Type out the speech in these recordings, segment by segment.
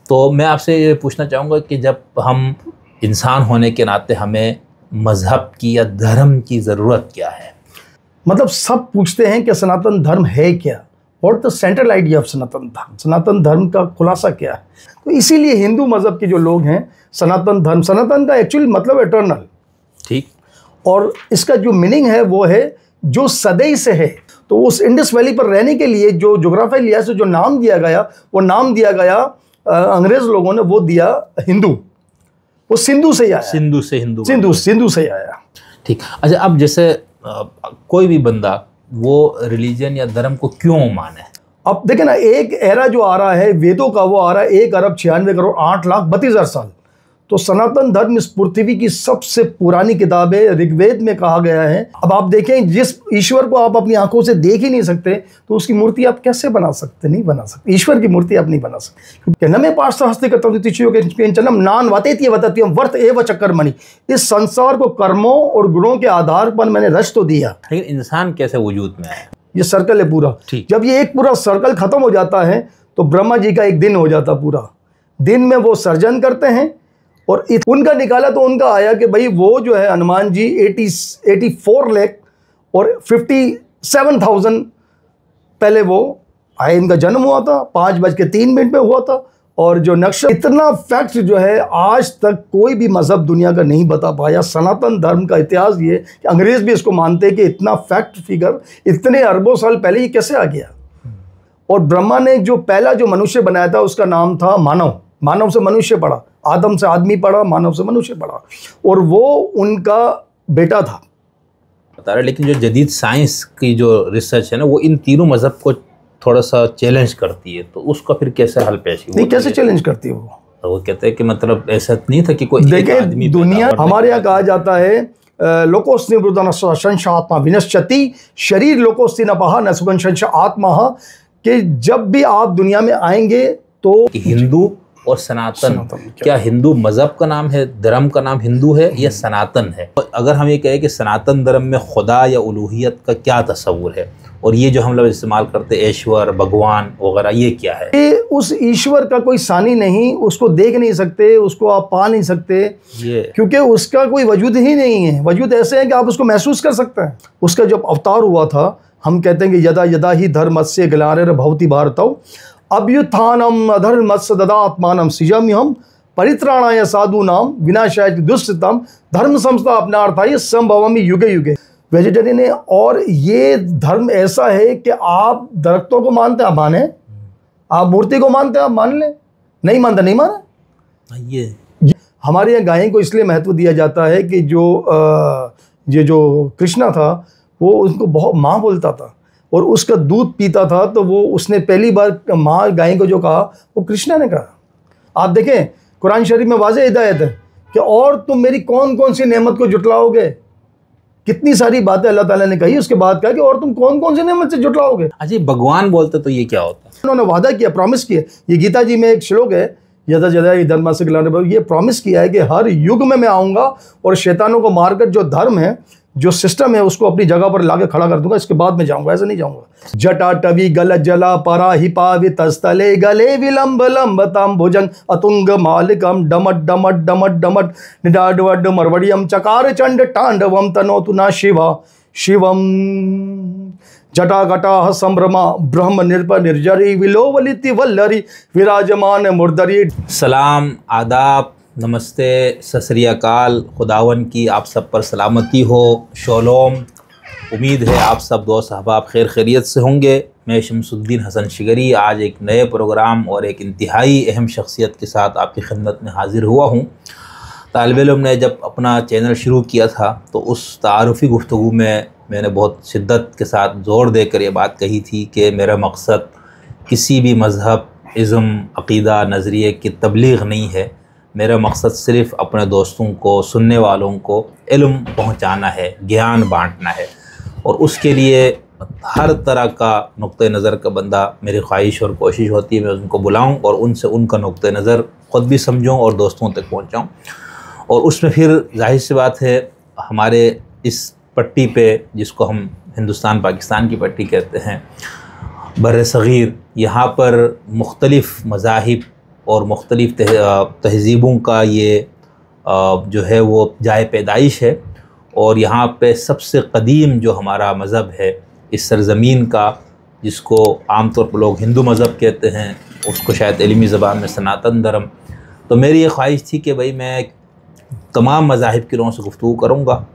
तो मैं आपसे ये पूछना चाहूँगा कि जब हम इंसान होने के नाते हमें मज़हब की या धर्म की ज़रूरत क्या है? मतलब सब पूछते हैं कि सनातन धर्म है क्या, what the central idea of Sanatan Dharma, Sanatan धर्म का खुलासा क्या है। तो इसीलिए हिंदू मज़हब के जो लोग हैं, सनातन धर्म, सनातन का एक्चुअली मतलब एटर्नल, ठीक, और इसका जो मीनिंग है वो है जो सदैव से है। तो उस इंडस वैली पर रहने के लिए जो जोग्राफिकल लिहाज से जो नाम दिया गया, वो नाम दिया गया अंग्रेज लोगों ने वो दिया हिंदू। वो सिंधु से ही आया, सिंधु से हिंदू, सिंधु से ही आया। ठीक। अच्छा, अब जैसे कोई भी बंदा वो रिलीजन या धर्म को क्यों माने? अब देखें ना, एक एरा जो आ रहा है वेदों का, वो आ रहा है 1,96,8,32,000 साल। तो सनातन धर्म इस पृथ्वी की सबसे पुरानी किताब है, ऋग्वेद में कहा गया है। अब आप देखें, जिस ईश्वर को आप अपनी आंखों से देख ही नहीं सकते, तो उसकी मूर्ति आप कैसे बना सकते? नहीं बना सकते, ईश्वर की मूर्ति आप नहीं बना सकते। नमे पार्श्वहस्तिकतम नान वातेतीय वतत्यम वर्त एव चक्रमणि। इस संसार को कर्मों और गुणों के आधार पर मैंने रच तो दिया, लेकिन इंसान कैसे वजूद में आया? ये सर्कल है पूरा। जब ये एक पूरा सर्कल खत्म हो जाता है तो ब्रह्मा जी का एक दिन हो जाता, पूरा दिन में वो सर्जन करते हैं, और उनका निकाला तो उनका आया कि भाई वो जो है हनुमान जी 84 लाख और 57,000 पहले वो आए, इनका जन्म हुआ था, 5:03 पे हुआ था। और जो नक्शा, इतना फैक्ट जो है आज तक कोई भी मज़हब दुनिया का नहीं बता पाया। सनातन धर्म का इतिहास ये कि अंग्रेज़ भी इसको मानते हैं कि इतना फैक्ट फिगर इतने अरबों साल पहले ये कैसे आ गया। और ब्रह्मा ने जो पहला जो मनुष्य बनाया था उसका नाम था मानव। मानव से मनुष्य पड़ा, आदम से आदमी पड़ा, मानव से मनुष्य पड़ा, और वो उनका बेटा था। बता रहे, लेकिन जो जदीद साइंस की जो रिसर्च है ना, वो इन तीनों मज़हब को थोड़ा सा चैलेंज करती है, तो उसका फिर कैसे हल पेश? नहीं, कैसे चैलेंज करती है वो? तो वो कहते हैं कि मतलब ऐसा नहीं था कि कोई देखे दुनिया, हमारे यहाँ कहा जाता है लोकोस्ति संशात्मा विनश्यति शरीर लोकोस्ति न पहा न सुगन संशा आत्मा, कि जब भी आप दुनिया में आएंगे तो हिंदू और सनातन क्या हिंदू मज़हब का नाम है, धर्म का नाम हिंदू है या सनातन है? अगर हम ये कहें कि सनातन धर्म में खुदा या उलूहियत का क्या तस्वुर है, और ये जो हम लोग इस्तेमाल करते हैं ईश्वर, भगवान वगैरह, ये क्या है? ये उस ईश्वर का कोई सानी नहीं, उसको देख नहीं सकते, उसको आप पा नहीं सकते, क्योंकि उसका कोई वजूद ही नहीं है। वजूद ऐसे है कि आप उसको महसूस कर सकते हैं। उसका जब अवतार हुआ था, हम कहते हैं कि यदा यदा ही धर्मस्य ग्लानिर्भवति भारतौ अभ्युत्थानम अधर्मस्य ददात्मानं सृजाम्यहं परित्राणाय साधूनां विनाशाय दुष्कृतं धर्म संस्थापनार्थाय संभवामि युगे युगे। वेजिटेरियन है, और ये धर्म ऐसा है कि आप दरख्तों को मानते हैं, आप माने, आप मूर्ति को मानते हैं, आप मान लें, नहीं मानते नहीं माने। ये हमारे यहाँ गाय को इसलिए महत्व दिया जाता है कि ये जो कृष्णा था वो उनको बहुत माँ बोलता था, और उसका दूध पीता था, तो वो उसने पहली बार माँ गाय को जो कहा वो कृष्णा ने कहा। आप देखें कुरान शरीफ में वाज़ेह हिदायत है कि और तुम मेरी कौन कौन सी नेमत को जुटलाओगे, कितनी सारी बातें अल्लाह ताला ने कही, उसके बाद कहा कि और तुम कौन कौन सी नेमत से जुटलाओगे। अच्छा, भगवान बोलते तो ये क्या होता है? उन्होंने वादा किया, प्रॉमिस किया। ये गीता जी में एक श्लोक है, यदा यदा ही धर्म से गिलाने, ये प्रॉमिस किया है कि हर युग में मैं आऊँगा और शैतानों को मारकर जो धर्म है, जो सिस्टम है, उसको अपनी जगह पर लाके खड़ा कर दूंगा, इसके बाद में जाऊंगा, ऐसे नहीं जाऊंगा। जटा टवी गल जला परा ही पावि तस्तले गले विलंब लंबताम भुजंग अतुंग मालिकम डमट डमट डमट डमट निडाडवड मरवड़ियम चकार चंड तांडवम तनोतु ना शिवा शिवम जटा गटा संभ्रमा ब्रह्म निर्प निर्जरी विलोवलिति वल्लरी विराजमान मुर्दरी। सलाम, आदाब, नमस्ते, सत श्री अकाल। खुदावन की आप सब पर सलामती हो, शोलोम। उम्मीद है आप सब दोस्त अहबाब खैर खैरियत से होंगे। मैं शमसुद्दीन हसन शिगरी आज एक नए प्रोग्राम और एक इंतहाई अहम शख्सियत के साथ आपकी खिदमत में हाज़िर हुआ हूँ। तालिब इल्म ने जब अपना चैनल शुरू किया था तो उस तारुफ़ी गुफ्तगू में मैंने बहुत शिद्दत के साथ ज़ोर देकर ये बात कही थी कि मेरा मकसद किसी भी मज़हब, इज़्म, अक़ीदा, नज़रिए की तबलीग नहीं है। मेरा मकसद सिर्फ़ अपने दोस्तों को, सुनने वालों को इल्म पहुंचाना है, ज्ञान बांटना है, और उसके लिए हर तरह का नुक्ते नज़र का बंदा मेरी ख्वाहिश और कोशिश होती है मैं उनको बुलाऊं और उनसे उनका नुक्ते नज़र ख़ुद भी समझूं और दोस्तों तक पहुंचाऊं। और उसमें फिर जाहिर सी बात है हमारे इस पट्टी पे, जिसको हम हिंदुस्तान पाकिस्तान की पट्टी कहते हैं, बर्र सग़ीर, यहाँ पर मुख्तलिफ़ मज़ाहिब और मुख्तलिफ़ तहज़ीबों का ये जो है वो जाए पैदाइश है। और यहाँ पे सबसे क़दीम जो हमारा मज़हब है इस सरज़मीन का, जिसको आम तौर पर लोग हिंदू मज़हब कहते हैं, उसको शायद इल्मी ज़बान में सनातन धर्म। तो मेरी ये ख्वाहिश थी कि भाई मैं तमाम मज़ाहिब के लोगों से गुफ्तगू करूँगा,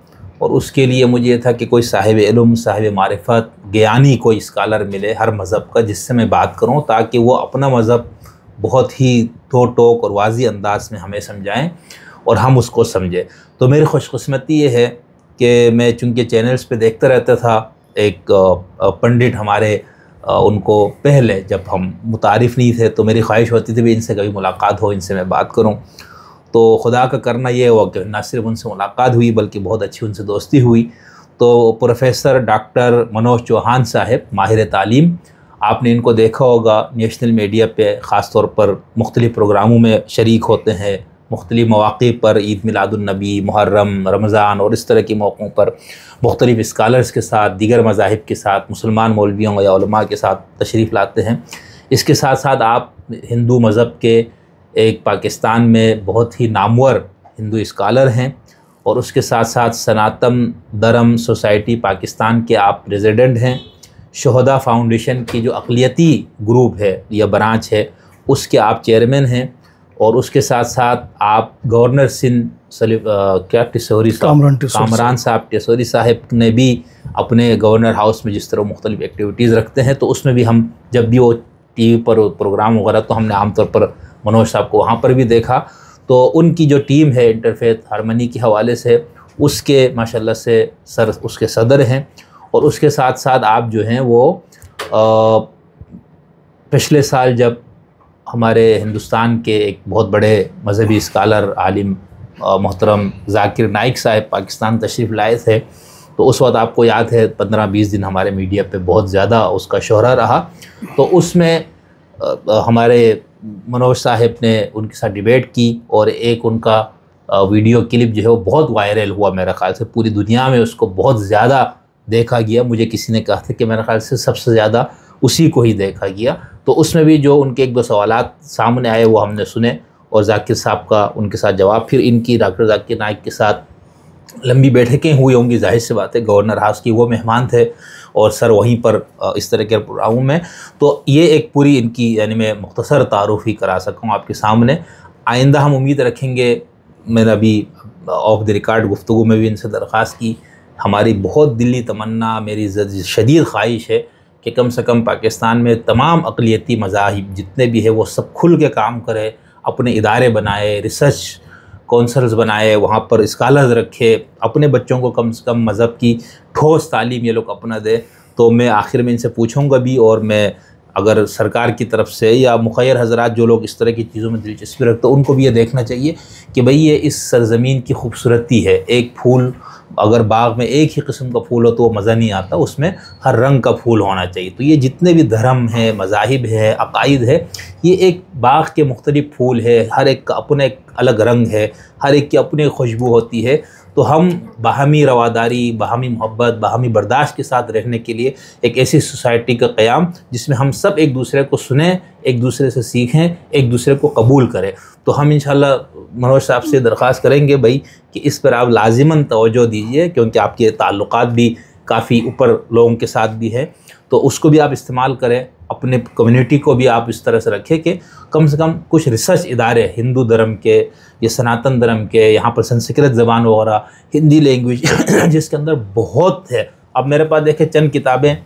और उसके लिए मुझे ये था कि कोई साहिब इल्म, साहिब मारिफत, ज्ञानी कोई स्कॉलर मिले हर मज़हब का, जिससे मैं बात करूँ, ताकि वो अपना मज़हब बहुत ही दो टोक और वाज़ी अंदाज में हमें समझाएं और हम उसको समझें। तो मेरी खुशकिस्मती ये है कि मैं चूँकि चैनल्स पे देखता रहता था, एक पंडित हमारे, उनको पहले जब हम मुतारिफ़ नहीं थे तो मेरी ख्वाहिश होती थी भी इनसे कभी मुलाकात हो, इनसे मैं बात करूं। तो खुदा का करना ये हुआ कि न सिर्फ उनसे मुलाकात हुई बल्कि बहुत अच्छी उनसे दोस्ती हुई। तो प्रोफेसर डॉक्टर मनोज चौहान साहब, माहिर तालीम, आपने इनको देखा होगा नेशनल मीडिया पे ख़ास तौर पर मुख्तलिफ़ प्रोग्रामों में शरीक होते हैं, मुख्तलिफ़ मौक़े पर, ईद मिलादुन्नबी, मुहर्रम, रमज़ान और इस तरह के मौक़ों पर मुख्तलिफ़ स्कॉलर्स के साथ, दीगर मज़ाहिब के साथ, मुसलमान मौलवियों या उलमा के साथ तशरीफ़ लाते हैं। इसके साथ साथ आप हिंदू मज़हब के एक पाकिस्तान में बहुत ही नामवर हिंदू स्कॉलर हैं, और उसके साथ साथ सनातन धर्म सोसाइटी पाकिस्तान के आप प्रेसिडेंट हैं। शोहदा फाउंडेशन की जो अक़लियती ग्रुप है या ब्रांच है उसके आप चेयरमैन हैं, और उसके साथ साथ आप गवर्नर सिंध टिसोरी साहब, कामरान साहब टिसोरी साहब ने भी अपने गवर्नर हाउस में जिस तरह मुख्तलिफ़ एक्टिविटीज़ रखते हैं, तो उसमें भी हम जब भी वो टीवी पर प्रोग्राम वगैरह, तो हमने आमतौर पर मनोज साहब को वहाँ पर भी देखा। तो उनकी जो टीम है इंटरफेथ हारमनी के हवाले से, उसके माशाल्लाह से उसके सदर हैं। और उसके साथ साथ आप जो हैं वो पिछले साल जब हमारे हिंदुस्तान के एक बहुत बड़े मजहबी स्कॉलर आलिम मोहतरम जाकिर नाइक साहब पाकिस्तान तशरीफ़ लाए थे, तो उस वक्त आपको याद है 15-20 दिन हमारे मीडिया पे बहुत ज़्यादा उसका शोहरा रहा। तो उसमें हमारे मनोज साहब ने उनके साथ डिबेट की, और एक उनका वीडियो क्लिप जो है वो बहुत वायरल हुआ, मेरे ख़्याल से पूरी दुनिया में उसको बहुत ज़्यादा देखा गया। मुझे किसी ने कहा था कि मेरे ख़्याल से सबसे ज़्यादा उसी को ही देखा गया। तो उसमें भी जो उनके एक दो सवालात सामने आए वो हमने सुने, और जाकिर साहब का उनके साथ जवाब। फिर इनकी डॉक्टर जाकिर नाइक के साथ लंबी बैठकें हुई होंगी, जाहिर सी बात है, गवर्नर हाउस की वो मेहमान थे और सर वहीं पर इस तरह के प्रोग्रामों में। तो ये एक पूरी इनकी, यानी मैं मुख्तसर तारुफ़ ही करा सकूँ आपके सामने। आइंदा हम उम्मीद रखेंगे, मैंने अभी ऑफ द रिकॉर्ड गुफ्तगू में भी इनसे दरख्वास्त की, हमारी बहुत दिली तमन्ना, मेरी शदीद ख्वाहिश है कि कम से कम पाकिस्तान में तमाम अक़लियती मज़ाहिब जितने भी है वो सब खुल के काम करें, अपने इदारे बनाए, रिसर्च कौंसल्स बनाए, वहाँ पर स्कॉलर्स रखे, अपने बच्चों को कम से कम मज़हब की ठोस तालीम ये लोग अपना दें। तो मैं आखिर में इनसे पूछूंगा भी, और मैं अगर सरकार की तरफ से या मुखैर हज़रात जो लोग इस तरह की चीज़ों में दिलचस्पी रखते हैं, उनको भी ये देखना चाहिए कि भाई ये इस सरज़मीन की खूबसूरती है। एक फूल अगर बाग में एक ही किस्म का फूल हो तो वो मज़ा नहीं आता, उसमें हर रंग का फूल होना चाहिए। तो ये जितने भी धर्म हैं, मज़ाहिब है, अक़ाइद है, ये एक बाग के मुख्तलिफ़ फूल है, हर एक का अपना एक अलग रंग है, हर एक की अपनी खुशबू होती है। तो हम बाहमी रवादारी, बाहमी मोहब्बत, बाहमी बर्दाश्त के साथ रहने के लिए एक ऐसी सोसाइटी का क़याम जिसमें हम सब एक दूसरे को सुनें, एक दूसरे से सीखें, एक दूसरे को कबूल करें। तो हम इंशाल्लाह मनोज साहब से दरख्वास्त करेंगे भाई कि इस पर आप लाजिमन तवज्जो दीजिए, क्योंकि आपके ताल्लुकात भी काफ़ी ऊपर लोगों के साथ भी है, तो उसको भी आप इस्तेमाल करें। अपने कम्युनिटी को भी आप इस तरह से रखें कि कम से कम कुछ रिसर्च इदारे हिंदू धर्म के या सनातन धर्म के, यहाँ पर संस्कृत ज़बान वगैरह, हिंदी लैंग्वेज जिसके अंदर बहुत है। अब मेरे पास देखें चंद किताबें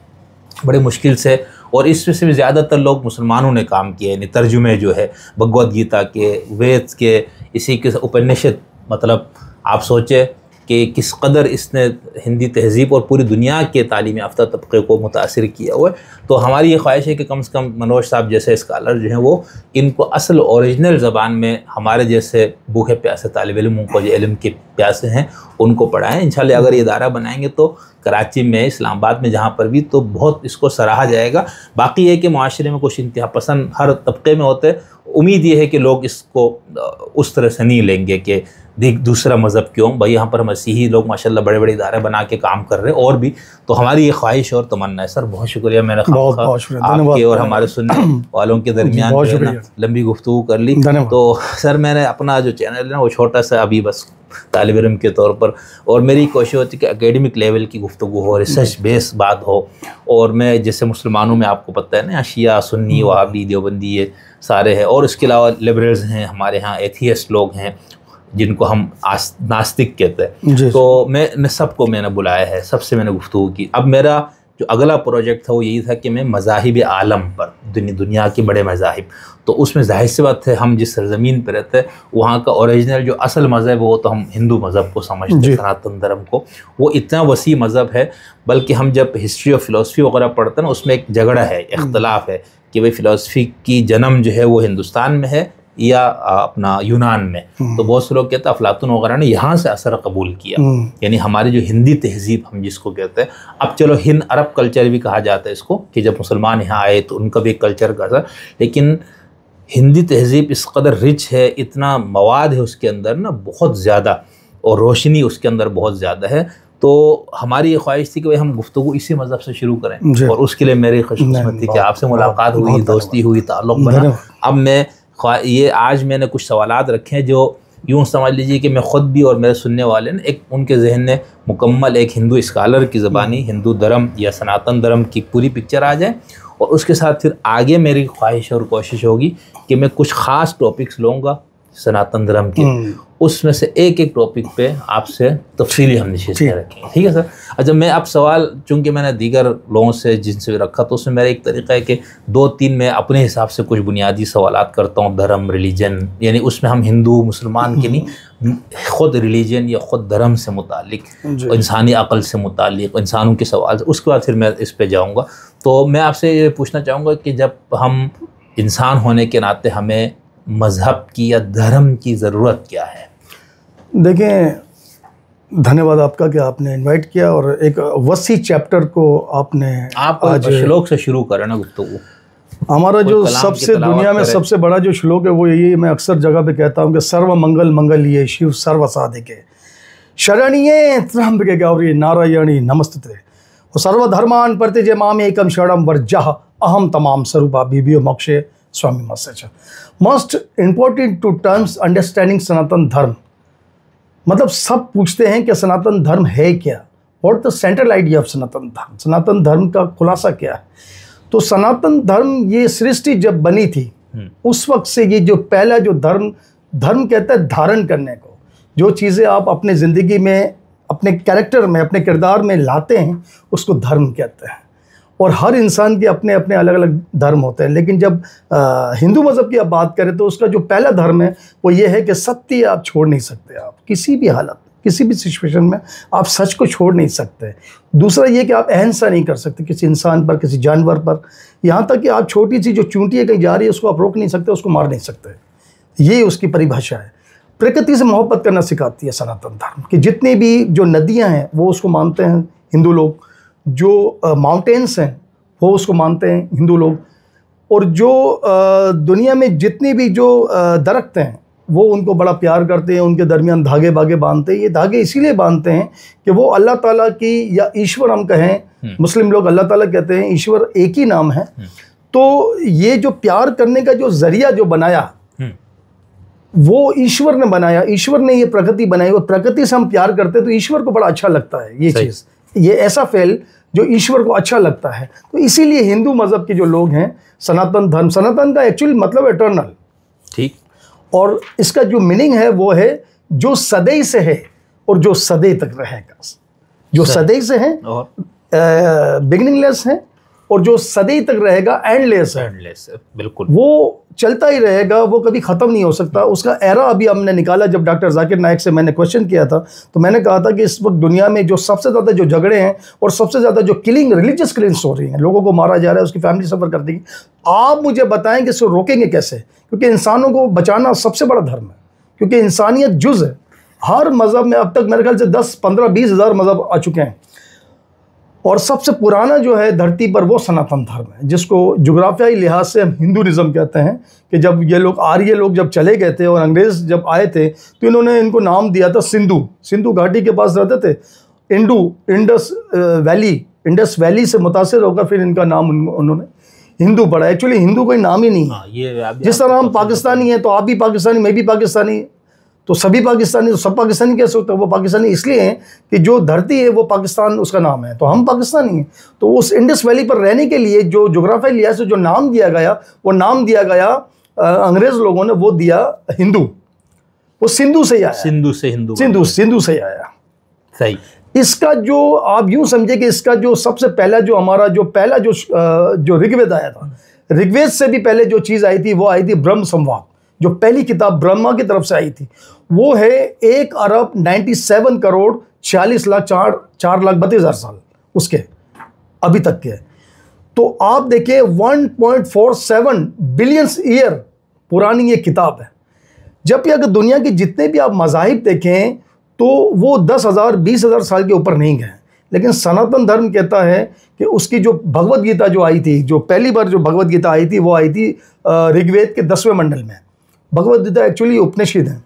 बड़ी मुश्किल से, और इसमें से भी ज़्यादातर लोग मुसलमानों ने काम किए, यानी तर्जुमे जो है भगवद गीता के, वेद के, इसी के उपनिषद। मतलब आप सोचें कि किस कदर इसने हिंदी तहज़ीब और पूरी दुनिया के तालीम याफ्ता तबके को मुतासिर किया हुआ है। तो हमारी ये ख्वाहिश है कि कम से कम मनोज साहब जैसे स्कॉलर जो हैं वो इनको असल ओरिजिनल ज़बान में हमारे जैसे भूखे प्यासे तालिब इल्मों को, जो इल्म के प्यासे हैं, उनको पढ़ाएँ। इंशाल्लाह अगर ये इदारा बनाएंगे तो कराची में, इस्लामाबाद में, जहाँ पर भी, तो बहुत इसको सराहा जाएगा। बाकी ये कि माशरे में कुछ इंतहा पसंद हर तबके में होते हैं। उम्मीद ये है कि लोग इसको उस तरह से नहीं लेंगे कि दूसरा मज़हब क्यों भाई, यहाँ पर मसीही लोग माशाल्लाह बड़े बड़े इदारे बना के काम कर रहे हैं और भी, तो हमारी ये ख्वाहिश और तमन्ना है। सर बहुत शुक्रिया, मैंने आपके और हमारे सुनने वालों के दरमियान लंबी गुफ्तगू कर ली। तो सर मैंने अपना जो चैनल है ना वो छोटा सा अभी बस तालिब इल्म के तौर पर, और मेरी कोशिश होती है कि एकेडमिक लेवल की गुफ्तगू हो, रिसर्च बेस बात हो। और मैं जैसे मुसलमानों में आपको पता है ना शिया सुन्नी वहाबी देवबंदी ये सारे हैं, और इसके अलावा लिबरल्स हैं हमारे यहाँ, एथियस्ट लोग हैं जिनको हम नास्तिक कहते हैं। तो मैं सबको मैंने बुलाया है, सबसे मैंने गुफ्तगू की। अब मेरा जो अगला प्रोजेक्ट था वो यही था कि मैं मज़ाहिब आलम पर, दुनिया के बड़े मज़ाहिब, तो उसमें जाहिर सी बात है हम जिस सरज़मीन पर रहते हैं वहाँ का ओरिजिनल जो असल मज़हब वो तो हम हिंदू मज़हब को समझते हैं, सनातन धर्म को। वो इतना वसी मज़हब है, बल्कि हम जब हिस्ट्री और फ़िलासफ़ी वगैरह पढ़ते हैं ना उसमें एक झगड़ा है, इख्तलाफ है कि भाई फ़िलासफ़ी की जन्म जो है वो हिंदुस्तान में है या अपना यूनान में। तो बहुत से लोग कहते हैं अफलातून वगैरह ने यहाँ से असर कबूल किया, यानी हमारी जो हिंदी तहजीब हम जिसको कहते हैं, अब चलो हिंद अरब कल्चर भी कहा जाता है इसको, कि जब मुसलमान यहाँ आए तो उनका भी एक कल्चर का असर, लेकिन हिंदी तहजीब इस कदर रिच है, इतना मवाद है उसके अंदर ना बहुत ज़्यादा, और रोशनी उसके अंदर बहुत ज़्यादा है। तो हमारी ये ख्वाहिश थी कि भाई हम गुफ्तगू इसी मज़हब से शुरू करें, और उसके लिए मेरी खुशकिस्मत थी कि आपसे मुलाकात हुई, दोस्ती हुई, ताल्लुक़ बना। अब मैं ये आज मैंने कुछ सवालात रखे हैं जो यूँ समझ लीजिए कि मैं ख़ुद भी और मेरे सुनने वाले ने एक उनके जहन में मुकम्मल एक हिंदू स्कॉलर की ज़बानी हिंदू धर्म या सनातन धर्म की पूरी पिक्चर आ जाए। और उसके साथ फिर आगे मेरी ख्वाहिश और कोशिश होगी कि मैं कुछ ख़ास टॉपिक्स लूँगा सनातन धर्म के, उसमें से एक एक टॉपिक पे आपसे तफसीली हम नशिस्तें रखेंगे, ठीक है सर। अच्छा, मैं अब सवाल चूँकि मैंने दीगर लोगों से जिनसे भी रखा, तो उसमें मेरा एक तरीका है कि 2-3 मैं अपने हिसाब से कुछ बुनियादी सवालात करता हूँ, धर्म रिलीजन, यानी उसमें हम हिंदू मुसलमान के नहीं, ख़ुद रिलीजन या ख़ुद धर्म से मुतालिक, इंसानी अक़ल से मुतालिक, इंसानों के सवाल से, उसके बाद फिर मैं इस पर जाऊँगा। तो मैं आपसे ये पूछना चाहूँगा कि जब हम इंसान होने के नाते हमें मज़हब की या धर्म की ज़रूरत क्या है? देखें, धन्यवाद आपका कि आपने इनवाइट किया और एक वसी चैप्टर को आपने आज श्लोक से शुरू करें ना गुफ्तगू। हमारा जो सबसे दुनिया में सबसे बड़ा जो श्लोक है वो यही, मैं अक्सर जगह पे कहता हूँ कि सर्व मंगल मंगल्ये शिव सर्व साधिके शरण्ये त्र्यंबके गौरी नारायणी नमस्ते और सर्वधर्मान् परित्यज्य माम एकम शरणं व्रजः अहम तमाम स्वरूपा बीबीओ मोक्षे स्वामी मस्च। Most important two terms understanding Sanatan Dharma, मतलब सब पूछते हैं कि सनातन धर्म है क्या, what the central idea of Sanatan Dharma, Sanatan धर्म का खुलासा क्या है। तो सनातन धर्म ये सृष्टि जब बनी थी उस वक्त से ये जो पहला जो धर्म कहता है धारण करने को, जो चीज़ें आप अपने ज़िंदगी में अपने कैरेक्टर में अपने किरदार में लाते हैं उसको धर्म कहते हैं। और हर इंसान के अपने अपने अलग अलग धर्म होते हैं, लेकिन जब हिंदू मज़हब की आप बात करें तो उसका जो पहला धर्म है वो ये है कि सत्य आप छोड़ नहीं सकते, आप किसी भी हालत किसी भी सिचुएशन में आप सच को छोड़ नहीं सकते। दूसरा ये कि आप अहिंसा नहीं कर सकते किसी इंसान पर, किसी जानवर पर, यहाँ तक कि आप छोटी सी जो चूंटी है कहीं जा रही है उसको आप रोक नहीं सकते, उसको मार नहीं सकते। ये उसकी परिभाषा है। प्रकृति से मोहब्बत करना सिखाती है सनातन धर्म कि जितनी भी जो नदियाँ हैं वो उसको मानते हैं हिंदू लोग, जो माउंटेन्स हैं वो उसको मानते हैं हिंदू लोग, और जो दुनिया में जितनी भी जो दरख्त हैं वो उनको बड़ा प्यार करते हैं, उनके दरमियान धागे बागे बांधते हैं। ये धागे इसीलिए बांधते हैं कि वो अल्लाह ताला की, या ईश्वर हम कहें, मुस्लिम लोग अल्लाह ताला कहते हैं, ईश्वर एक ही नाम है। तो ये जो प्यार करने का जो ज़रिया जो बनाया वो ईश्वर ने बनाया, ईश्वर ने ये प्रकृति बनाई, और प्रकृति से हम प्यार करते हैं तो ईश्वर को बड़ा अच्छा लगता है ये चीज़, ये ऐसा फेल जो ईश्वर को अच्छा लगता है। तो इसीलिए हिंदू मज़हब के जो लोग हैं सनातन धर्म, सनातन का एक्चुअली मतलब एटर्नल, ठीक, और इसका जो मीनिंग है वो है जो सदैव से है और जो सदैव तक रहेगा। जो सदैव से है बिगिनिंगलेस है, और जो सदैव तक रहेगा एंडलेस है, बिल्कुल, वो चलता ही रहेगा, वो कभी ख़त्म नहीं हो सकता। उसका एरा अभी हमने निकाला। जब डॉक्टर जाकिर नाइक से मैंने क्वेश्चन किया था तो मैंने कहा था कि इस वक्त दुनिया में जो सबसे ज़्यादा जो झगड़े हैं और सबसे ज़्यादा जो किलिंग, रिलीजियस किलिंग्स हो रही हैं, लोगों को मारा जा रहा है, उसकी फैमिली सफ़र कर देगी, आप मुझे बताएं कि इसको रोकेंगे कैसे? क्योंकि इंसानों को बचाना सबसे बड़ा धर्म है, क्योंकि इंसानियत जुज़ है। हर मज़हब में अब तक मेरे ख्याल से 10, 15, 20 हज़ार मज़हब आ चुके हैं। और सबसे पुराना जो है धरती पर वो सनातन धर्म है, जिसको जोग्राफियाई लिहाज से हम हिंदुइज्म कहते हैं। कि जब ये लोग आर्य लोग जब चले गए थे और अंग्रेज़ जब आए थे तो इन्होंने इनको नाम दिया था सिंधु घाटी के पास रहते थे। इंडस वैली से मुतासिर होकर फिर इनका नाम उन्होंने हिंदू पढ़ा। एक्चुअली हिंदू कोई नाम ही नहीं है। ये जिस तरह हम पाकिस्तानी हैं तो आप भी पाकिस्तानी, मैं भी पाकिस्तानी, तो सभी पाकिस्तानी, तो सब पाकिस्तानी कैसे होते हैं? वो पाकिस्तानी इसलिए हैं कि जो धरती है वो पाकिस्तान उसका नाम है, तो हम पाकिस्तानी हैं। तो उस इंडस वैली पर रहने के लिए जो जोग्राफियाई लिहाज से जो नाम दिया गया, वो नाम दिया गया अंग्रेज़ लोगों ने वो दिया हिंदू। वो सिंधु से आया, सिंधु से आया। सही। इसका जो आप यूं समझे कि इसका जो सबसे पहला जो हमारा जो पहला जो ऋग्वेद आया था, ऋग्वेद से भी पहले जो चीज़ आई थी वो आई थी ब्रह्म संवाद। जो पहली किताब ब्रह्मा की तरफ से आई थी वो है 1 अरब 97 करोड़ 46 लाख 4 लाख 32 हज़ार साल उसके अभी तक के। तो आप देखिए 1.47 बिलियन ईयर पुरानी ये किताब है। जबकि अगर दुनिया के जितने भी आप मज़ाहिब देखें तो वो 10,000 20,000 साल के ऊपर नहीं गए। लेकिन सनातन धर्म कहता है कि उसकी जो भगवद गीता जो आई थी, जो पहली बार जो भगवद गीता आई थी वो आई थी ऋग्वेद के 10वें मंडल में। भगवद गीता एक्चुअली उपनिषद है।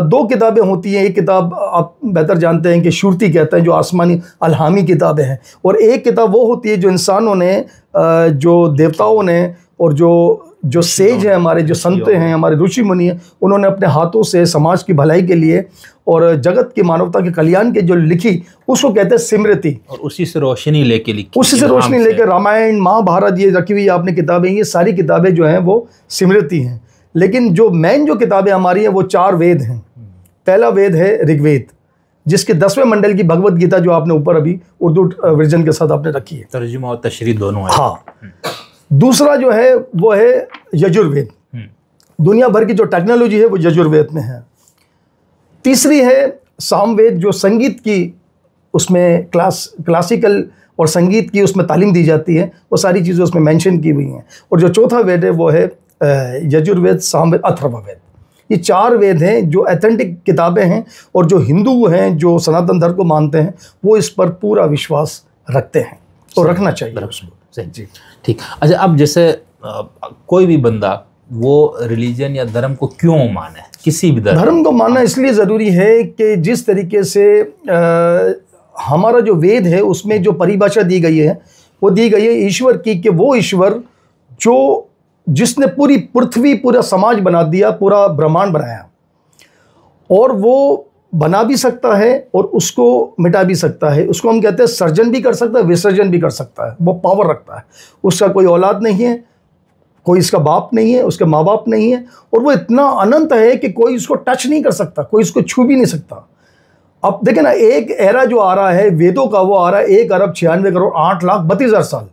2 किताबें होती हैं। एक किताब आप बेहतर जानते हैं कि श्रुति कहते हैं, जो आसमानी अलहामी किताबें हैं, और एक किताब वो होती है जो इंसानों ने, जो देवताओं ने और जो सेज हैं, हमारे जो संत हैं, हमारे ऋषि मुनि हैं, उन्होंने अपने हाथों से समाज की भलाई के लिए और जगत की मानवता के कल्याण के जो लिखी, उसको कहते हैं स्मृति। और उसी से रोशनी लेके लिखी, उसी से रोशनी लेके रामायण महाभारत ये रखी हुई आपने किताबें, ये सारी किताबें जो हैं वो स्मृति हैं। लेकिन जो मेन जो किताबें हमारी हैं वो 4 वेद हैं। पहला वेद है ऋग्वेद, जिसके 10वें मंडल की भगवद गीता जो आपने ऊपर अभी उर्दू वर्जन के साथ आपने रखी है, तर्जुमा और तशरीह दोनों है। हाँ। दूसरा जो है वो है यजुर्वेद। दुनिया भर की जो टेक्नोलॉजी है वो यजुर्वेद में है। तीसरी है सामवेद, जो संगीत की उसमें क्लासिकल और संगीत की उसमें तालीम दी जाती है, वो सारी चीज़ें उसमें मेंशन की हुई हैं। और जो चौथा वेद है वो है यजुर्वेद, सामवेद, अथर्ववेद। ये 4 वेद हैं जो ऑथेंटिक किताबें हैं, और जो हिंदू हैं, जो सनातन धर्म को मानते हैं, वो इस पर पूरा विश्वास रखते हैं और रखना चाहिए उसको। जी, ठीक। अच्छा, अब जैसे कोई भी बंदा वो रिलीजन या धर्म को क्यों माने? किसी भी धर्म को मानना इसलिए ज़रूरी है कि जिस तरीके से हमारा जो वेद है उसमें जो परिभाषा दी गई है वो दी गई है ईश्वर की, कि वो ईश्वर जिसने पूरी पृथ्वी, पूरा समाज बना दिया, पूरा ब्रह्मांड बनाया, और वो बना भी सकता है और उसको मिटा भी सकता है। उसको हम कहते हैं सर्जन भी कर सकता है, विसर्जन भी कर सकता है। वो पावर रखता है। उसका कोई औलाद नहीं है, कोई इसका बाप नहीं है, उसके माँ बाप नहीं है, और वो इतना अनंत है कि कोई इसको टच नहीं कर सकता, कोई इसको छू भी नहीं सकता। अब देखें ना, एक एरा जो आ रहा है वेदों का, वो आ रहा है 1 अरब 96 करोड़ 8 लाख 32 हज़ार साल।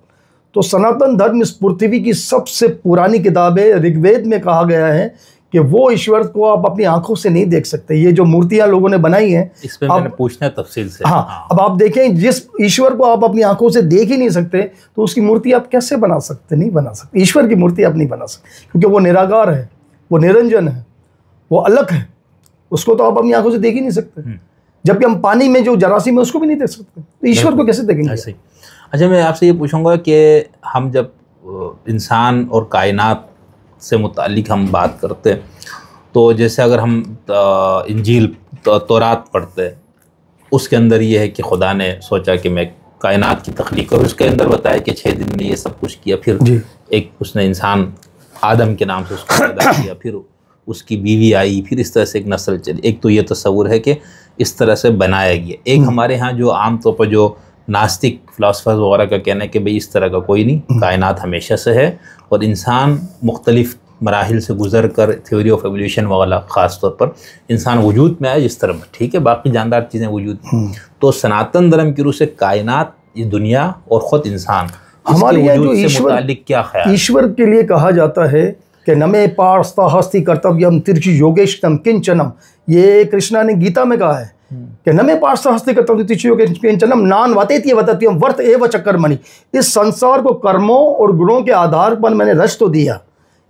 तो सनातन धर्म इस पृथ्वी की सबसे पुरानी किताब है। ऋग्वेद में कहा गया है कि वो ईश्वर को आप अपनी आंखों से नहीं देख सकते। ये जो मूर्तियां लोगों ने बनाई हैं, इस पे मैंने पूछना है तफसील से। हाँ, अब आप देखें, जिस ईश्वर को आप अपनी आंखों से देख ही नहीं सकते, तो उसकी मूर्ति आप कैसे बना सकते? नहीं बना सकते। ईश्वर की मूर्ति आप नहीं बना सकते, क्योंकि वो निराकार है, वो निरंजन है, वो अलग है। उसको तो आप अपनी आंखों से देख ही नहीं सकते। जबकि हम पानी में जो जरासीम है उसको भी नहीं देख सकते, तो ईश्वर को कैसे देखेंगे? अच्छा, मैं आपसे ये पूछूंगा कि हम जब इंसान और कायनात से मुतालिक हम बात करते हैं, तो जैसे अगर हम इंजील तौरात पढ़ते हैं, उसके अंदर ये है कि खुदा ने सोचा कि मैं कायनात की तख्लीक करूँ। उसके अंदर बताया कि 6 दिन में ये सब कुछ किया। फिर एक उसने इंसान आदम के नाम से उसको पैदा किया, फिर उसकी बीवी आई, फिर इस तरह से एक नस्ल चली। एक तो ये तस्वुर है कि इस तरह से बनाया गया। एक हमारे यहाँ जो आम तौर पर जो नास्तिक फिलासफर्स वगैरह का कहना है कि भाई इस तरह का कोई नहीं, कायनात हमेशा से है और इंसान मुख्तलिफ मराहिल से गुजर कर, थ्योरी ऑफ एवोल्यूशन वाला ख़ास तौर पर इंसान वजूद में आया जिस तरह, ठीक है, बाकी जानदार चीज़ें वजूद में। तो सनातन धर्म की रूह से कायनात, ये दुनिया और ख़ुद इंसान, हमारे यहाँ जो ईश्वर, क्या ख्याल? ईश्वर के लिए कहा जाता है कि नमे पार्स्ता हस्ति कर्तव्यम तिर्चि योगेशतम किंचनम। ये कृष्णा ने गीता में कहा है कि नमे पार्स्ता हस्ति कर्तव्यम तिर्चि योगेशतम किंचनम नान वातेति वतत्यम वर्त एव चक्कर्मणि। इस संसार को कर्मों और गुणों के आधार पर मैंने रच तो दिया,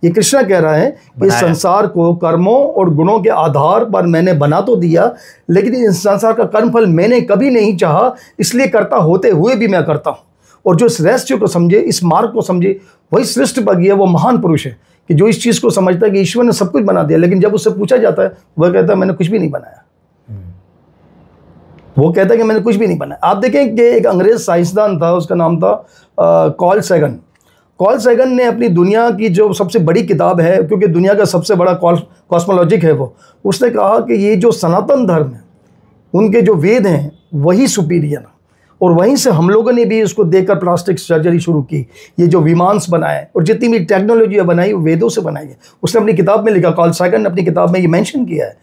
ये कृष्णा कह रहा है कि इस संसार को कर्मों और गुणों के आधार पर मैंने बना तो दिया, लेकिन इस संसार का कर्मफल मैंने कभी नहीं चाहा, इसलिए करता होते हुए भी मैं करता हूँ। और जो इस रहस्य को समझे, इस मार्ग को समझे, वही श्रेष्ठ भागी है, वो महान पुरुष है कि जो इस चीज़ को समझता है कि ईश्वर ने सब कुछ बना दिया, लेकिन जब उससे पूछा जाता है वह कहता है मैंने कुछ भी नहीं बनाया। वो कहता है कि मैंने कुछ भी नहीं बनाया। आप देखें कि एक अंग्रेज साइंसदान था, उसका नाम था कार्ल सैगन। कार्ल सैगन ने अपनी दुनिया की जो सबसे बड़ी किताब है, क्योंकि दुनिया का सबसे बड़ा कॉस्मोलॉजिक है वो, उसने कहा कि ये जो सनातन धर्म है, उनके जो वेद हैं वही सुपीरियर है। और वहीं से हम लोगों ने भी उसको देखकर प्लास्टिक सर्जरी शुरू की। ये जो विमांस बनाए और जितनी भी टेक्नोलॉजी बनाई वो वेदों से बनाई है। उसने अपनी किताब में लिखा, कार्ल सैगन ने अपनी किताब में ये मेंशन किया है।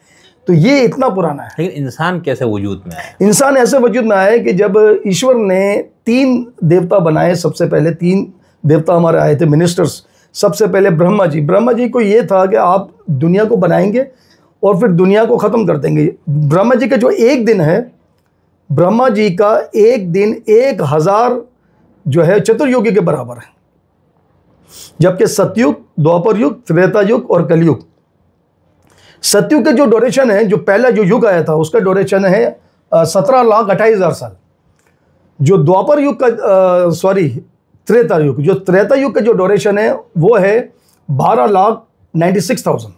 तो ये इतना पुराना है। लेकिन इंसान कैसे वजूद में आया? इंसान ऐसे वजूद में आया कि जब ईश्वर ने 3 देवता बनाए, सबसे पहले 3 देवता हमारे आए थे मिनिस्टर्स। सबसे पहले ब्रह्मा जी। ब्रह्मा जी को ये था कि आप दुनिया को बनाएंगे और फिर दुनिया को ख़त्म कर देंगे। ब्रह्मा जी का जो एक दिन है, ब्रह्मा जी का एक दिन 1000 जो है चतुर्युगी के बराबर है। जबकि सतयुग, द्वापर युग, त्रेता युग और कलयुग, सतयुग का जो ड्यूरेशन है, जो पहला जो युग आया था उसका ड्यूरेशन है 17,28,000 साल। जो द्वापर युग का त्रेता युग, जो त्रेता युग का जो ड्यूरेशन है वो है 12,96,000।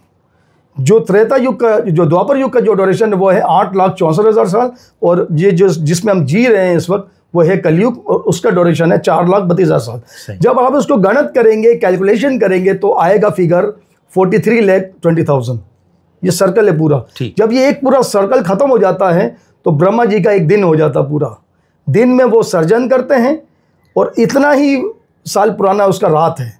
जो त्रेता युग का, जो द्वापर युग का जो ड्यूरेशन है वो है 8,64,000 साल। और ये जो जिसमें हम जी रहे हैं इस वक्त वो है कलयुग, और उसका ड्यूरेशन है 4,32,000 साल। जब आप इसको गणित करेंगे, कैलकुलेशन करेंगे, तो आएगा फिगर 43,20,000। ये सर्कल है पूरा। जब ये एक पूरा सर्कल खत्म हो जाता है तो ब्रह्मा जी का एक दिन हो जाता पूरा। दिन में वो सर्जन करते हैं और इतना ही साल पुराना उसका रात है,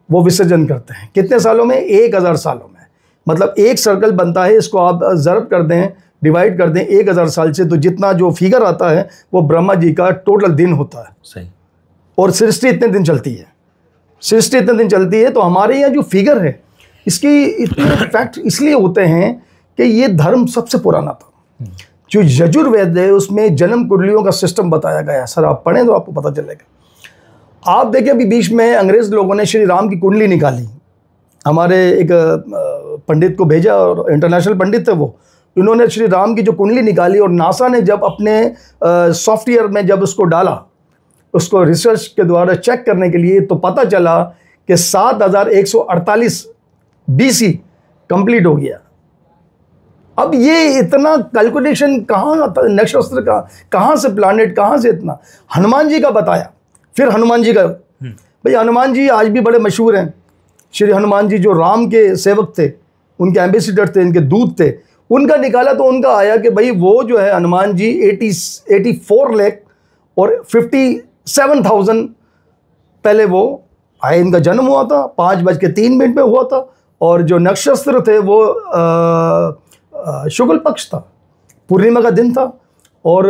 वो विसर्जन करते हैं। कितने सालों में? 1000 सालों में। मतलब एक सर्कल बनता है, इसको आप ज़रब कर दें, डिवाइड कर दें 1000 साल से, तो जितना जो फिगर आता है वो ब्रह्मा जी का टोटल दिन होता है। सही। और सृष्टि इतने दिन चलती है, सृष्टि इतने दिन चलती है। तो हमारे यहाँ जो फिगर है, इसकी इतने फैक्ट इसलिए होते हैं कि ये धर्म सबसे पुराना था। जो यजुर्वेद है उसमें जन्म कुंडलियों का सिस्टम बताया गया है। सर आप पढ़ें तो आपको पता चलेगा। आप देखें अभी बीच में अंग्रेज़ लोगों ने श्री राम की कुंडली निकाली, हमारे एक पंडित को भेजा, और इंटरनेशनल पंडित थे वो। इन्होंने श्री राम की जो कुंडली निकाली, और नासा ने जब अपने सॉफ्टवेयर में जब उसको डाला, उसको रिसर्च के द्वारा चेक करने के लिए, तो पता चला कि 7148 BC कंप्लीट हो गया। अब ये इतना कैलकुलेशन कहाँ, नक्षत्र का कहाँ से, प्लानेट कहाँ से इतना? हनुमान जी का बताया। फिर हनुमान जी का, भाई हनुमान जी आज भी बड़े मशहूर हैं। श्री हनुमान जी जो राम के सेवक थे, उनके एम्बेसडर थे, इनके दूत थे, उनका निकाला तो उनका आया कि भाई वो जो है हनुमान जी 84 लाख और 57,000 पहले वो आए। इनका जन्म हुआ था 5:03 में हुआ था, और जो नक्षत्र थे वो शुक्ल पक्ष था, पूर्णिमा का दिन था, और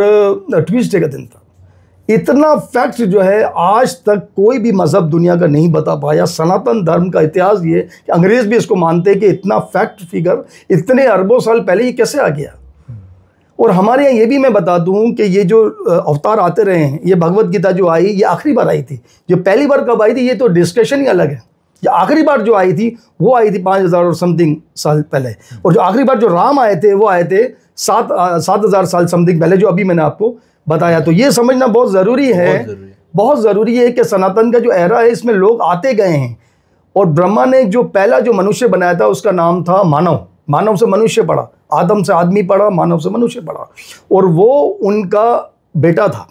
ट्यूसडे का दिन था। इतना फैक्ट जो है आज तक कोई भी मज़हब दुनिया का नहीं बता पाया। सनातन धर्म का इतिहास ये कि अंग्रेज़ भी इसको मानते हैं कि इतना फैक्ट फिगर इतने अरबों साल पहले ये कैसे आ गया। और हमारे यहाँ ये भी मैं बता दूँ कि ये जो अवतार आते रहे हैं, ये भगवत गीता जो आई, ये आखिरी बार आई थी। जो पहली बार कब आई थी ये तो डिस्कशन ही अलग है। जो आखिरी बार जो आई थी वो आई थी 5000 और समथिंग साल पहले, और जो आखिरी बार जो राम आए थे वो आए थे 7,000 साल समथिंग पहले, जो अभी मैंने आपको बताया। तो ये समझना बहुत ज़रूरी है, बहुत ज़रूरी है कि सनातन का जो एरा है इसमें लोग आते गए हैं। और ब्रह्मा ने जो पहला जो मनुष्य बनाया था उसका नाम था मानव। मानव से मनुष्य पड़ा, आदम से आदमी पड़ा, मानव से मनुष्य पड़ा, और वो उनका बेटा था।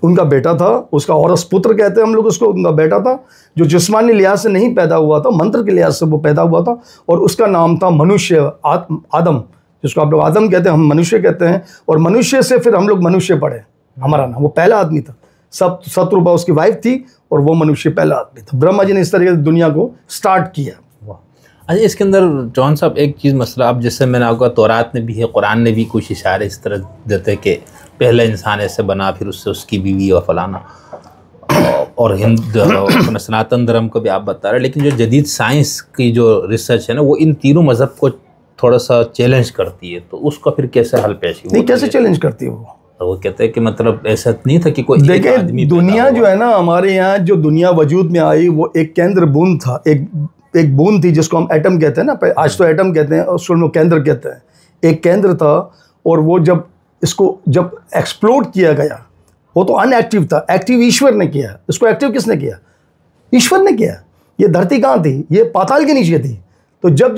उनका बेटा था, उसका औरस पुत्र कहते हैं हम लोग उसको। उनका बेटा था जो जिस्मानी लिहाज से नहीं पैदा हुआ था, मंत्र के लिहाज से वो पैदा हुआ था, और उसका नाम था मनुष्य, आदम, जिसको आप लोग आदम कहते हैं, हम मनुष्य कहते हैं। और मनुष्य से फिर हम लोग मनुष्य पढ़े, हमारा नाम, वो पहला आदमी था। शत्रुपा उसकी वाइफ थी, और वो मनुष्य पहला आदमी था। ब्रह्मा जी ने इस तरीके से दुनिया को स्टार्ट किया। अच्छा, इसके अंदर जॉन साहब एक चीज़ मसला, अब जैसे मैंने आपका तौरात में भी है, कुरान ने भी कुछ इशारे इस तरह देते कि पहला इंसान ऐसे बना, फिर उससे उसकी बीवी और फलाना, और हिंदू सनातन धर्म को भी आप बता रहे हैं। लेकिन जो जदीद साइंस की जो रिसर्च है ना, वो इन तीनों मज़हब को थोड़ा सा चैलेंज करती है, तो उसका फिर कैसे हल पेश? नहीं, कैसे चैलेंज करती है वो? तो वो कहते हैं कि मतलब ऐसा नहीं था कि कोई देखिए दुनिया जो है ना, हमारे यहाँ जो दुनिया वजूद में आई वो एक केंद्र बूंद था, एक बूंद थी जिसको हम एटम कहते हैं ना, आज तो एटम कहते हैं, उस में केंद्र कहते हैं। एक केंद्र था और वो जब एक्सप्लोड किया गया, वो तो अनएक्टिव था, एक्टिव ईश्वर ने किया। इसको एक्टिव किसने किया? ईश्वर ने किया। ये धरती कहाँ थी? ये पाताल के नीचे थी। तो जब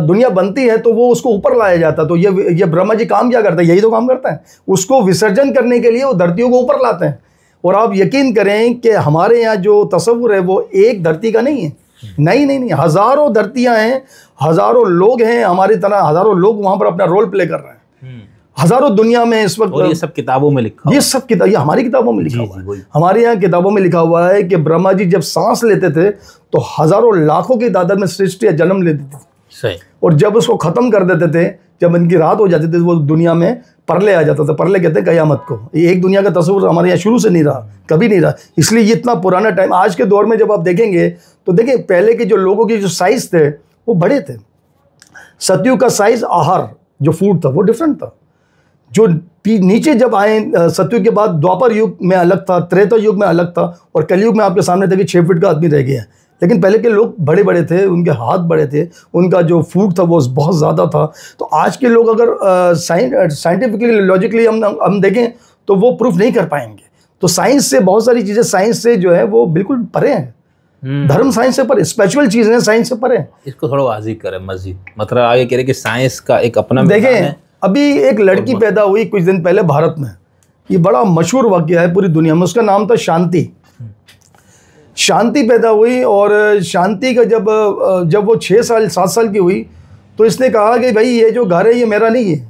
दुनिया बनती है तो वो उसको ऊपर लाया जाता है। तो ये ब्रह्मा जी काम क्या करते हैं? यही तो काम करते हैं। उसको विसर्जन करने के लिए वो धरतियों को ऊपर लाते हैं। और आप यकीन करें कि हमारे यहाँ जो तस्वुर है वो एक धरती का नहीं है। नहीं, हज़ारों धरतियाँ हैं, हज़ारों लोग हैं हमारी तरह, हज़ारों लोग वहाँ पर अपना रोल प्ले कर रहे हैं। हज़ारों दुनिया में इस वक्त, और ये सब किताबों में लिखा, ये सब किताब, ये हमारी किताबों में लिखा हुआ है। हमारे यहाँ किताबों में लिखा हुआ है कि ब्रह्मा जी जब सांस लेते थे तो हज़ारों लाखों की तादाद में सृष्टि जन्म लेती थी। सही। और जब उसको ख़त्म कर देते थे, जब इनकी रात हो जाती थी, वो दुनिया में परले आ जाता था। परले कहते हैं क़यामत को। ये एक दुनिया का तस्वुर हमारे यहाँ शुरू से नहीं रहा, कभी नहीं रहा। इसलिए ये इतना पुराना टाइम। आज के दौर में जब आप देखेंगे तो देखिए पहले के जो लोगों की जो साइज़ थे वो बड़े थे। सतयुग का साइज़, आहार जो फूड था वो डिफरेंट था। जो नीचे जब आए सतयुग के बाद, द्वापर युग में अलग था, त्रेता युग में अलग था, और कलयुग में आपके सामने थे कि 6 फीट का आदमी रह गया है। लेकिन पहले के लोग बड़े बड़े थे, उनके हाथ बड़े थे, उनका जो फूड था वो बहुत ज़्यादा था। तो आज के लोग अगर साइंटिफिकली लॉजिकली हम देखें तो वो प्रूफ नहीं कर पाएंगे। तो साइंस से बहुत सारी चीज़ें, साइंस से जो है वो बिल्कुल परे हैं। धर्म साइंस से परे, स्पिरिचुअल चीज़ें साइंस से परे। इसको थोड़ा वाज़ी करें मजीद, मतलब आगे कह रहे कि साइंस का एक अपना देखें। अभी एक लड़की पैदा हुई कुछ दिन पहले भारत में, ये बड़ा मशहूर वाक़या है पूरी दुनिया में। उसका नाम था शांति। शांति पैदा हुई, और शांति का जब वो 6-7 साल की हुई तो इसने कहा कि भाई ये जो घर है ये मेरा नहीं है।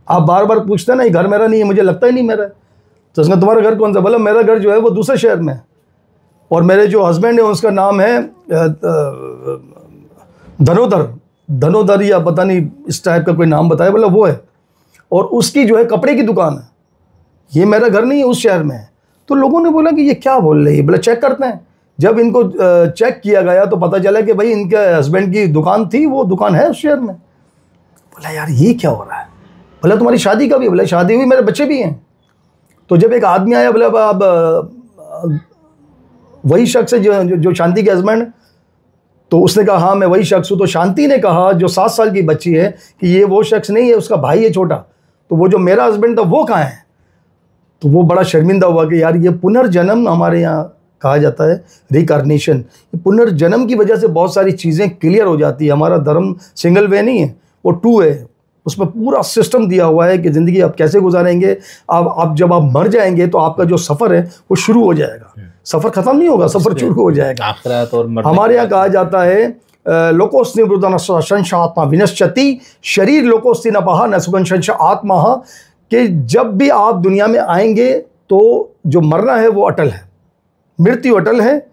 आप बार बार पूछते हैं ना, ये घर मेरा नहीं है, मुझे लगता ही नहीं मेरा है। तो उसने, तुम्हारा घर कौन सा? बोला मेरा घर जो है वो दूसरे शहर में है, और मेरे जो हस्बैंड है उसका नाम है धनोधर या पता नहीं इस टाइप का कोई नाम बताया। बोला वो है, और उसकी जो है कपड़े की दुकान है। ये मेरा घर नहीं है, उस शहर में है। तो लोगों ने बोला कि ये क्या बोल रही है? बोला चेक करते हैं। जब इनको चेक किया गया तो पता चला कि भाई इनके हस्बैंड की दुकान थी, वो दुकान है उस शहर में। बोला यार ये क्या हो रहा है? बोला तुम्हारी शादी कब हुई? बोला शादी हुई, मेरे बच्चे भी हैं। तो जब एक आदमी आया, बोला अब वही शख्स है जो शांति के हस्बैंड? तो उसने कहा हाँ मैं वही शख्स हूँ। तो शांति ने कहा जो 7 साल की बच्ची है कि ये वो शख्स नहीं है, उसका भाई है छोटा। तो वो जो मेरा हस्बैंड था वो कहाँ है? तो वो बड़ा शर्मिंदा हुआ कि यार ये पुनर्जन्म हमारे यहाँ कहा जाता है, रिकार्नेशन। पुनर्जन्म की वजह से बहुत सारी चीज़ें क्लियर हो जाती है। हमारा धर्म सिंगल वे नहीं है, वो 2 है। उसमें पूरा सिस्टम दिया हुआ है कि ज़िंदगी आप कैसे गुजारेंगे। आप जब आप मर जाएंगे तो आपका जो सफ़र है वो शुरू हो जाएगा। सफ़र ख़त्म नहीं होगा, सफ़र शुरू हो जाएगा। हमारे यहाँ कहा जाता है लोकोस्ति वृद्धन संशा आत्मा विनश्यति, शरीर लोकोस्ति न पहा न सुगन संशा आत्मा, कि जब भी आप दुनिया में आएंगे तो जो मरना है वो अटल है, मृत्यु अटल है,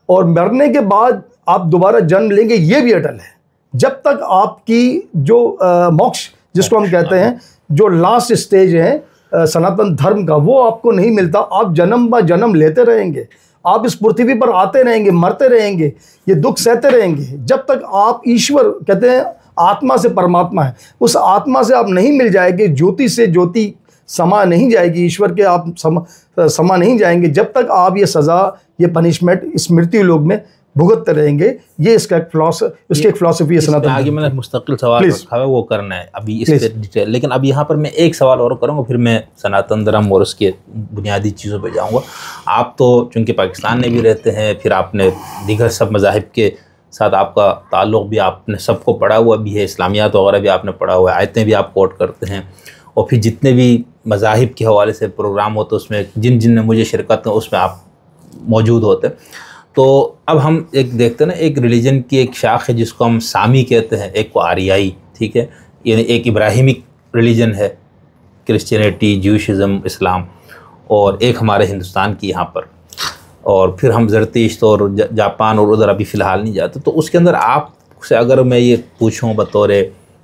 और मरने के बाद आप दोबारा जन्म लेंगे ये भी अटल है। जब तक आपकी जो मोक्ष जिसको हम कहते हैं, जो लास्ट स्टेज है सनातन धर्म का, वो आपको नहीं मिलता। आप जन्म ब जन्म लेते रहेंगे, आप इस पृथ्वी पर आते रहेंगे, मरते रहेंगे, ये दुख सहते रहेंगे, जब तक आप ईश्वर कहते हैं आत्मा से परमात्मा है, उस आत्मा से आप नहीं मिल जाएंगे, ज्योति से ज्योति समा नहीं जाएगी, ईश्वर के आप समा नहीं जाएंगे, जब तक आप ये सज़ा, ये पनिशमेंट इस मृत्यु लोक में भुगतते रहेंगे। ये इसका एक फिलॉसफी है सनातन। आगे मैंने मुस्तकिल सवाल रखा है, वो करना है अभी इस पे डिटेल। लेकिन अब यहाँ पर मैं एक सवाल और करूँगा, फिर मैं सनातन धर्म और उसके बुनियादी चीज़ों पे जाऊँगा। आप तो चूँकि पाकिस्तान में भी रहते हैं, फिर आपने दीगर सब मज़ाहिब के साथ आपका ताल्लुक़ भी, आपने सबको पढ़ा हुआ भी है, इस्लामियात वगैरह भी आपने पढ़ा हुआ है, आयतें भी आप कोट करते हैं, और फिर जितने भी मज़ाहिब के हवाले से प्रोग्राम होते हैं उसमें जिन ने मुझे शिरकत है उसमें आप मौजूद होते हैं। तो अब हम एक देखते हैं ना, एक रिलीजन की एक शाख है जिसको हम सामी कहते हैं, एक को आरियाई, ठीक है, यानी एक इब्राहिमिक रिलीजन है, क्रिश्चियनिटी, ज्यूशिज़म, इस्लाम, और एक हमारे हिंदुस्तान की यहाँ पर, और फिर हम ज़रतीश्त और जापान और उधर अभी फ़िलहाल नहीं जाते। तो उसके अंदर आपसे अगर मैं ये पूछूँ बतौर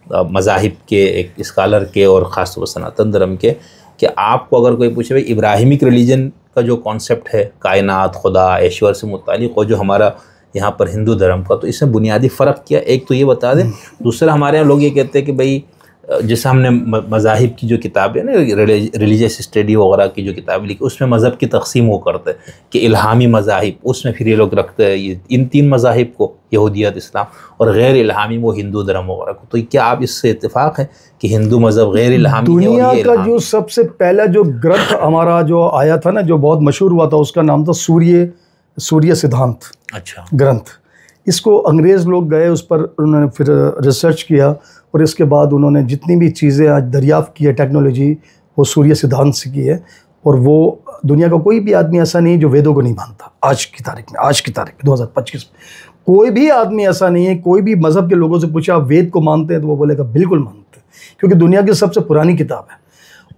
मज़ाहिब के एक स्कॉलर के और ख़ास तौर पर सनातन धर्म के, कि आपको अगर कोई पूछे भाई इब्राहिमिक रिलीजन का जो कॉन्सेप्ट है कायनात, खुदा, ईश्वर से मुतालिक, और जो हमारा यहाँ पर हिंदू धर्म का, तो इसमें बुनियादी फ़र्क क्या? एक तो ये बता दें। दूसरा, हमारे यहाँ लोग ये कहते हैं कि भाई जैसे हमने मज़ाहिब की जो किताबें ना, रिलीजियस स्टडी वगैरह की जो किताबें लिखी, उसमें मज़हब की तकसीम वो करते हैं कि इल्हामी मज़ाहिब, उसमें फिर ये लोग रखते हैं ये इन 3 मज़ाहिब को, यहूदियत, इस्लाम, और गैर इल्हामी वो हिंदू धर्म वगैरह को। तो क्या आप इससे इत्तेफाक है कि हिंदू मज़हब गैर इल्हामी है? दुनिया का जो सबसे पहला जो ग्रंथ हमारा जो आया था ना, जो बहुत मशहूर हुआ था, उसका नाम था सूर्य सिद्धांत। अच्छा। ग्रंथ, इसको अंग्रेज़ लोग गए, उस पर उन्होंने फिर रिसर्च किया और इसके बाद उन्होंने जितनी भी चीज़ें आज दरियाफ़्त की है टेक्नोलॉजी, वो सूर्य सिद्धांत से की है। और वो दुनिया का कोई भी आदमी ऐसा नहीं जो वेदों को नहीं मानता। आज की तारीख में, 2025 में कोई भी आदमी ऐसा नहीं है। कोई भी मज़हब के लोगों से पूछे आप वेद को मानते हैं, तो वो बोलेगा बिल्कुल मानते हैं, क्योंकि दुनिया की सबसे पुरानी किताब है।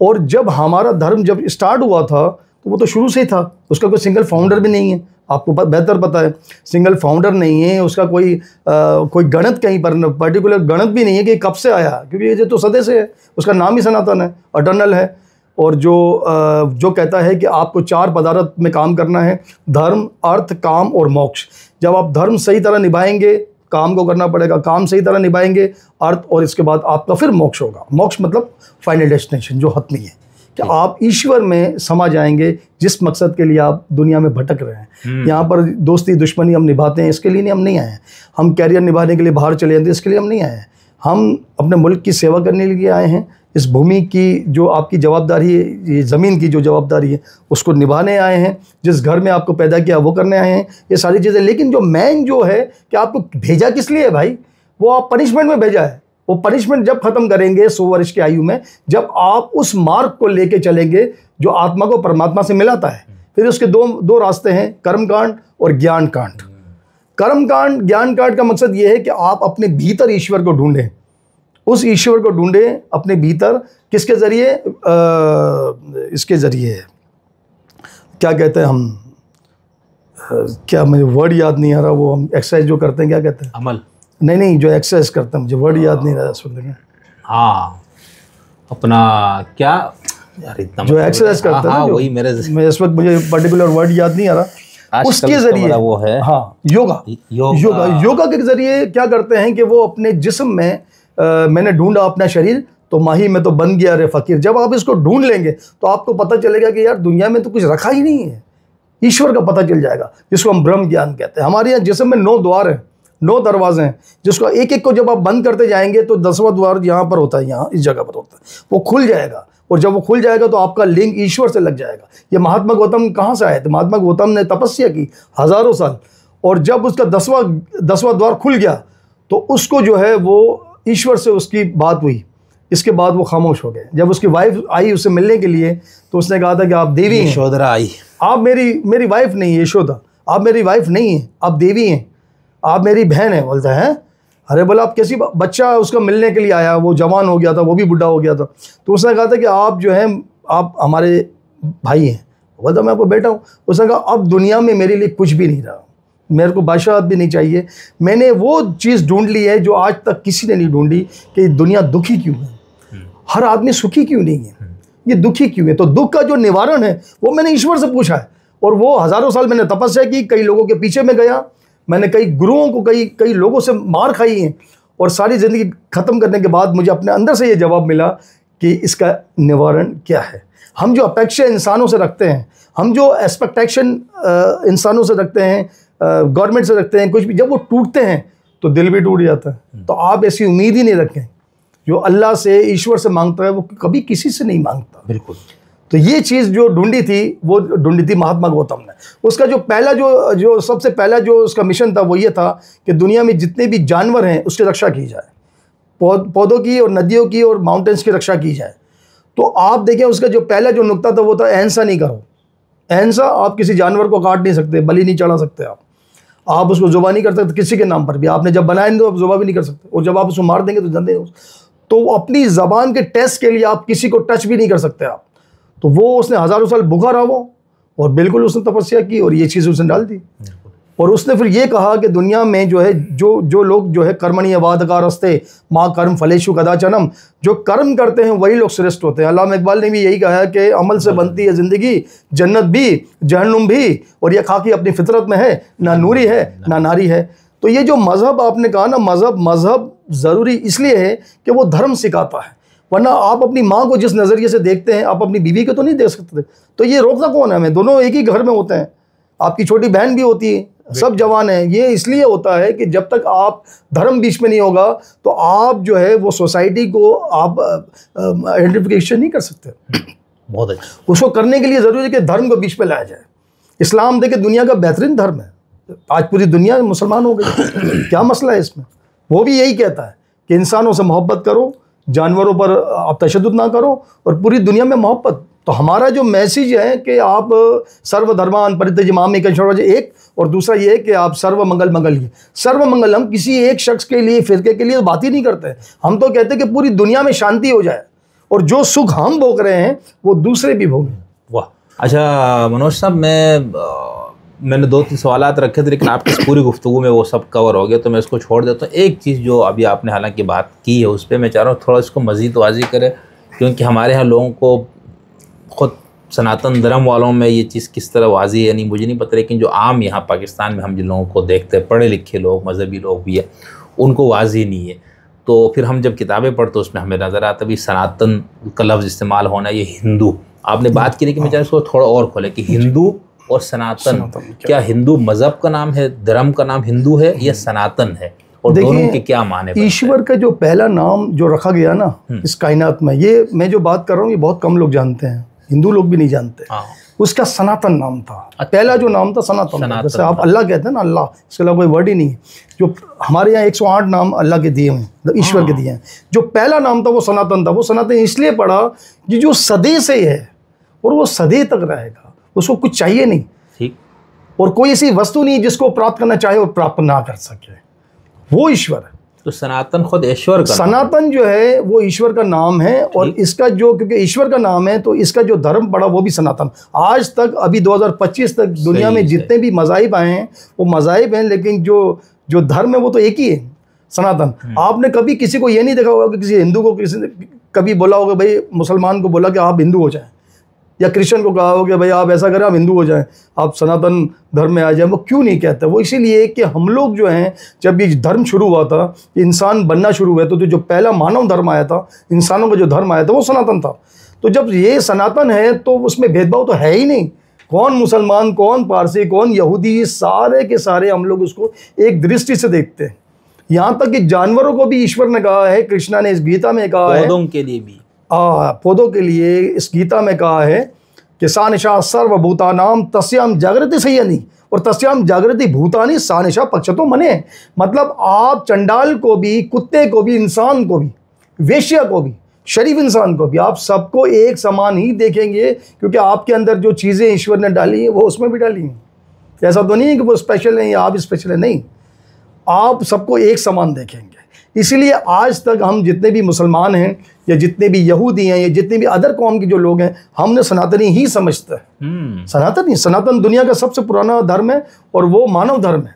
और जब हमारा धर्म जब स्टार्ट हुआ था, तो वो तो शुरू से ही था, उसका कोई सिंगल फाउंडर भी नहीं है, आपको बेहतर पता है। सिंगल फाउंडर नहीं है उसका, कोई गणित कहीं पर पर्टिकुलर गणित भी नहीं है कि कब से आया, क्योंकि ये तो सदे से है। उसका नाम ही सनातन है, अटर्नल है। और जो कहता है कि आपको 4 पदार्थ में काम करना है, धर्म, अर्थ, काम और मोक्ष। जब आप धर्म सही तरह निभाएंगे, काम को करना पड़ेगा, काम सही तरह निभाएंगे, अर्थ, और इसके बाद आपका फिर मोक्ष होगा। मोक्ष मतलब फाइनल डेस्टिनेशन, जो हतमी है, कि आप ईश्वर में समा जाएंगे, जिस मकसद के लिए आप दुनिया में भटक रहे हैं। यहाँ पर दोस्ती दुश्मनी हम निभाते हैं, इसके लिए हम नहीं आए हैं। हम कैरियर निभाने के लिए बाहर चले जाते हैं, इसके लिए हम नहीं आए हैं। हम अपने मुल्क की सेवा करने के लिए आए हैं। इस भूमि की जो आपकी जवाबदारी है, ये ज़मीन की जो जवाबदारी है, उसको निभाने आए हैं। जिस घर में आपको पैदा किया वो करने आए हैं, ये सारी चीज़ें। लेकिन जो मेन जो है कि आपको भेजा किस लिए है भाई, वो आप पनिशमेंट में भेजा है। वो पनिशमेंट जब ख़त्म करेंगे 100 वर्ष की आयु में, जब आप उस मार्ग को लेके चलेंगे जो आत्मा को परमात्मा से मिलाता है। फिर उसके दो रास्ते हैं, कर्मकांड और ज्ञान कांड। कर्मकांड, ज्ञान कांड का मकसद ये है कि आप अपने भीतर ईश्वर को ढूंढें। उस ईश्वर को ढूंढें अपने भीतर, किसके ज़रिए? इसके ज़रिए, क्या कहते हैं हम, क्या मुझे वर्ड याद नहीं आ रहा, वो हम एक्सरसाइज जो करते हैं, क्या कहते हैं? अमल। नहीं, जो एक्सरसाइज करते हैं, मुझे वर्ड याद नहीं रहा सुनने में। हाँ, अपना क्या यार, इतना जो एक्सरसाइज करते हैं, वही मैं इस वक्त मुझे पर्टिकुलर वर्ड याद नहीं आ रहा। उसके ज़रिए वो है, हाँ, योगा के ज़रिए क्या करते हैं कि वो अपने जिस्म में, मैंने ढूंढा अपना शरीर तो माही में तो बन गया रे फकीर। जब आप इसको ढूंढ लेंगे तो आपको पता चलेगा कि यार दुनिया में तो कुछ रखा ही नहीं है, ईश्वर का पता चल जाएगा, जिसको हम ब्रह्म ज्ञान कहते हैं। हमारे यहाँ जिस्म में 9 द्वार हैं, 9 दरवाजे हैं, जिसको एक एक को जब आप बंद करते जाएंगे तो 10वां द्वार यहाँ पर होता है, यहाँ इस जगह पर होता है, वो खुल जाएगा। और जब वो खुल जाएगा तो आपका लिंक ईश्वर से लग जाएगा। ये महात्मा गौतम कहाँ से आए थे? महात्मा गौतम ने तपस्या की हज़ारों साल, और जब उसका 10वां द्वार खुल गया तो उसको जो है वो ईश्वर से उसकी बात हुई। इसके बाद वो खामोश हो गए। जब उसकी वाइफ आई उससे मिलने के लिए, तो उसने कहा था कि आप देवी हैं। यशोधरा आई। आप मेरी वाइफ नहीं है यशोदा, आप मेरी वाइफ नहीं हैं, आप देवी हैं, आप मेरी बहन हैं। बोलता है, अरे बोला आप कैसी? बच्चा उसका मिलने के लिए आया, वो जवान हो गया था, वो भी बुढ़ा हो गया था। तो उसने कहा था कि आप जो हैं, आप हमारे भाई हैं। बोलता मैं आपको बेटा हूँ। उसने कहा अब दुनिया में मेरे लिए कुछ भी नहीं रहा, मेरे को बादशाहत भी नहीं चाहिए। मैंने वो चीज़ ढूंढ ली है जो आज तक किसी ने नहीं ढूंढी, कि दुनिया दुखी क्यों है, हर आदमी सुखी क्यों नहीं है, ये दुखी क्यों है। तो दुख का जो निवारण है वो मैंने ईश्वर से पूछा है। और वो हज़ारों साल मैंने तपस्या की, कई लोगों के पीछे में गया, मैंने कई गुरुओं को, कई लोगों से मार खाई है, और सारी ज़िंदगी ख़त्म करने के बाद मुझे अपने अंदर से ये जवाब मिला कि इसका निवारण क्या है। हम जो अपेक्षा इंसानों से रखते हैं, हम जो एक्सपेक्टेशन इंसानों से रखते हैं, गवर्नमेंट से रखते हैं, कुछ भी, जब वो टूटते हैं तो दिल भी टूट जाता है। तो आप ऐसी उम्मीद ही नहीं रखें। जो अल्लाह से, ईश्वर से मांगता है, वो कभी किसी से नहीं मांगता। बिल्कुल। तो ये चीज़ जो ढूंढी थी, वो ढूंढी थी महात्मा गौतम ने। उसका जो पहला जो सबसे पहला जो उसका मिशन था, वो ये था कि दुनिया में जितने भी जानवर हैं उसकी रक्षा की जाए, पौधों की और नदियों की और माउंटेन्स की रक्षा की जाए। तो आप देखें, उसका जो पहला जो नुक्ता था वो था अहिंसा नहीं करो। अहिंसा, आप किसी जानवर को काट नहीं सकते, बलि नहीं चढ़ा सकते, आप उसको ज़ुबा नहीं कर सकते किसी के नाम पर भी। आपने जब बनाया नहीं तो आप ज़ुबा भी नहीं कर सकते, और जब आप उसको मार देंगे तो जानते हैं। तो अपनी ज़बान के टेस्ट के लिए आप किसी को टच भी नहीं कर सकते आप। तो वो उसने हज़ारों साल भूखा रहा वो, और बिल्कुल उसने तपस्या की, और ये चीज़ उसने डाल दी। और उसने फिर ये कहा कि दुनिया में जो है, जो लोग जो है कर्मणि वादकारस्ते माँ कर्म फलेषु कदाचनम, जो कर्म करते हैं वही लोग श्रेष्ठ होते हैं। अल्लामा इकबाल ने भी यही कहा है कि अमल से बनती है ज़िंदगी, जन्नत भी जहन्नुम भी, और ये खाकी अपनी फितरत में है, ना नूरी है ना नारी है। तो ये जो मज़हब आपने कहा ना, मज़हब ज़रूरी इसलिए है कि वो धर्म सिखाता है। वरना आप अपनी माँ को जिस नज़रिए से देखते हैं आप अपनी बीवी को तो नहीं देख सकते। तो ये रोकता कौन है हमें? दोनों एक ही घर में होते हैं, आपकी छोटी बहन भी होती है, सब जवान है। ये इसलिए होता है कि जब तक आप धर्म बीच में नहीं होगा तो आप जो है वो सोसाइटी को आप आइडेंटिफिकेशन नहीं कर सकते। बहुत अच्छा। उसको करने के लिए ज़रूरी है कि धर्म को बीच में लाया जाए। इस्लाम देखिए दुनिया का बेहतरीन धर्म है, आज पूरी दुनिया मुसलमान हो गई। क्या मसला है इसमें? वो भी यही कहता है कि इंसानों से मोहब्बत करो, जानवरों पर आप तशद्दुद ना करो और पूरी दुनिया में मोहब्बत। तो हमारा जो मैसेज है कि आप सर्वधर्मान परित्यज्य शरणं एक, और दूसरा ये है कि आप सर्वमंगल मंगलिए। सर्वमंगल हम किसी एक शख्स के लिए, फिरके के लिए बात ही नहीं करते। हम तो कहते हैं कि पूरी दुनिया में शांति हो जाए और जो सुख हम भोग रहे हैं वो दूसरे भी भोगें। वाह। अच्छा मनोज साहब, मैंने 2-3 सवालात रखे थे लेकिन आपकी पूरी गुफ्तगू में वो सब कवर हो गया, तो मैं इसको छोड़ देता हूँ। एक चीज़ जो अभी आपने हालांकि बात की है उस पर मैं चाह रहा हूँ थोड़ा इसको मज़ीद वाज़ी करें, क्योंकि हमारे यहाँ लोगों को ख़ुद सनातन धर्म वालों में ये चीज़ किस तरह वाजी है नहीं मुझे नहीं पता, लेकिन जो आम यहाँ पाकिस्तान में हम जिन लोगों को देखते हैं, पढ़े लिखे लोग, मजहबी लोग भी है, उनको वाजी नहीं है। तो फिर हम जब किताबें पढ़ते उसमें हमें नज़र आता भी सनातन का लफ्ज़ इस्तेमाल होना, ये हिंदू आपने बात की, लेकिन मैं चाहे इसको थोड़ा और खोले कि हिंदू और सनातन क्या हिंदू मजहब का नाम है, धर्म का नाम हिंदू है या सनातन है, और दोनों के क्या माने? ईश्वर का जो पहला नाम जो रखा गया ना इस कायनात में, ये मैं जो बात कर रहा हूँ ये बहुत कम लोग जानते हैं, हिंदू लोग भी नहीं जानते। उसका सनातन नाम था। पहला जो नाम था सनातन था। जैसे आप अल्लाह कहते हैं ना, अल्लाह, इसके अलावा कोई वर्ड ही नहीं है। जो हमारे यहाँ 108 नाम अल्लाह के दिए हैं, ईश्वर के दिए हैं। जो पहला नाम था वो सनातन था। वो सनातन इसलिए पड़ा कि जो सदी से है और वो सदी तक रहेगा, उसको कुछ चाहिए नहीं, ठीक, और कोई ऐसी वस्तु नहीं जिसको प्राप्त करना चाहे और प्राप्त ना कर सके, वो ईश्वर है। तो सनातन खुद ईश्वर का, सनातन जो है वो ईश्वर का नाम है, और इसका जो, क्योंकि ईश्वर का नाम है तो इसका जो धर्म पड़ा वो भी सनातन। आज तक अभी 2025 तक दुनिया में जितने भी मज़ाहिब आए हैं वो मज़ाहिब हैं, लेकिन जो धर्म है वो तो एक ही है, सनातन। आपने कभी किसी को ये नहीं देखा होगा कि किसी हिंदू को किसी ने कभी बोला होगा, भाई मुसलमान को बोला कि आप हिंदू हो जाएं, या क्रिश्चियन को कहा हो कि भाई आप ऐसा करें, आप हिंदू हो जाएं, आप सनातन धर्म में आ जाएं। वो क्यों नहीं कहते? वो इसीलिए कि हम लोग जो हैं, जब ये धर्म शुरू हुआ था, इंसान बनना शुरू हुआ, तो जो पहला मानव धर्म आया था, इंसानों का जो धर्म आया था वो सनातन था। तो जब ये सनातन है तो उसमें भेदभाव तो है ही नहीं। कौन मुसलमान, कौन पारसी, कौन यहूदी, सारे के सारे हम लोग उसको एक दृष्टि से देखते हैं। यहाँ तक कि जानवरों को भी ईश्वर ने कहा है, कृष्णा ने इस गीता में कहा है, पौधों के लिए भी, पौधों के लिए इस गीता में कहा है कि सानिशा सर्वभूतानाम तस्याम जागृति संयनी, और तस्याम जागृति भूतानी सानिशा पक्षतो मने। मतलब आप चंडाल को भी, कुत्ते को भी, इंसान को भी, वेश्या को भी, शरीफ इंसान को भी, आप सबको एक समान ही देखेंगे, क्योंकि आपके अंदर जो चीज़ें ईश्वर ने डाली हैं वो उसमें भी डाली हैं। ऐसा तो नहीं है कि वो स्पेशल है या आप स्पेशल है, नहीं, आप सबको एक समान देखेंगे। इसीलिए आज तक हम जितने भी मुसलमान हैं या जितने भी यहूदी हैं या जितने भी अदर कौम के जो लोग हैं, हमने सनातनी ही समझते हैं। सनातन ही, सनातन दुनिया का सबसे पुराना धर्म है और वो मानव धर्म है।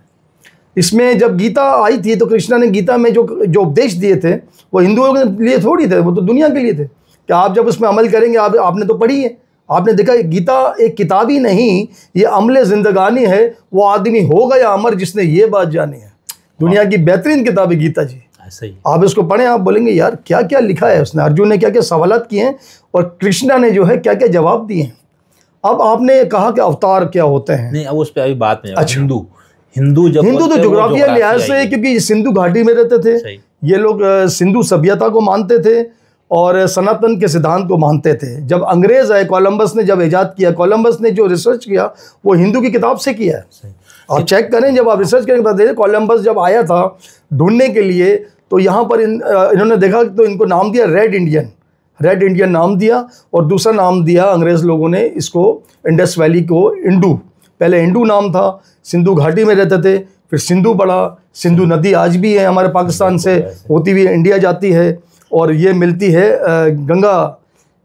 इसमें जब गीता आई थी तो कृष्णा ने गीता में जो उपदेश दिए थे वो हिंदुओं के लिए थोड़ी थे, वो तो दुनिया के लिए थे कि आप जब उसमें अमल करेंगे, आपने तो पढ़ी है, आपने देखा गीता एक किताब ही नहीं, ये अमले ज़िंदगानी है, वो आदमी होगा या अमर जिसने ये बात जानी है। दुनिया की बेहतरीन किताब है गीता जी। सही, आप इसको पढ़ें, आप बोलेंगे यार क्या क्या लिखा है उसने, अर्जुन ने क्या क्या सवालात किए हैं और कृष्णा ने जो है क्या क्या जवाब दिए हैं। अब आपने कहा कि अवतार क्या होते हैं, नहीं अब उस पर अभी बात नहीं। अच्छा, हिंदू तो जोग्राफिया लिहाज से, क्योंकि सिंधु घाटी में रहते थे ये लोग, सिंधु सभ्यता को मानते थे और सनातन के सिद्धांत को मानते थे। जब अंग्रेज आए, कोलंबस ने जब इजाद किया, कोलंबस ने जो रिसर्च किया वो हिंदू की किताब से किया है। आप चेक करें, जब आप रिसर्च करके बताइए, कोलंबस जब आया था ढूंढने के लिए तो यहाँ पर इन्होंने देखा तो इनको नाम दिया रेड इंडियन नाम दिया, और दूसरा नाम दिया अंग्रेज़ लोगों ने इसको, इंडस वैली को इंडू, पहले इंडू नाम था, सिंधु घाटी में रहते थे, फिर सिंधु पड़ा। सिंधु नदी आज भी है हमारे पाकिस्तान से होती हुई इंडिया जाती है, और ये मिलती है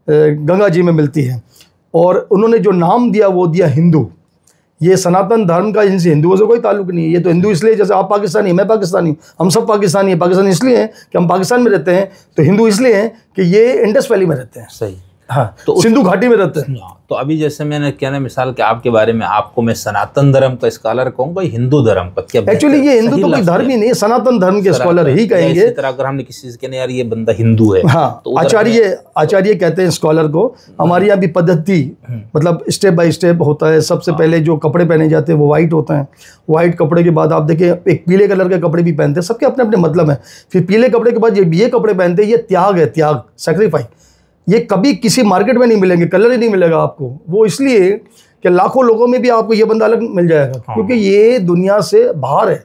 गंगा जी में मिलती है, और उन्होंने जो नाम दिया वो दिया हिंदू। ये सनातन धर्म का इनसे हिंदुओं से कोई ताल्लुक नहीं है। ये तो हिंदू इसलिए, जैसे आप पाकिस्तानी, मैं पाकिस्तानी, हम सब पाकिस्तानी हैं। पाकिस्तानी इसलिए हैं कि हम पाकिस्तान में रहते हैं, तो हिंदू इसलिए हैं कि ये इंडस वैली में रहते हैं। सही, हाँ, तो सिंधु घाटी में रहते हैं। तो अभी जैसे मैंने कहना मिसाल के आपके बारे में, आपको मैं सनातन धर्म का स्कॉलर कहूँगा, हिंदू धर्म का क्या? एक्चुअली ये हिंदू तो कोई धर्म ही नहीं है, सनातन धर्म के स्कॉलर ही कहेंगे। इसी तरह अगर हमने किसी से कहने यार ये बंदा हिंदू है, हाँ, तो आचार्य कहते हैं स्कॉलर को। हमारे यहाँ भी पद्धति मतलब स्टेप बाय स्टेप होता है। सबसे पहले जो कपड़े पहने जाते हैं वो वाइट होते हैं। वाइट कपड़े के बाद आप देखिए एक पीले कलर के कपड़े भी पहनते हैं, सबके अपने अपने मतलब है। फिर पीले कपड़े के बाद ये कपड़े पहनते हैं, ये त्याग है, त्याग, सेक्रीफाइस। ये कभी किसी मार्केट में नहीं मिलेंगे, कलर ही नहीं मिलेगा आपको। वो इसलिए कि लाखों लोगों में भी आपको ये बंदा अलग मिल जाएगा, क्योंकि ये दुनिया से बाहर है।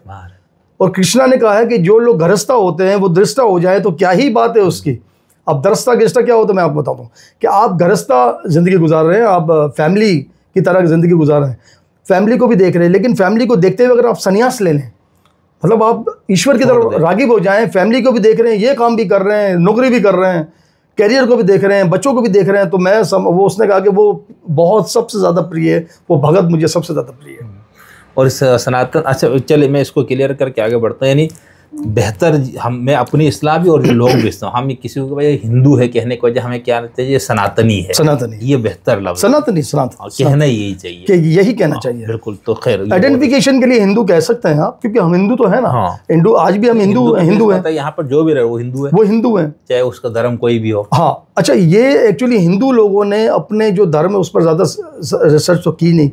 और कृष्णा ने कहा है कि जो लोग गृहस्था होते हैं वो दृष्टा हो जाए तो क्या ही बात है उसकी। अब दृष्टा गृहस्था क्या होता है मैं आपको बताता हूँ कि आप गृहस्था जिंदगी गुजार रहे हैं, आप फैमिली की तरह जिंदगी गुजार रहे हैं, फैमिली को भी देख रहे हैं, लेकिन फैमिली को देखते हुए अगर आप संन्यास ले लें, मतलब आप ईश्वर की तरफ रागिब हो जाएं, फैमिली को भी देख रहे हैं, ये काम भी कर रहे हैं, नौकरी भी कर रहे हैं, कैरियर को भी देख रहे हैं, बच्चों को भी देख रहे हैं, तो वो उसने कहा कि वो बहुत सबसे ज़्यादा प्रिय है, वो भगत मुझे सबसे ज़्यादा प्रिय है। और इस सनातन, अच्छा चलिए मैं इसको क्लियर करके आगे बढ़ता हूँ। यानी बेहतर मैं अपनी इस्लाह भी और जो लोग भी इस्लाम, हम किसी को भाई हिंदू है कहने की वजह हमें क्या कहते हैं, ये सनातनी है, सनातनी, ये बेहतर लफ्ज़, सनातनी कहना यही चाहिए कि यही कहना चाहिए। बिल्कुल। तो खैर आइडेंटिफिकेशन के लिए हिंदू कह सकते हैं आप, क्योंकि हम हिंदू तो है ना। हिंदू आज भी हम हिंदू हैं, यहाँ पर जो भी रहे वो हिंदू है, वो हिंदू है, चाहे उसका धर्म कोई भी हो। हाँ, अच्छा, ये एक्चुअली हिंदू लोगों ने अपने जो धर्म है उस पर ज़्यादा रिसर्च तो की नहीं,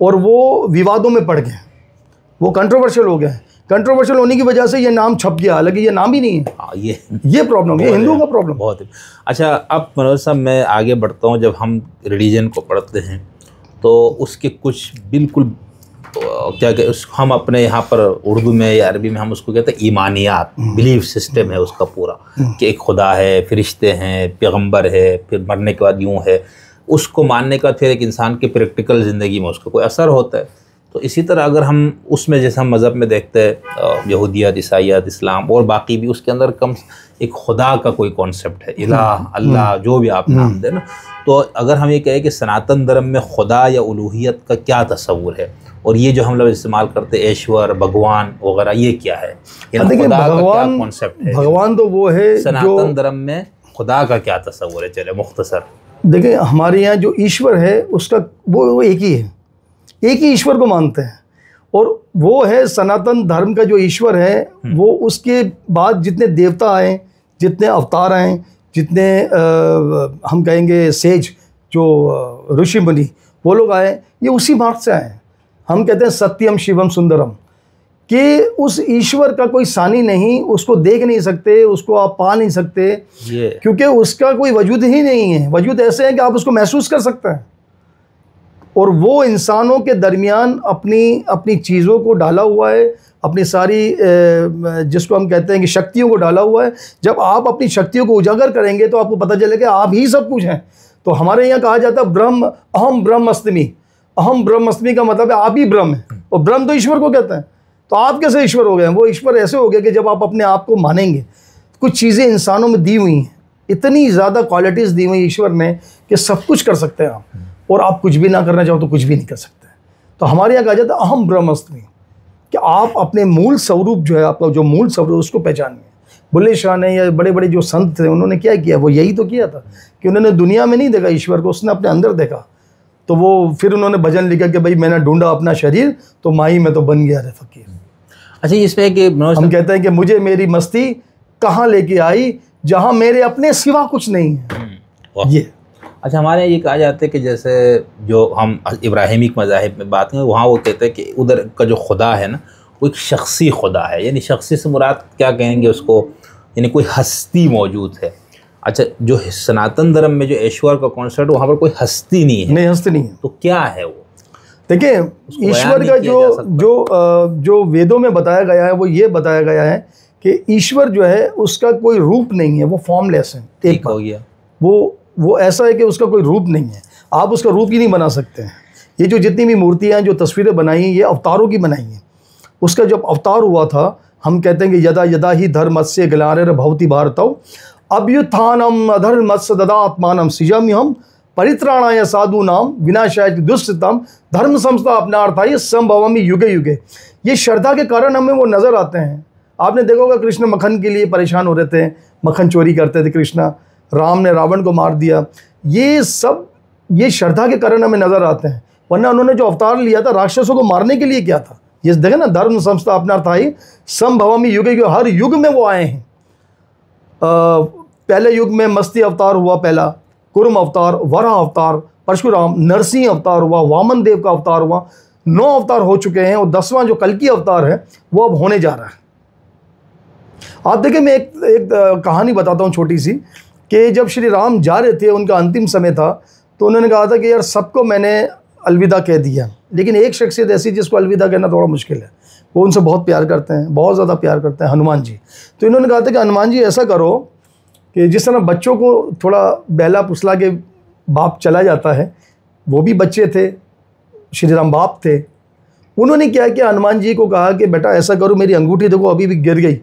और वो विवादों में पड़ गए, वो कंट्रोवर्शियल हो गए। कंट्रोवर्शियल होने की वजह से ये नाम छप गया, हालांकि ये नाम ही नहीं है। हाँ, ये प्रॉब्लम है, हिंदुओं का प्रॉब्लम बहुत है। अच्छा, अब मनोज साहब मैं आगे बढ़ता हूँ। जब हम रिलीजन को पढ़ते हैं तो उसके कुछ बिल्कुल क्या कहते, हम अपने यहाँ पर उर्दू में या अरबी में हम उसको कहते हैं ईमानियात, बिलीफ सिस्टम है उसका पूरा, कि एक खुदा है, फरिश्ते हैं, पैगंबर है, फिर मरने के बाद यूँ है। उसको मानने के बाद फिर एक इंसान की प्रैक्टिकल ज़िंदगी में उसका कोई असर होता है। तो इसी तरह अगर हम उसमें जैसे हम मज़हब में देखते हैं यहूदियत, ईसाईयत, इस्लाम और बाकी भी, उसके अंदर कम एक खुदा का कोई कॉन्सेप्ट है, इलाह, अल्लाह, जो भी आप नाम दें ना। तो अगर हम ये कहें कि सनातन धर्म में खुदा या उलूहियत का क्या तस्वुर है, और ये जो हम लोग इस्तेमाल करते हैं ईश्वर, भगवान वगैरह, ये क्या है? देखिए, भगवान कॉन्सेप्ट है, भगवान तो वो है। सनातन धर्म में खुदा का क्या तस्वुर है? चले मुख्तसर देखिए, हमारे यहाँ जो ईश्वर है उसका वो एक ही है, एक ही ईश्वर को मानते हैं, और वो है सनातन धर्म का जो ईश्वर है। वो उसके बाद जितने देवता आए, जितने अवतार आए, जितने हम कहेंगे सेज, जो ऋषि मुनि, वो लोग आए, ये उसी मार्ग से आए। हम कहते हैं सत्यम शिवम सुंदरम, कि उस ईश्वर का कोई सानी नहीं, उसको देख नहीं सकते, उसको आप पा नहीं सकते, क्योंकि उसका कोई वजूद ही नहीं है। वजूद ऐसे है कि आप उसको महसूस कर सकते हैं, और वो इंसानों के दरमियान अपनी चीज़ों को डाला हुआ है, अपनी सारी जिसको हम कहते हैं कि शक्तियों को डाला हुआ है। जब आप अपनी शक्तियों को उजागर करेंगे तो आपको पता चलेगा आप ही सब कुछ हैं। तो हमारे यहाँ कहा जाता है ब्रह्म, अहम ब्रह्मस्मि। अहम ब्रह्मस्मि का मतलब है आप ही ब्रह्म हैं, और ब्रह्म तो ईश्वर को कहते हैं। तो आप कैसे ईश्वर हो गए? वो ईश्वर ऐसे हो गए कि जब आप अपने आप को मानेंगे। कुछ चीज़ें इंसानों में दी हुई हैं, इतनी ज़्यादा क्वालिटीज़ दी हुई ईश्वर ने कि सब कुछ कर सकते हैं आप, और आप कुछ भी ना करना चाहो तो कुछ भी नहीं कर सकते। तो हमारे यहाँ कहा जाता है अहम ब्रह्मस्मि, कि आप अपने मूल स्वरूप जो है, आपका जो मूल स्वरूप उसको पहचानिए। बुल्ले शाह ने या बड़े बड़े जो संत थे उन्होंने क्या किया? वो यही तो किया था कि उन्होंने दुनिया में नहीं देखा ईश्वर को, उसने अपने अंदर देखा। तो वो फिर उन्होंने भजन लिखा कि भाई मैंने ढूंढा अपना शरीर तो माही में तो बन गया रे फकीर। अच्छा, इसमें कि हम कहते हैं कि मुझे मेरी मस्ती कहाँ लेके आई, जहाँ मेरे अपने सिवा कुछ नहीं है। ये अच्छा, हमारे ये कहा जाता है कि जैसे जो हम इब्राहिमिक मज़ाहिब में बात करें, वहाँ वो कहते हैं कि उधर का जो खुदा है ना, वो एक शख्सी खुदा है। यानी शख्सी से मुराद क्या कहेंगे उसको, यानी कोई हस्ती मौजूद है। अच्छा, जो सनातन धर्म में जो ईश्वर का कॉन्सेप्ट, वहाँ पर कोई हस्ती नहीं है। नहीं, हस्ती नहीं है। तो क्या है वो? देखिए, ईश्वर का जो वेदों में बताया गया है वो ये बताया गया है कि ईश्वर जो है उसका कोई रूप नहीं है, वो फॉर्मलेस है। एक हो गया, वो ऐसा है कि उसका कोई रूप नहीं है, आप उसका रूप ही नहीं बना सकते हैं। ये जो जितनी भी मूर्तियाँ हैं, जो तस्वीरें बनाई हैं, ये अवतारों की बनाई हैं। उसका जब अवतार हुआ था, हम कहते हैं कि यदा यदा ही धर्मस्य ग्लानिर् भवति भारतौ अभ्युत्थानम अधर्मस्य ददात्मानं सृजाम्यहम् परित्राणाय साधूनां विनाशाय दुष्कृतां धर्म संस्थापनार्थाय संभवामि युगे युगे। ये श्रद्धा के कारण हमें वो नज़र आते हैं। आपने देखा होगा कृष्ण मक्खन के लिए परेशान हो रहे थे, मक्खन चोरी करते थे कृष्णा। राम ने रावण को मार दिया, ये सब ये श्रद्धा के कारण हमें नजर आते हैं, वरना उन्होंने जो अवतार लिया था राक्षसों को मारने के लिए क्या था। ये देखे ना, धर्म संस्था अपना था ही संभवामी युगे, हर युग में वो आए हैं। पहले युग में मस्ती अवतार हुआ, पहला कुर्म अवतार, वराह अवतार, परशुराम, नरसिंह अवतार हुआ, वामन देव का अवतार हुआ, 9 अवतार हो चुके हैं, और 10वां जो कल्कि अवतार है वो अब होने जा रहा है। आप देखिए, मैं एक कहानी बताता हूँ छोटी सी, कि जब श्री राम जा रहे थे, उनका अंतिम समय था, तो उन्होंने कहा था कि यार सबको मैंने अलविदा कह दिया, लेकिन एक शख्सियत ऐसी जिसको अलविदा कहना थोड़ा मुश्किल है, वो उनसे बहुत प्यार करते हैं, बहुत ज़्यादा प्यार करते हैं, हनुमान जी। तो इन्होंने कहा था कि हनुमान जी ऐसा करो कि जिस तरह बच्चों को थोड़ा बहला फुसला के बाप चला जाता है, वो भी बच्चे थे, श्री राम बाप थे। उन्होंने क्या किया, हनुमान जी को कहा कि बेटा ऐसा करो, मेरी अंगूठी देखो अभी भी गिर गई,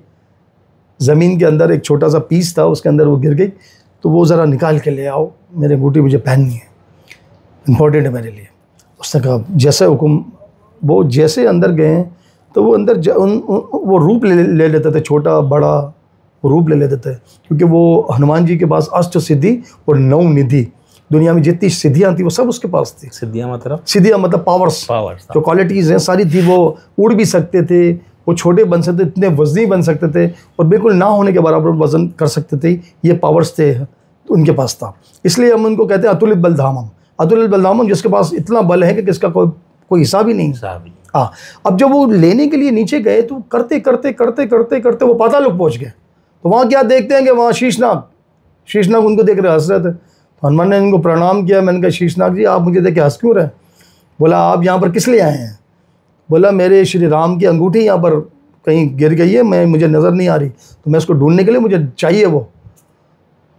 ज़मीन के अंदर एक छोटा सा पीस था, उसके अंदर वो गिर गई, तो वो ज़रा निकाल के ले आओ, मेरी अंगूठी मुझे पहननी है, इम्पोर्टेंट है मेरे लिए। उसने कहा जैसे हुक्म। वो जैसे अंदर गए तो वो अंदर वो रूप ले लेते थे, छोटा बड़ा रूप ले लेते थे, क्योंकि वो हनुमान जी के पास अष्ट सिद्धि और 9 निधि, दुनिया में जितनी सिद्धियाँ थी वो सब उसके पास थी। सिद्धियाँ मतलब पावर्स जो क्वालिटीज़ हैं सारी थी। वो उड़ भी सकते थे, वो छोटे बन सकते थे, इतने वजनी बन सकते थे, और बिल्कुल ना होने के बराबर वजन कर सकते थे। ये पावर्स थे उनके पास था, इसलिए हम उनको कहते हैं अतुलित बलधामम। अतुलित बलधामम, जिसके पास इतना बल है कि किसका कोई हिसाब ही नहीं। हाँ, अब जब वो लेने के लिए नीचे गए तो करते करते करते करते करते वो पाताल लोक पहुँच गए। तो वहाँ क्या देखते हैं कि वहाँ शीशनाग उनको देख रहे, हंस रहे थे। तो हनुमान ने इनको प्रणाम किया। मैंने कहा शीशनाग जी, आप मुझे देख के हंस क्यों रहे? बोला आप यहाँ पर किस लिए आए हैं? बोला मेरे श्री राम की अंगूठी यहाँ पर कहीं गिर गई है, मुझे नज़र नहीं आ रही, तो मैं उसको ढूंढने के लिए मुझे चाहिए वो।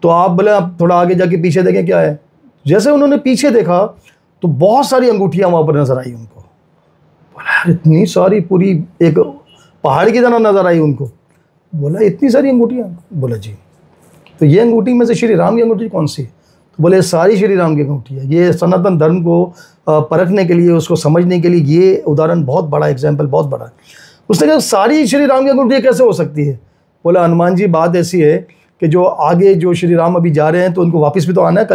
तो आप बोले आप थोड़ा आगे जाके पीछे देखें क्या है। जैसे उन्होंने पीछे देखा तो बहुत सारी अंगूठियाँ वहाँ पर नज़र आई उनको। बोला इतनी सारी, पूरी एक पहाड़ की तरह नज़र आई उनको। बोला इतनी सारी अंगूठियाँ? बोला जी। तो ये अंगूठी में से श्री राम की अंगूठी कौन सी? तो बोले सारी श्री राम की अंगूठी है। ये सनातन धर्म को परखने के लिए, उसको समझने के लिए ये उदाहरण बहुत बड़ा, एग्जाम्पल बहुत बड़ा है। उसने कहा सारी श्री राम की अंगूठी कैसे हो सकती है? बोला हनुमान जी बात ऐसी है कि जो आगे जो श्री राम अभी जा रहे हैं तो उनको वापस भी तो आना है,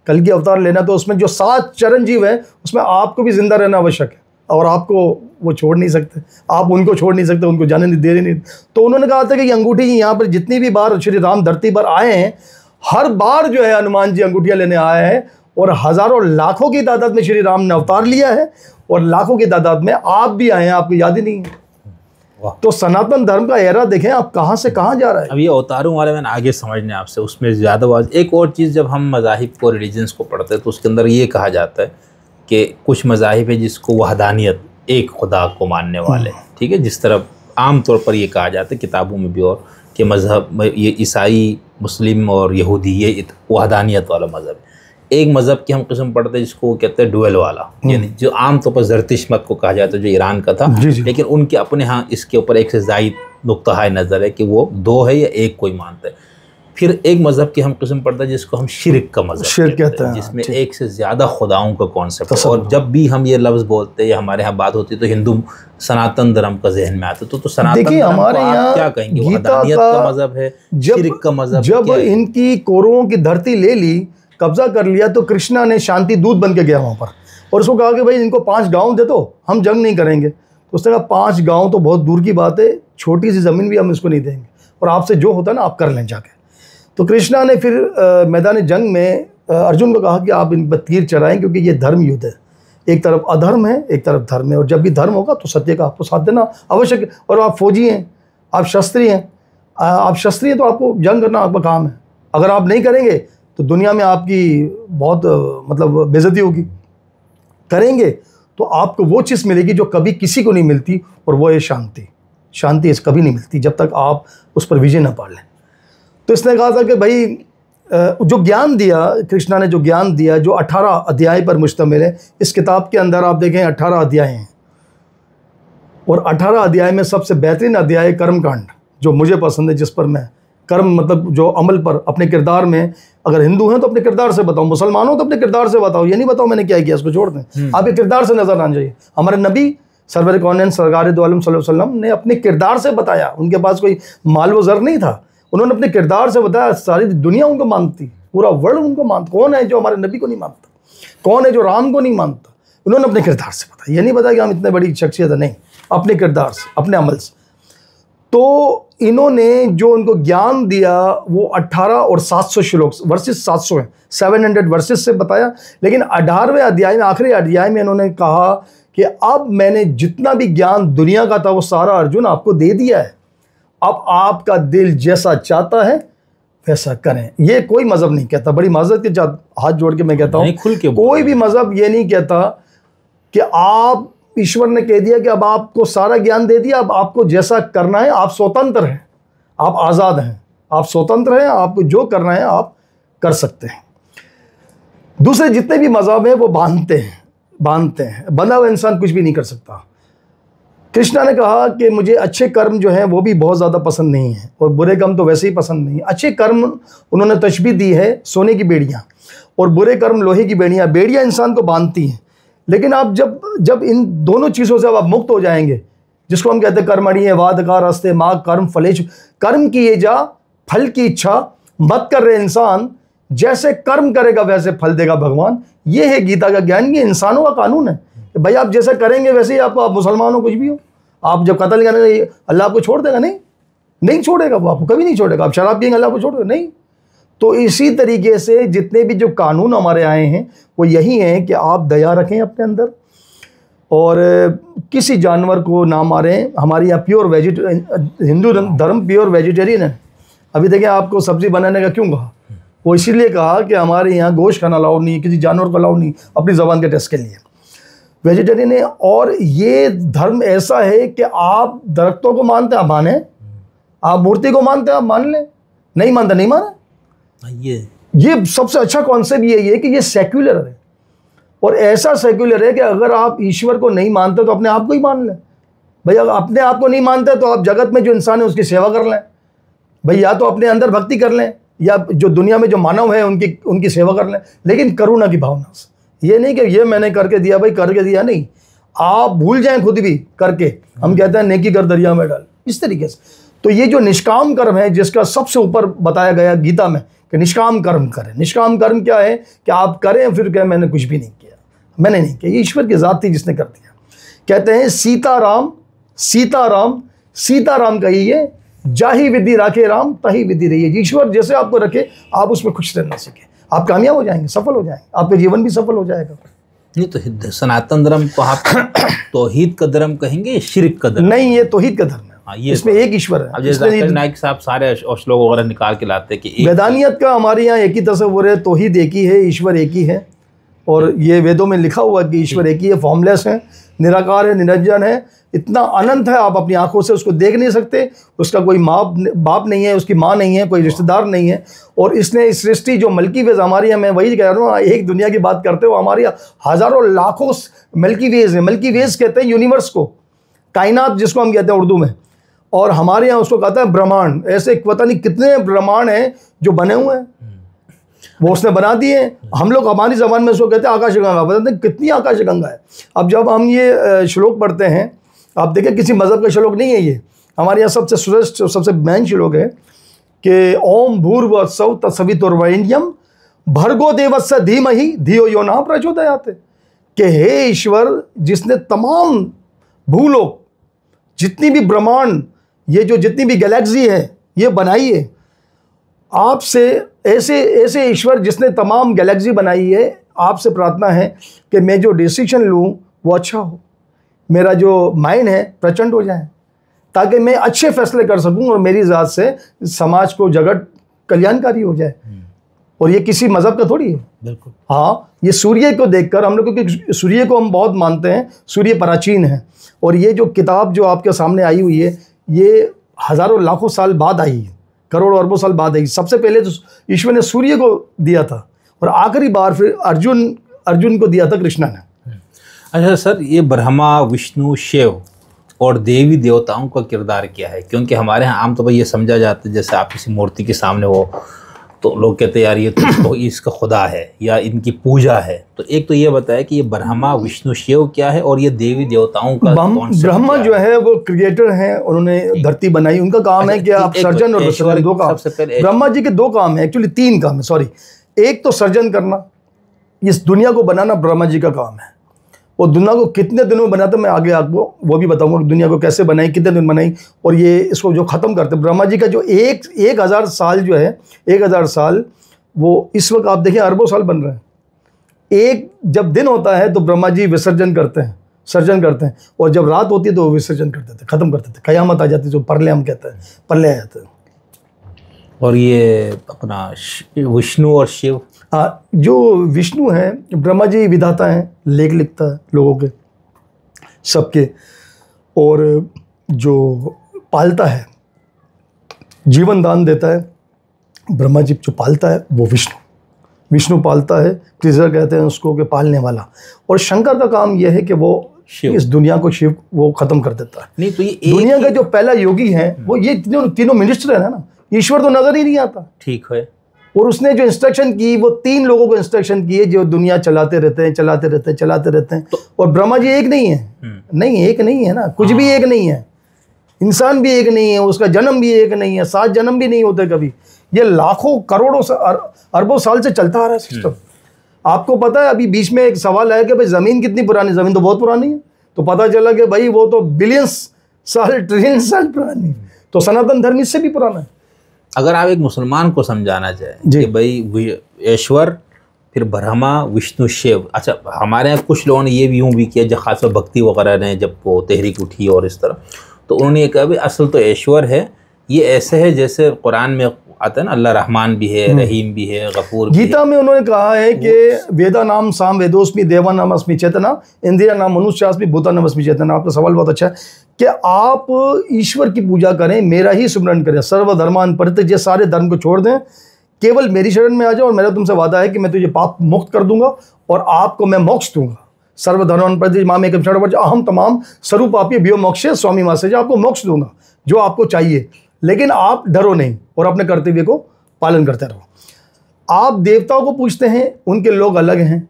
कल की अवतार लेना, तो उसमें जो 7 चरणजीव हैं उसमें आपको भी जिंदा रहना आवश्यक है, और आपको वो छोड़ नहीं सकते, आप उनको छोड़ नहीं सकते, उनको जाने नहीं दे रहे नहीं। तो उन्होंने कहा था कि अंगूठी यहाँ पर जितनी भी बार श्री राम धरती पर आए हैं, हर बार जो है हनुमान जी अंगूठियाँ लेने आए हैं, और हज़ारों लाखों की तादाद में श्री राम ने अवतार लिया है, और लाखों की तादाद में आप भी आए हैं, आपको याद ही नहीं है। तो सनातन धर्म का एरा देखें आप कहाँ से कहाँ जा रहा है। अब ये अवतारों वाले मैंने आगे समझने आपसे, उसमें ज़्यादा बात। एक और चीज़, जब हम मज़ाहिब को, रिलीजन्स को पढ़ते हैं तो उसके अंदर ये कहा जाता है कि कुछ मज़ाहिब है जिसको वहदानियत, एक खुदा को मानने वाले, ठीक है, जिस तरह आम तौर पर ये कहा जाता है किताबों में भी, और कि मज़हब ये ईसाई, मुस्लिम और यहूदी ये वहदानियत वाला मज़हब है। एक मज़हब की हम किस्म पढ़ते हैं जिसको कहते हैं डुअल वाला, यानी जो आम तौर पर ज़रतिश मत को कहा जाता है, जो ईरान का था, लेकिन उनके अपने यहाँ इसके ऊपर एक से ज़ायद नुक्ता है नज़र है कि वो 2 है या एक कोई मानता है। फिर एक मज़हब की हम किस्म पढ़ते हैं जिसको हम शिरक का मज़हब कहते हैं, जिसमें एक से ज़्यादा खुदाओं का कॉन्सेप्ट है। और जब भी हम ये लफ्ज़ बोलते हैं या हमारे यहाँ बात होती है तो हिंदू सनातन धर्म का जहन में आता है। तो सनातन धर्म हमारे यहाँ क्या कहेंगे, वहदानियत का मज़हब है, शिरक का मज़हब? जब इनकी कौरवों की धरती ले ली, कब्जा कर लिया, तो कृष्णा ने शांति दूत बन के गया वहाँ पर, और उसको कहा कि भाई इनको 5 गांव दे दो, हम जंग नहीं करेंगे। तो उसने कहा 5 गांव तो बहुत दूर की बात है, छोटी सी ज़मीन भी हम इसको नहीं देंगे, और आपसे जो होता है ना आप कर लें जाके। तो कृष्णा ने फिर मैदान जंग में अर्जुन को कहा कि आप इन पर तीर चढ़ाएं, क्योंकि ये धर्म युद्ध है, एक तरफ अधर्म है, एक तरफ धर्म है, और जब भी धर्म होगा तो सत्य का आपको साथ देना आवश्यक है। और आप फौजी हैं, आप शस्त्री हैं, तो आपको जंग करना आपका काम है। अगर आप नहीं करेंगे तो दुनिया में आपकी बहुत मतलब बेइज्जती होगी। करेंगे तो आपको वो चीज़ मिलेगी जो कभी किसी को नहीं मिलती, और वो है शांति। शांति इस कभी नहीं मिलती जब तक आप उस पर विजय न पा लें। तो इसने कहा था कि भाई जो ज्ञान दिया, कृष्णा ने जो ज्ञान दिया, जो 18 अध्याय पर मुश्तमिल है, इस किताब के अंदर आप देखें 18 अध्याय हैं, और 18 अध्याय में सबसे बेहतरीन अध्याय कर्मकांड जो मुझे पसंद है, जिस पर मैं कर्म मतलब जो अमल पर अपने किरदार में, अगर हिंदू हैं तो अपने किरदार से बताओ, मुसलमान हो तो अपने किरदार से बताओ, ये नहीं बताओ मैंने क्या किया, इसको छोड़ दें, आपके किरदार से नजर आना चाहिए। हमारे नबी सरवर कौनैन सरकार दो आलम सल्लल्लाहु अलैहि वसल्लम ने अपने किरदार से बताया, उनके पास कोई माल व ज़र नहीं था, उन्होंने अपने किरदार से बताया, सारी दुनिया उनको मानती, पूरा वर्ल्ड उनको मानता। कौन है जो हमारे नबी को नहीं मानता, कौन है जो राम को नहीं मानता? उन्होंने अपने किरदार से बताया, ये नहीं बताया कि हम इतने बड़ी शख्सियत है, नहीं, अपने किरदार से, अपने अमल से। तो इन्होंने जो उनको ज्ञान दिया वो 18 और 700 श्लोक वर्सेस 700 है, 700 वर्सेस से बताया। लेकिन 18वें अध्याय में, आखिरी अध्याय में इन्होंने कहा कि अब मैंने जितना भी ज्ञान दुनिया का था वो सारा अर्जुन आपको दे दिया है, अब आपका दिल जैसा चाहता है वैसा करें। ये कोई मज़हब नहीं कहता, बड़ी माज़रत के हाथ जोड़ के मैं कहता हूँ, कोई भी मज़हब ये नहीं कहता कि आप, ईश्वर ने कह दिया कि अब आपको सारा ज्ञान दे दिया, अब आपको जैसा करना है, आप स्वतंत्र हैं, आप आज़ाद हैं, आप स्वतंत्र हैं, आपको जो करना है आप कर सकते हैं। दूसरे जितने भी मज़हब हैं वो बांधते हैं, बंधा हुआ इंसान कुछ भी नहीं कर सकता। कृष्णा ने कहा कि मुझे अच्छे कर्म जो हैं वो भी बहुत ज़्यादा पसंद नहीं है और बुरे कर्म तो वैसे ही पसंद नहीं। अच्छे कर्म उन्होंने तशबीह दी है सोने की बेड़ियाँ, और बुरे कर्म लोहे की बेड़ियाँ। बेड़ियाँ इंसान को बांधती हैं, लेकिन आप जब इन दोनों चीज़ों से आप मुक्त हो जाएंगे, जिसको हम कहते हैं कर्मणि वाद का रास्ते माँ कर्म फलेश, कर्म किए जा फल की इच्छा मत कर रहे इंसान, जैसे कर्म करेगा वैसे फल देगा भगवान। ये है गीता का ज्ञान, ये इंसानों का कानून है। भाई आप जैसा करेंगे वैसे ही आपको, आप मुसलमान हो कुछ भी हो, आप जब कत्ल करेंगे अल्लाह आपको छोड़ देगा? नहीं छोड़ेगा, वो आपको कभी नहीं छोड़ेगा। आप शराब पिएंगे अल्लाह आपको छोड़ देगा? नहीं। तो इसी तरीके से जितने भी जो कानून हमारे आए हैं वो यही हैं कि आप दया रखें अपने अंदर और किसी जानवर को ना मारें। हमारे यहाँ प्योर हिंदू धर्म प्योर वेजिटेरियन है। अभी देखिए आपको सब्ज़ी बनाने का क्यों कहा? वो इसीलिए कहा कि हमारे यहाँ गोश्त खाना अलाउड नहीं, किसी जानवर को अलाउड नहीं, अपनी ज़बान के टेस्ट के लिए वेजिटेरियन है। और ये धर्म ऐसा है कि आप दरख्तों को मानते हैं आप माने, आप मूर्ति को मानते हैं आप मान लें, नहीं मानते नहीं माने। ये सबसे अच्छा कॉन्सेप्ट ये है कि ये सेक्युलर है, और ऐसा सेक्युलर है कि अगर आप ईश्वर को नहीं मानते तो अपने आप को ही मान लें। भाई अगर अपने आप को नहीं मानते तो आप जगत में जो इंसान है उसकी सेवा कर लें। भाई या तो अपने अंदर भक्ति कर लें, या जो दुनिया में जो मानव है उनकी सेवा कर लें, लेकिन करुणा की भावना से। ये नहीं कि ये मैंने करके दिया, भाई करके दिया नहीं, आप भूल जाएं खुद भी करके। हम कहते हैं नेकी कर दरिया में डाल, इस तरीके से। तो ये जो निष्काम कर्म है, जिसका सबसे ऊपर बताया गया गीता में कि निष्काम कर्म करें। निष्काम कर्म क्या है कि आप करें फिर कहें मैंने कुछ भी नहीं किया, मैंने नहीं किया, ये ईश्वर की ज़ात थी जिसने कर दिया। कहते हैं सीताराम सीताराम सीताराम कहिए, जाही विधि राखे राम तही विधि रहिए। ईश्वर जैसे आपको रखे आप उसमें खुश रहना सीखें, आप कामयाब हो जाएंगे, सफल हो जाएंगे, आपका जीवन भी सफल हो जाएगा। नहीं तो सनातन धर्म को आप तौहीद का धर्म कहेंगे, शिरक का धर्म? नहीं, ये तौहीद का धर्म है। हाँ, ये इसमें एक ईश्वर है। अब जैसे नाइक साहब सारे श्लोक वगैरह निकाल के लाते हैं कि वेदानियत का हमारे यहाँ एक ही तस्वुर है, तौहीद एक ही है, ईश्वर एक ही है। और ये वेदों में लिखा हुआ कि ईश्वर एक ही है, फॉर्मलेस है, निराकार है, निरंजन है, इतना अनंत है आप अपनी आंखों से उसको देख नहीं सकते। उसका कोई बाप नहीं है, उसकी माँ नहीं है, कोई रिश्तेदार नहीं है। और इसने इस सृष्टि जो मल्की वेज हमारी है, मैं वही कह रहा हूँ, एक दुनिया की बात करते हो, हमारी हज़ारों लाखों मल्की वेज है। मल्की वेज कहते हैं यूनिवर्स को, कायनात जिसको हम कहते हैं उर्दू में, और हमारे यहाँ उसको कहता है ब्रह्मांड। ऐसे पता नहीं कितने ब्रह्मांड हैं जो बने हुए हैं, वो उसने बना दिए। हम लोग हमारी ज़बान में उसको कहते हैं आकाशगंगा। बताते हैं कितनी आकाशगंगा है। अब जब हम ये श्लोक पढ़ते हैं, आप देखें किसी मज़हब का श्लोक नहीं है ये, हमारे यहाँ सबसे श्रेष्ठ सबसे मेन श्लोक है कि ओम भूर्भुवस्सुः तत्सवितुर्वरेण्यं भर्गो देवस्य धीमहि धियो यो नः प्रचोदयात्। कि हे ईश्वर, जिसने तमाम भूलोक, जितनी भी ब्रह्मांड, ये जो जितनी भी गैलेक्सी है ये बनाई है आपसे, ऐसे ईश्वर जिसने तमाम गैलेक्सी बनाई है, आपसे प्रार्थना है कि मैं जो डिसीजन लूँ वो अच्छा हो, मेरा जो माइंड है प्रचंड हो जाए, ताकि मैं अच्छे फैसले कर सकूं और मेरी ज़ात से समाज को जगत कल्याणकारी हो जाए। और ये किसी मज़हब का थोड़ी है। बिल्कुल हाँ, ये सूर्य को देखकर हम लोग, क्योंकि सूर्य को हम बहुत मानते हैं, सूर्य प्राचीन है। और ये जो किताब जो आपके सामने आई हुई है, ये हज़ारों लाखों साल बाद आई है, करोड़ों अरबों साल बाद आई। सबसे पहले तो ईश्वर ने सूर्य को दिया था, और आखिरी बार फिर अर्जुन को दिया था कृष्णा ने। अच्छा सर, ये ब्रह्मा विष्णु शिव और देवी देवताओं का किरदार क्या है? क्योंकि हमारे यहाँ आमतौर पर ये समझा जाता है, जैसे आप किसी मूर्ति के सामने हो तो लोग कहते हैं यार ये तो इसका खुदा है या इनकी पूजा है। तो एक तो ये बताया कि ये ब्रह्मा विष्णु शिव क्या है, और ये देवी देवताओं का ब्रह्मा जो है वो क्रिएटर हैं, उन्होंने धरती बनाई, उनका काम है कि आप सर्जन और विसर्जन, दो काम। ब्रह्मा जी के दो काम है, एक्चुअली तीन काम है, सॉरी, एक तो सर्जन करना, इस दुनिया को बनाना ब्रह्मा जी का काम है। और दुनिया को कितने दिनों में बनाते मैं आगे आपको वो भी बताऊंगा कि दुनिया को कैसे बनाई, कितने दिन बनाई, और ये इसको जो ख़त्म करते ब्रह्मा जी का जो 1000 साल जो है, 1000 साल, वो इस वक्त आप देखिए अरबों साल बन रहे हैं। एक जब दिन होता है तो ब्रह्मा जी विसर्जन करते हैं, सर्जन करते हैं, और जब रात होती है तो वो विसर्जन करते थे, ख़त्म करते थे, क़यामत आ जाती, जो प्रलय हम कहते हैं, प्रलय आ जाता है। और ये अपना विष्णु और शिव, जो विष्णु है, ब्रह्मा जी विधाता हैं, लेख लिखता है लोगों के सबके, और जो पालता है, जीवन दान देता है, ब्रह्मा जी जो पालता है वो विष्णु पालता है, क्रीजर कहते हैं उसको, कि पालने वाला। और शंकर का काम यह है कि वो इस दुनिया को शिव वो ख़त्म कर देता है। नहीं तो ये दुनिया का जो पहला योगी है वो ये तीनों मिनिस्टर है ना, ईश्वर तो नज़र ही नहीं आता। ठीक है। और उसने जो इंस्ट्रक्शन की वो 3 लोगों को इंस्ट्रक्शन किए जो दुनिया चलाते रहते हैं। तो और ब्रह्मा जी एक नहीं है, नहीं एक नहीं है ना, कुछ भी एक नहीं है, इंसान भी एक नहीं है, उसका जन्म भी एक नहीं है, 7 जन्म भी नहीं होते कभी। ये लाखों करोड़ों अरबों साल से चलता आ रहा है सिस्टम। आपको पता है, अभी बीच में एक सवाल आया कि भाई ज़मीन कितनी पुरानी, ज़मीन तो बहुत पुरानी है, तो पता चला कि भाई वो तो बिलियंस साल, ट्रिलियन साल पुरानी, तो सनातन धर्म इससे भी पुराना है। अगर आप एक मुसलमान को समझाना चाहें कि भाई ईश्वर, फिर ब्रह्मा, विष्णु, शिव। अच्छा, हमारे यहाँ कुछ लोगों ने ये भी यूँ भी किया, जब खास भक्ति वगैरह ने जब वो तहरीक उठी और इस तरह, तो उन्होंने ये कहा भाई असल तो ईश्वर है, ये ऐसे है जैसे कुरान में आता है ना, अल्लाह रहमान भी है, रहीम भी है, गफूर भी है। गीता में उन्होंने कहा है कि वेदा नाम साम वेदोस्मि देवा नाम अस्मि चेतना इंद्रिया नाम मनुष्यास्मि भूता नाम अस्मि चेतना। आपका सवाल बहुत अच्छा है कि आप ईश्वर की पूजा करें, मेरा ही स्मरण करें, सर्वधर्मान परित्यज्य, सारे धर्म को छोड़ दें, केवल मेरी शरण में आ जाओ, और मेरा तुमसे वादा है कि मैं तुझे पाप मुक्त कर दूंगा और आपको मैं मोक्ष दूंगा। सर्वधर्मान परित्यज्य माम एकम शरणं व्रज अहम तमाम स्वरूपापि भयो मोक्षे स्वामी मासे, आपको मोक्ष दूंगा जो आपको चाहिए, लेकिन आप डरो नहीं और अपने कर्तव्य को पालन करते रहो। आप देवताओं को पूछते हैं, उनके लोग अलग हैं,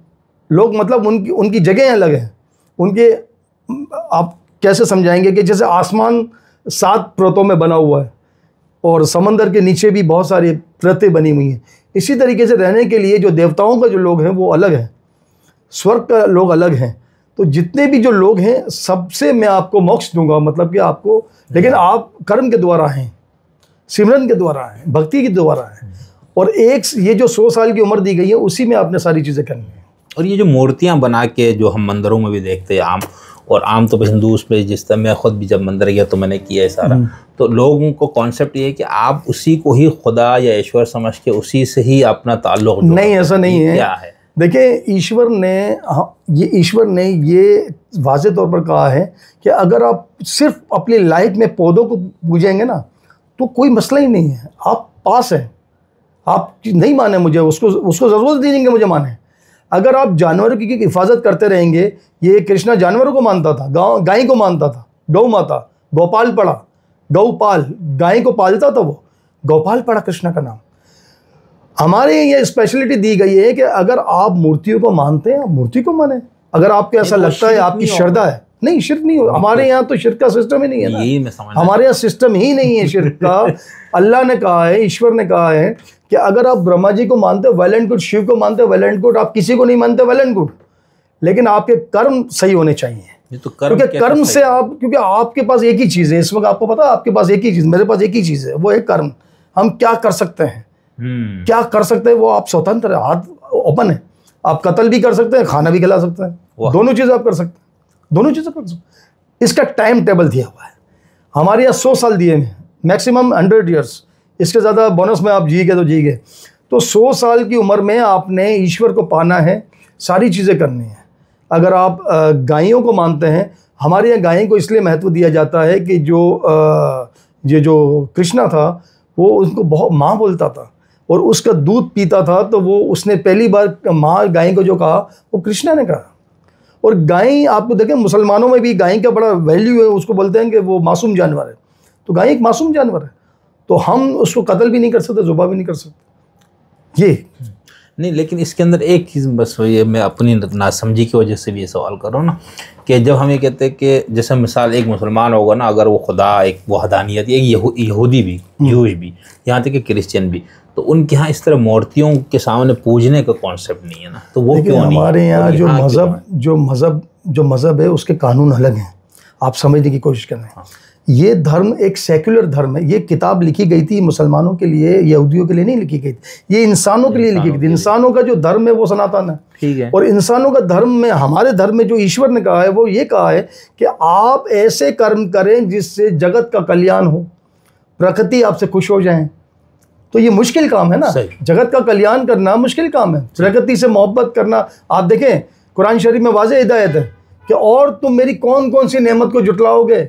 लोग मतलब उनकी जगह अलग हैं, उनके आप कैसे समझाएंगे कि जैसे आसमान 7 परतों में बना हुआ है और समंदर के नीचे भी बहुत सारी परतें बनी हुई हैं, इसी तरीके से रहने के लिए जो देवताओं का जो लोग हैं वो अलग है, स्वर्ग का लोग अलग हैं। तो जितने भी जो लोग हैं सबसे मैं आपको मोक्ष दूंगा, मतलब कि आपको, लेकिन आप कर्म के द्वारा हैं, सिमरन के द्वारा हैं, भक्ति के द्वारा हैं, और ये जो 100 साल की उम्र दी गई है उसी में आपने सारी चीज़ें करनी है। और ये जो मूर्तियाँ बना के जो हम मंदिरों में भी देखते हैं आम तो हिंदूज पे, जिस तरह मैं खुद भी जब मंदिर गया तो मैंने किया है सारा, तो लोगों को कॉन्सेप्ट ये है कि आप उसी को ही खुदा या ईश्वर समझ के उसी से ही अपना ताल्लुक। नहीं, ऐसा नहीं है। क्या है? देखिए, ईश्वर ने ये वाज़ेह तौर पर कहा है कि अगर आप सिर्फ अपनी लाइफ में पौधों को पूजेंगे ना तो कोई मसला ही नहीं है, आप पास हैं। आप नहीं माने मुझे, उसको ज़रूरत नहीं देंगे मुझे माने। अगर आप जानवरों की हिफाजत करते रहेंगे, ये कृष्णा जानवरों को मानता था, गाय को मानता था, गौ माता, गोपाल पड़ा, गौपाल, गाय को पालता था वो, गोपाल पड़ा कृष्णा का नाम। हमारे ये स्पेशलिटी दी गई है कि अगर आप मूर्तियों को मानते हैं, आप मूर्ति को माने। अगर आपको ऐसा लगता है, आपकी श्रद्धा है, नहीं शिर्क नहीं हो। हमारे यहाँ तो शिर्क का सिस्टम ही नहीं है ना, यही मैं समझ, हमारे यहाँ सिस्टम ही नहीं है शिर्क का। अल्लाह ने कहा है, ईश्वर ने कहा है कि अगर आप ब्रह्मा जी को मानते हो वेल एंड गुड, शिव को मानते हो वेल एंड गुड, आप किसी को नहीं मानते वेल एंड गुड, लेकिन आपके कर्म सही होने चाहिए। तो क्योंकि कर्म से क्योंकि आपके पास एक ही चीज़ है इस वक्त, आपको पता है आपके पास एक ही चीज़, मेरे पास एक ही चीज़ है, वो है कर्म। हम क्या कर सकते हैं, क्या कर सकते हैं, वो आप स्वतंत्र है, हाथ ओपन है। आप कत्ल भी कर सकते हैं, खाना भी खिला सकते हैं, दोनों चीज़ें आप कर सकते हैं, दोनों चीज़ें कर सकते हैं। इसका टाइम टेबल दिया हुआ है हमारे यहाँ, 100 साल दिए हैं, मैक्सिमम 100 ईयर्स, इसके ज़्यादा बोनस में आप जी गए तो जी गए। तो 100 साल की उम्र में आपने ईश्वर को पाना है, सारी चीज़ें करनी है। अगर आप गायों को मानते हैं, हमारे यहाँ गाय को इसलिए महत्व दिया जाता है कि जो कृष्णा था वो उनको बहुत माँ बोलता था और उसका दूध पीता था, तो वो उसने पहली बार माँ गाय को जो कहा वो कृष्णा ने कहा। और गाय, आपको देखें मुसलमानों में भी गाय का बड़ा वैल्यू है, उसको बोलते हैं कि वो मासूम जानवर है। तो गाय एक मासूम जानवर है, तो हम उसको कत्ल भी नहीं कर सकते, ज़ुबा भी नहीं कर सकते। ये नहीं, लेकिन इसके अंदर एक चीज़ बस ये मैं अपनी नासमझी की वजह से भी ये सवाल कर रहा हूँ ना, कि जब हम ये कहते हैं कि जैसे मिसाल एक मुसलमान होगा ना, अगर वो खुदा, एक वहदानियत, एक यहूदी भी, यूश भी, यहाँ तक कि क्रिश्चियन भी, तो उनके यहाँ इस तरह मूर्तियों के सामने पूजने का कॉन्सेप्ट नहीं है ना, तो वो क्यों नहीं? हमारे यहाँ जो मज़हब है उसके कानून अलग हैं, आप समझने की कोशिश करें। हाँ। ये धर्म एक सेक्युलर धर्म है। ये किताब लिखी गई थी मुसलमानों के लिए, यहूदियों के लिए नहीं लिखी गई थी, ये इंसानों के लिए लिखी गई थी। इंसानों का जो धर्म है वो सनातन है, ठीक है। और इंसानों का धर्म में, हमारे धर्म में जो ईश्वर ने कहा है वो ये कहा है कि आप ऐसे कर्म करें जिससे जगत का कल्याण हो, प्रकृति आपसे खुश हो जाए। तो ये मुश्किल काम है ना, जगत का कल्याण करना मुश्किल काम है, प्रकृति से मोहब्बत करना। आप देखें कुरान शरीफ में वाज़ेह हिदायत है कि और तुम मेरी कौन कौन सी नेमत को जुटलाओगे,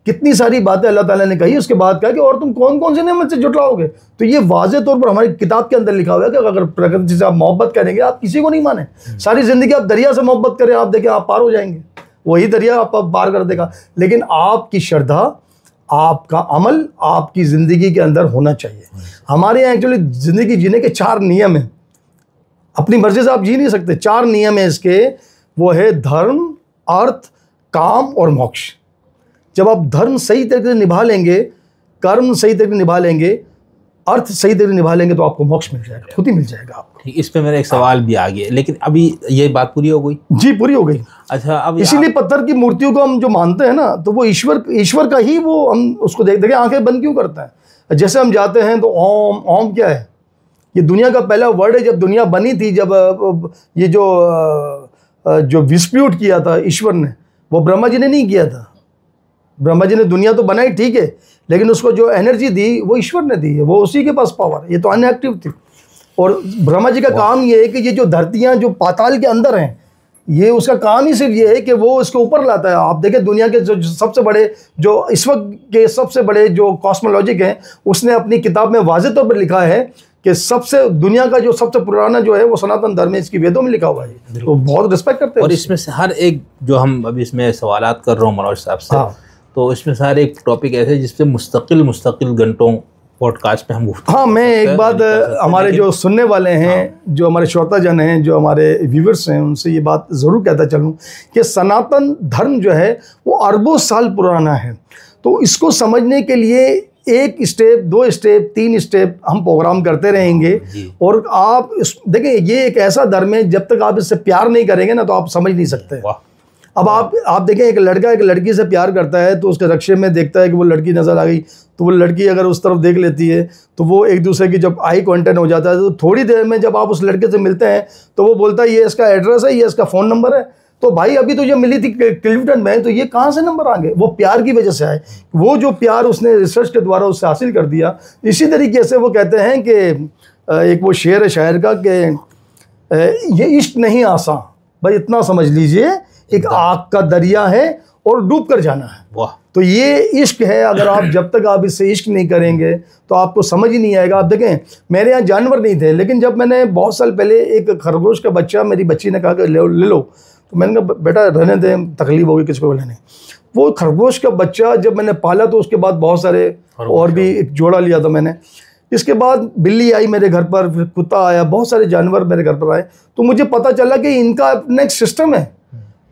कितनी सारी बातें अल्लाह ताला ने कही। उसके बाद कहा कि और तुम कौन कौन सी नेमत से जुटलाओगे। तो ये वाज़ेह तौर पर हमारी किताब के अंदर लिखा हुआ है कि अगर प्रकृति से आप मोहब्बत करेंगे, आप किसी को नहीं माने, सारी ज़िंदगी आप दरिया से मोहब्बत करें, आप देखें आप पार हो जाएंगे, वही दरिया आप पार कर देगा। लेकिन आपकी श्रद्धा, आपका अमल आपकी ज़िंदगी के अंदर होना चाहिए। हमारे यहाँ एक्चुअली ज़िंदगी जीने के 4 नियम हैं, अपनी मर्ज़ी से आप जी नहीं सकते। 4 नियम है इसके, वो है धर्म, अर्थ, काम और मोक्ष। जब आप धर्म सही तरीके से निभा लेंगे, कर्म सही तरीके से निभा लेंगे, अर्थ सही तरीके से निभा लेंगे, तो आपको मोक्ष मिल जाएगा, खुद ही मिल जाएगा आपको। इस पे मेरा एक सवाल भी आ गया, लेकिन अभी ये बात पूरी हो गई? जी पूरी हो गई। अच्छा, अब इसीलिए पत्थर की मूर्तियों को हम जो मानते हैं ना, तो वो ईश्वर का ही, वो हम उसको देख आंखें बंद क्यों करते हैं। जैसे हम जाते हैं तो ओम क्या है, ये दुनिया का पहला वर्ड है। जब दुनिया बनी थी, जब ये जो डिस्प्यूट किया था ईश्वर ने, वो ब्रह्मा जी ने नहीं किया था। ब्रह्मा जी ने दुनिया तो बनाई, ठीक है, लेकिन उसको जो एनर्जी दी वो ईश्वर ने दी है, वो उसी के पास पावर है, ये तो अनएक्टिव थी। और ब्रह्मा जी का काम ये है कि ये जो धरतियाँ जो पाताल के अंदर हैं, ये उसका काम ही सिर्फ ये है कि वो इसके ऊपर लाता है। आप देखें दुनिया के जो सबसे बड़े, जो इस वक्त के सबसे बड़े जो कॉस्मोलॉजिक हैं, उसने अपनी किताब में वाज़ेह तौर पर लिखा है कि सबसे दुनिया का जो सबसे पुराना जो है वो सनातन धर्म है, इसकी वेदों में लिखा हुआ है। तो बहुत रिस्पेक्ट करते हैं। और इसमें से हर एक, जो हम अभी इसमें सवालात कर रहा हूँ मनोज साहब से, तो इसमें से हर एक टॉपिक ऐसे जिसपे मुस्तकिल घंटों पॉडकास्ट पे हम गुफ्तगू। हाँ, मैं एक बात हमारे जो सुनने वाले हैं, जो हमारे श्रोताजन हैं, जो हमारे व्यूवर्स हैं, उनसे ये बात ज़रूर कहता चलूँ कि सनातन धर्म जो है वो अरबों साल पुराना है। तो इसको समझने के लिए 1 स्टेप, 2 स्टेप, 3 स्टेप हम प्रोग्राम करते रहेंगे। और आप देखें, ये एक ऐसा धर्म है, जब तक आप इससे प्यार नहीं करेंगे ना, तो आप समझ नहीं सकते। अब आप देखें, एक लड़का एक लड़की से प्यार करता है, तो उसके रक्शे में देखता है कि वो लड़की नज़र आ गई, तो वो लड़की अगर उस तरफ देख लेती है, तो वो एक दूसरे की जब आई कांटेक्ट हो जाता है, तो थोड़ी देर में जब आप उस लड़के से मिलते हैं, तो वो बोलता है ये इसका एड्रेस है, ये इसका फ़ोन नंबर है। तो भाई अभी तो ये मिली थी क्लिफ्टन में, तो ये कहाँ से नंबर आ गए? वो प्यार की वजह से आए, वो जो प्यार उसने रिसर्च के द्वारा उससे हासिल कर दिया। इसी तरीके से वो कहते हैं कि एक वो शेर है शायर का कि ये इश्क नहीं आसान, भाई इतना समझ लीजिए, एक आग का दरिया है और डूब कर जाना है। वाह। तो ये इश्क है। अगर आप जब तक आप इससे इश्क नहीं करेंगे तो आपको समझ ही नहीं आएगा। आप देखें, मेरे यहाँ जानवर नहीं थे, लेकिन जब मैंने बहुत साल पहले एक खरगोश का बच्चा, मेरी बच्ची ने कहा कि ले लो, तो मैंने कहा बेटा रहने दें, तकलीफ होगी किसी को लेने। वो खरगोश का बच्चा जब मैंने पाला, तो उसके बाद बहुत सारे और भी एक जोड़ा लिया था मैंने। इसके बाद बिल्ली आई मेरे घर पर, फिर कुत्ता आया, बहुत सारे जानवर मेरे घर पर आए। तो मुझे पता चला कि इनका अपना एक सिस्टम है।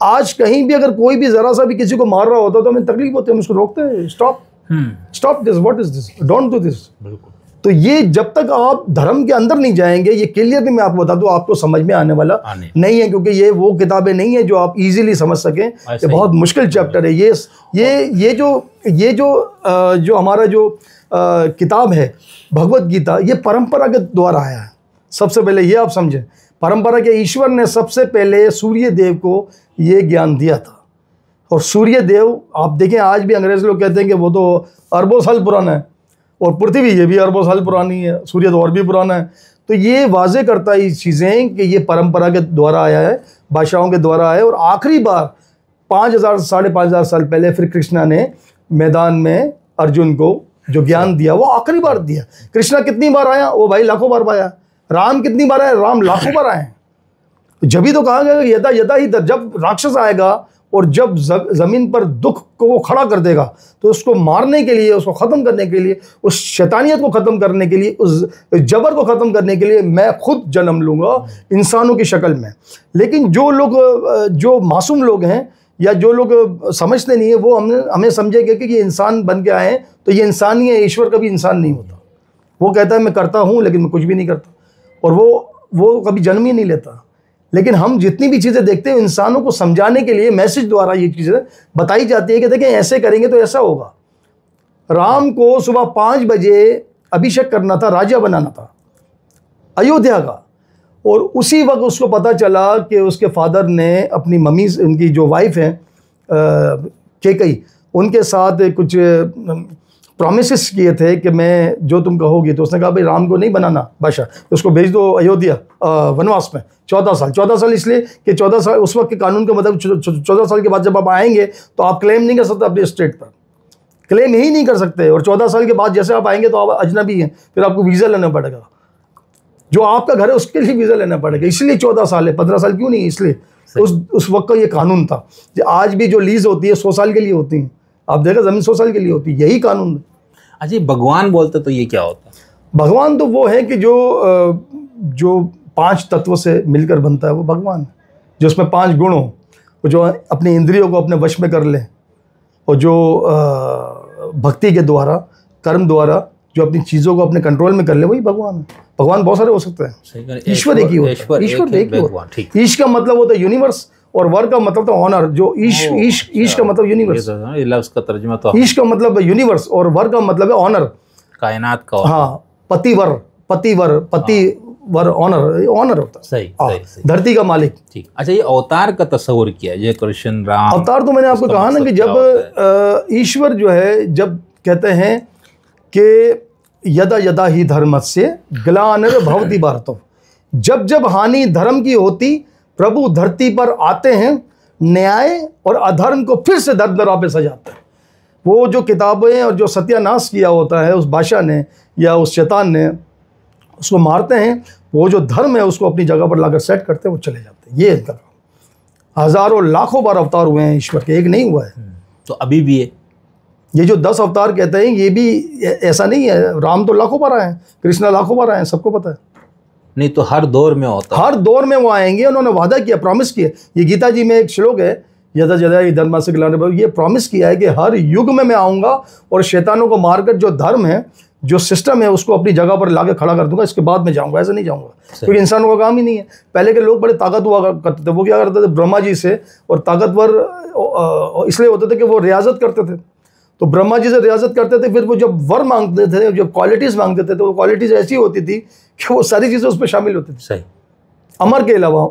आज कहीं भी अगर कोई भी ज़रा सा भी किसी को मार रहा होता तो हमें तकलीफ होती है, हम उसको रोकते हैं, stop this, what is this, don't do this. बिल्कुल। तो ये जब तक आप धर्म के अंदर नहीं जाएंगे, ये क्लियरली मैं आपको बता दूं, आपको समझ में आने वाला नहीं है, क्योंकि ये वो किताबें नहीं है जो आप इजीली समझ सकें। ये बहुत मुश्किल चैप्टर है। ये जो हमारा जो किताब है भगवत गीता, ये परंपरा के द्वारा आया है। सबसे पहले ये आप समझें, परंपरा के ईश्वर ने सबसे पहले सूर्य देव को ये ज्ञान दिया था। और सूर्य देव, आप देखें, आज भी अंग्रेज लोग कहते हैं कि वो तो अरबों साल पुराना है, और पृथ्वी ये भी अरबों साल पुरानी है, सूर्य तो और भी पुराना है। तो ये वाज़ेह करता है ये चीज़ें कि ये परंपरा के द्वारा आया है, बादशाहों के द्वारा आया है। और आखिरी बार 5000 साढ़े 5000 साल पहले फिर कृष्णा ने मैदान में अर्जुन को जो ज्ञान दिया, वो आखिरी बार दिया। कृष्णा कितनी बार आया? वो भाई लाखों बार आया। राम कितनी बार आए? राम लाखों बार आए। जब ही तो कहा गया यदा यदा ही, जब राक्षस आएगा और जब ज़मीन पर दुख को वो खड़ा कर देगा, तो उसको मारने के लिए, उसको ख़त्म करने के लिए, उस शैतानियत को ख़त्म करने के लिए, उस जबर को ख़त्म करने के लिए मैं खुद जन्म लूँगा इंसानों की शक्ल में। लेकिन जो लोग, जो मासूम लोग हैं या जो लोग समझते नहीं है, वो हमें समझेंगे कि ये इंसान बन के आए हैं, तो ये इंसान ही है, ईश्वर कभी इंसान नहीं होता। वो कहता है मैं करता हूँ लेकिन मैं कुछ भी नहीं करता, और वो कभी जन्म ही नहीं लेता। लेकिन हम जितनी भी चीज़ें देखते हैं इंसानों को समझाने के लिए मैसेज द्वारा ये चीज़ें बताई जाती है कि देखें ऐसे करेंगे तो ऐसा होगा। राम को सुबह 5 बजे अभिषेक करना था, राजा बनाना था अयोध्या का, और उसी वक्त उसको पता चला कि उसके फादर ने अपनी मम्मी, उनकी जो वाइफ है कैकेयी, उनके साथ कुछ प्रॉमिसेस किए थे कि मैं जो तुम कहोगी। तो उसने कहा भाई राम को नहीं बनाना बादशाह, उसको भेज दो अयोध्या वनवास में 14 साल। 14 साल इसलिए कि 14 साल उस वक्त के कानून का मतलब 14 साल के बाद जब आप आएंगे तो आप क्लेम नहीं कर सकते अपने स्टेट पर, क्लेम ही नहीं कर सकते। और 14 साल के बाद जैसे आप आएंगे तो आप अजनबी हैं, फिर आपको वीज़ा लेना पड़ेगा, जो आपका घर है उसके लिए वीज़ा लेना पड़ेगा, इसलिए 14 साल है, 15 साल क्यों नहीं, इसलिए उस वक्त का ये कानून था। आज भी जो लीज होती है 100 साल के लिए होती है, आप देखा ज़मीन 100 साल के लिए होती है, यही कानून है। अच्छा, भगवान बोलते तो ये क्या होता है? भगवान तो वो है कि जो 5 तत्वों से मिलकर बनता है वो भगवान है, जो उसमें 5 गुण हो, जो अपनी इंद्रियों को अपने वश में कर ले, और जो भक्ति के द्वारा, कर्म द्वारा जो अपनी चीज़ों को अपने कंट्रोल में कर ले, वही भगवान है। भगवान बहुत सारे हो सकते हैं, ईश्वर एक ही होता है, ईश्वर एक ही होता है। ईश का मतलब होता है यूनिवर्स, और वर का मतलब तो ऑनर, जो ईश का मतलब यूनिवर्स, लफ्ज़ का तर्जुमा तो ईश का मतलब यूनिवर्स और वर का मतलब है ऑनर, कायनात का। हाँ, पतिवर ऑनर होता है। सही। धरती का मालिक। ठीक। अच्छा, ये अवतार का तस्वर किया जय कृष्ण राम। अवतार तो मैंने आपको कहा ना कि जब ईश्वर जो है, जब कहते हैं कि यदा यदा ही धर्मस्य ग्लानिर्भवति भारत, जब जब हानि धर्म की होती प्रभु धरती पर आते हैं, न्याय और अधर्म को फिर से दरदरा पे सजाते हैं। वो जो किताबें और जो सत्यानाश किया होता है उस बादशाह ने या उस शैतान ने, उसको मारते हैं, वो जो धर्म है उसको अपनी जगह पर लाकर सेट करते हैं, वो चले जाते हैं। ये इनका हज़ारों लाखों बार अवतार हुए हैं ईश्वर के, एक नहीं हुआ है। तो अभी भी है ये जो 10 अवतार कहते हैं, ये भी ऐसा नहीं है। राम तो लाखों बार आए हैं, कृष्णा लाखों बार आए हैं, सबको पता है। नहीं तो हर दौर में होता है, हर दौर में वो आएंगे, उन्होंने वादा किया, प्रॉमिस किया। ये गीता जी में एक श्लोक है, यदा यदा ही धर्म से ग्लानिर्भवति, ये प्रॉमिस किया है कि हर युग में मैं आऊँगा और शैतानों को मारकर जो धर्म है, जो सिस्टम है, उसको अपनी जगह पर लाके खड़ा कर दूंगा, इसके बाद में जाऊँगा, ऐसा नहीं जाऊँगा। क्योंकि इंसानों का काम ही नहीं है। पहले के लोग बड़े ताकत हुआ करते थे, वो क्या करते थे, ब्रह्मा जी से, और ताकतवर इसलिए होते थे कि वो रियाजत करते थे, तो ब्रह्मा जी से रियाजत करते थे। फिर वो जब वर मांगते थे, जब क्वालिटीज़ मांगते थे, तो वो क्वालिटीज़ ऐसी होती थी कि वो सारी चीज़ें उस पर शामिल होती थी। सही। अमर के अलावा,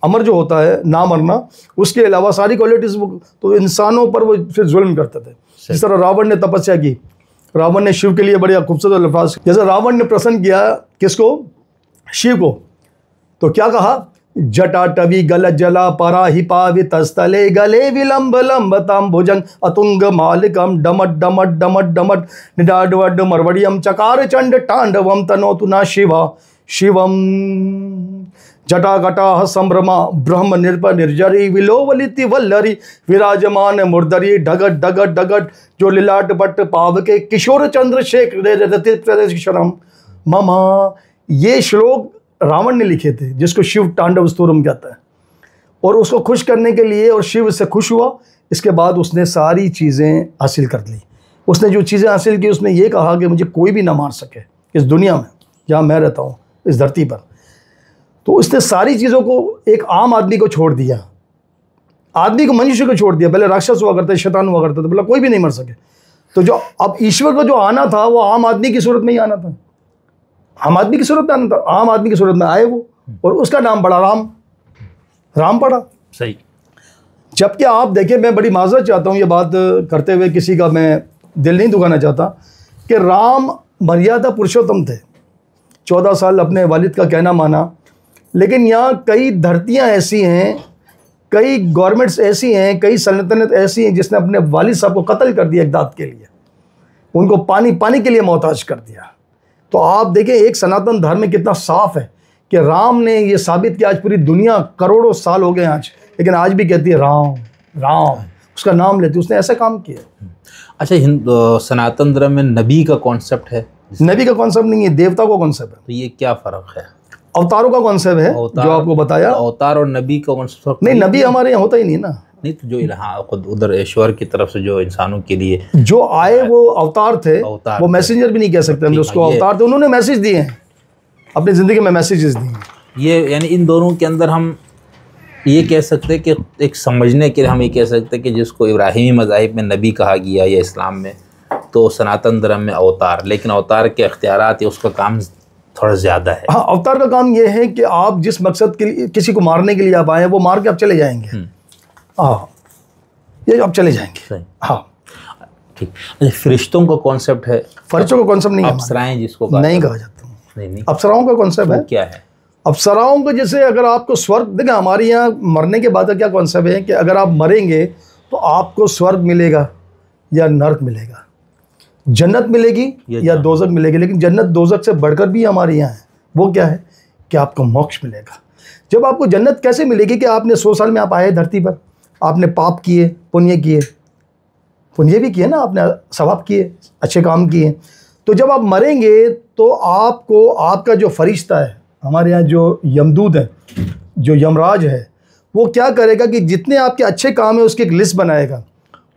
अमर जो होता है ना मरना, उसके अलावा सारी क्वालिटीज़ वो, तो इंसानों पर वो फिर जुल्म करते थे। जिस तरह रावण ने तपस्या की, रावण ने शिव के लिए बड़े खूबसूरत अल्फाज, जैसे रावण ने प्रसन्न किया किसको, शिव को, तो क्या कहा, जटाटवी गल जला पराहि पावित स्थले गले विलंब लंबताम भुजंग अतुंग मालिकम डमट डमट डमट डमट निडाडवड मरवड़ियम चकार चंड तांडवम तनोतु ना शिवा शिवम जटाघटा संभ्रमा ब्रह्म निर्भ निर्जरी विलोवलिति वल्लरी विराजमान मुर्दरी ढगट ढगट ढगट जो लिलाट बट पाव के किशोर चंद्रशेखर ममा। ये श्लोक रावण ने लिखे थे, जिसको शिव तांडव स्तोत्रम कहता है, और उसको खुश करने के लिए, और शिव से खुश हुआ। इसके बाद उसने सारी चीज़ें हासिल कर ली। उसने जो चीज़ें हासिल की, उसने ये कहा कि मुझे कोई भी ना मार सके इस दुनिया में जहाँ मैं रहता हूँ, इस धरती पर। तो उसने सारी चीज़ों को एक आम आदमी को छोड़ दिया, आदमी को, मनुष्य को छोड़ दिया। पहले राक्षस हुआ करते, शैतान हुआ करते थे, बोला कोई भी नहीं मर सके। तो जो अब ईश्वर को जो आना था, वो आम आदमी की सूरत में ही आना था, आम आदमी की सूरत में आना था। आम आदमी की सूरत में आए वो, और उसका नाम पड़ा राम पड़ा। सही। जबकि आप देखें, मैं बड़ी माजरत चाहता हूँ ये बात करते हुए, किसी का मैं दिल नहीं दुखाना चाहता, कि राम मर्यादा पुरुषोत्तम थे। 14 साल अपने वालिद का कहना माना, लेकिन यहाँ कई धरतियाँ ऐसी हैं, कई गवर्नमेंट्स ऐसी हैं, कई सल्तनत ऐसी हैं जिसने अपने वालिद साहब को कत्ल कर दिया इक़दाद के लिए, उनको पानी के लिए मोहताज कर दिया। तो आप देखें एक सनातन धर्म में कितना साफ है कि राम ने ये साबित किया। आज पूरी दुनिया करोड़ों साल हो गए आज, लेकिन आज भी कहती है राम राम, उसका नाम लेती, उसने ऐसा काम किया। अच्छा, सनातन धर्म में नबी का कॉन्सेप्ट है? नबी का कॉन्सेप्ट नहीं है, देवता का कॉन्सेप्ट है। तो ये क्या फ़र्क है? अवतारों का कॉन्सेप्ट है जो आपको बताया। अवतार और नबी का कॉन्सेप्ट नहीं, नबी हमारे यहाँ होता ही नहीं ना, नहीं तो जो इल्हाम खुद उधर ईश्वर की तरफ से जो इंसानों के लिए जो आए वो अवतार थे, वो मैसेंजर भी नहीं कह सकते हम उसको, अवतार थे, उन्होंने मैसेज दिए हैं, अपनी ज़िंदगी में मैसेजेस दिए हैं। ये यानी इन दोनों के अंदर हम ये कह सकते हैं कि एक समझने के लिए हम ये कह सकते हैं कि जिसको इब्राहिमी मज़ाहिब में नबी कहा गया या इस्लाम में, तो सनातन धर्म में अवतार, लेकिन अवतार के इख्तियारात या उसका काम थोड़ा ज़्यादा है। हाँ, अवतार का काम ये है कि आप जिस मकसद के लिए किसी को मारने के लिए आप आए हैं वो मार के आप चले जाएंगे। हाँ, ये आप चले जाएंगे। हाँ ठीक। अच्छा, फरिश्तों का कॉन्सेप्ट है? फरिश्तों का कॉन्सेप्ट नहीं है, अप्सराएं जिसको नहीं कहा जाता। नहीं, अप्सराओं का कॉन्सेप्ट है। क्या है अप्सराओं को? जैसे अगर आपको स्वर्ग, देखिए हमारे यहाँ मरने के बाद का क्या कॉन्सेप्ट है कि अगर आप मरेंगे तो आपको स्वर्ग मिलेगा या नर्क मिलेगा, जन्नत मिलेगी या दोज़ख मिलेगी। लेकिन जन्नत दोज़ख से बढ़कर भी हमारे यहाँ है। वो क्या है कि आपको मोक्ष मिलेगा। जब आपको जन्नत कैसे मिलेगी कि आपने 100 साल में आप आए धरती पर, आपने पाप किए, पुण्य किए, पुण्य भी किए ना, आपने सवाब किए, अच्छे काम किए। तो जब आप मरेंगे तो आपको, आपका जो फरिश्ता है, हमारे यहाँ जो यमदूत है, जो यमराज है, वो क्या करेगा कि जितने आपके अच्छे काम है उसकी एक लिस्ट बनाएगा,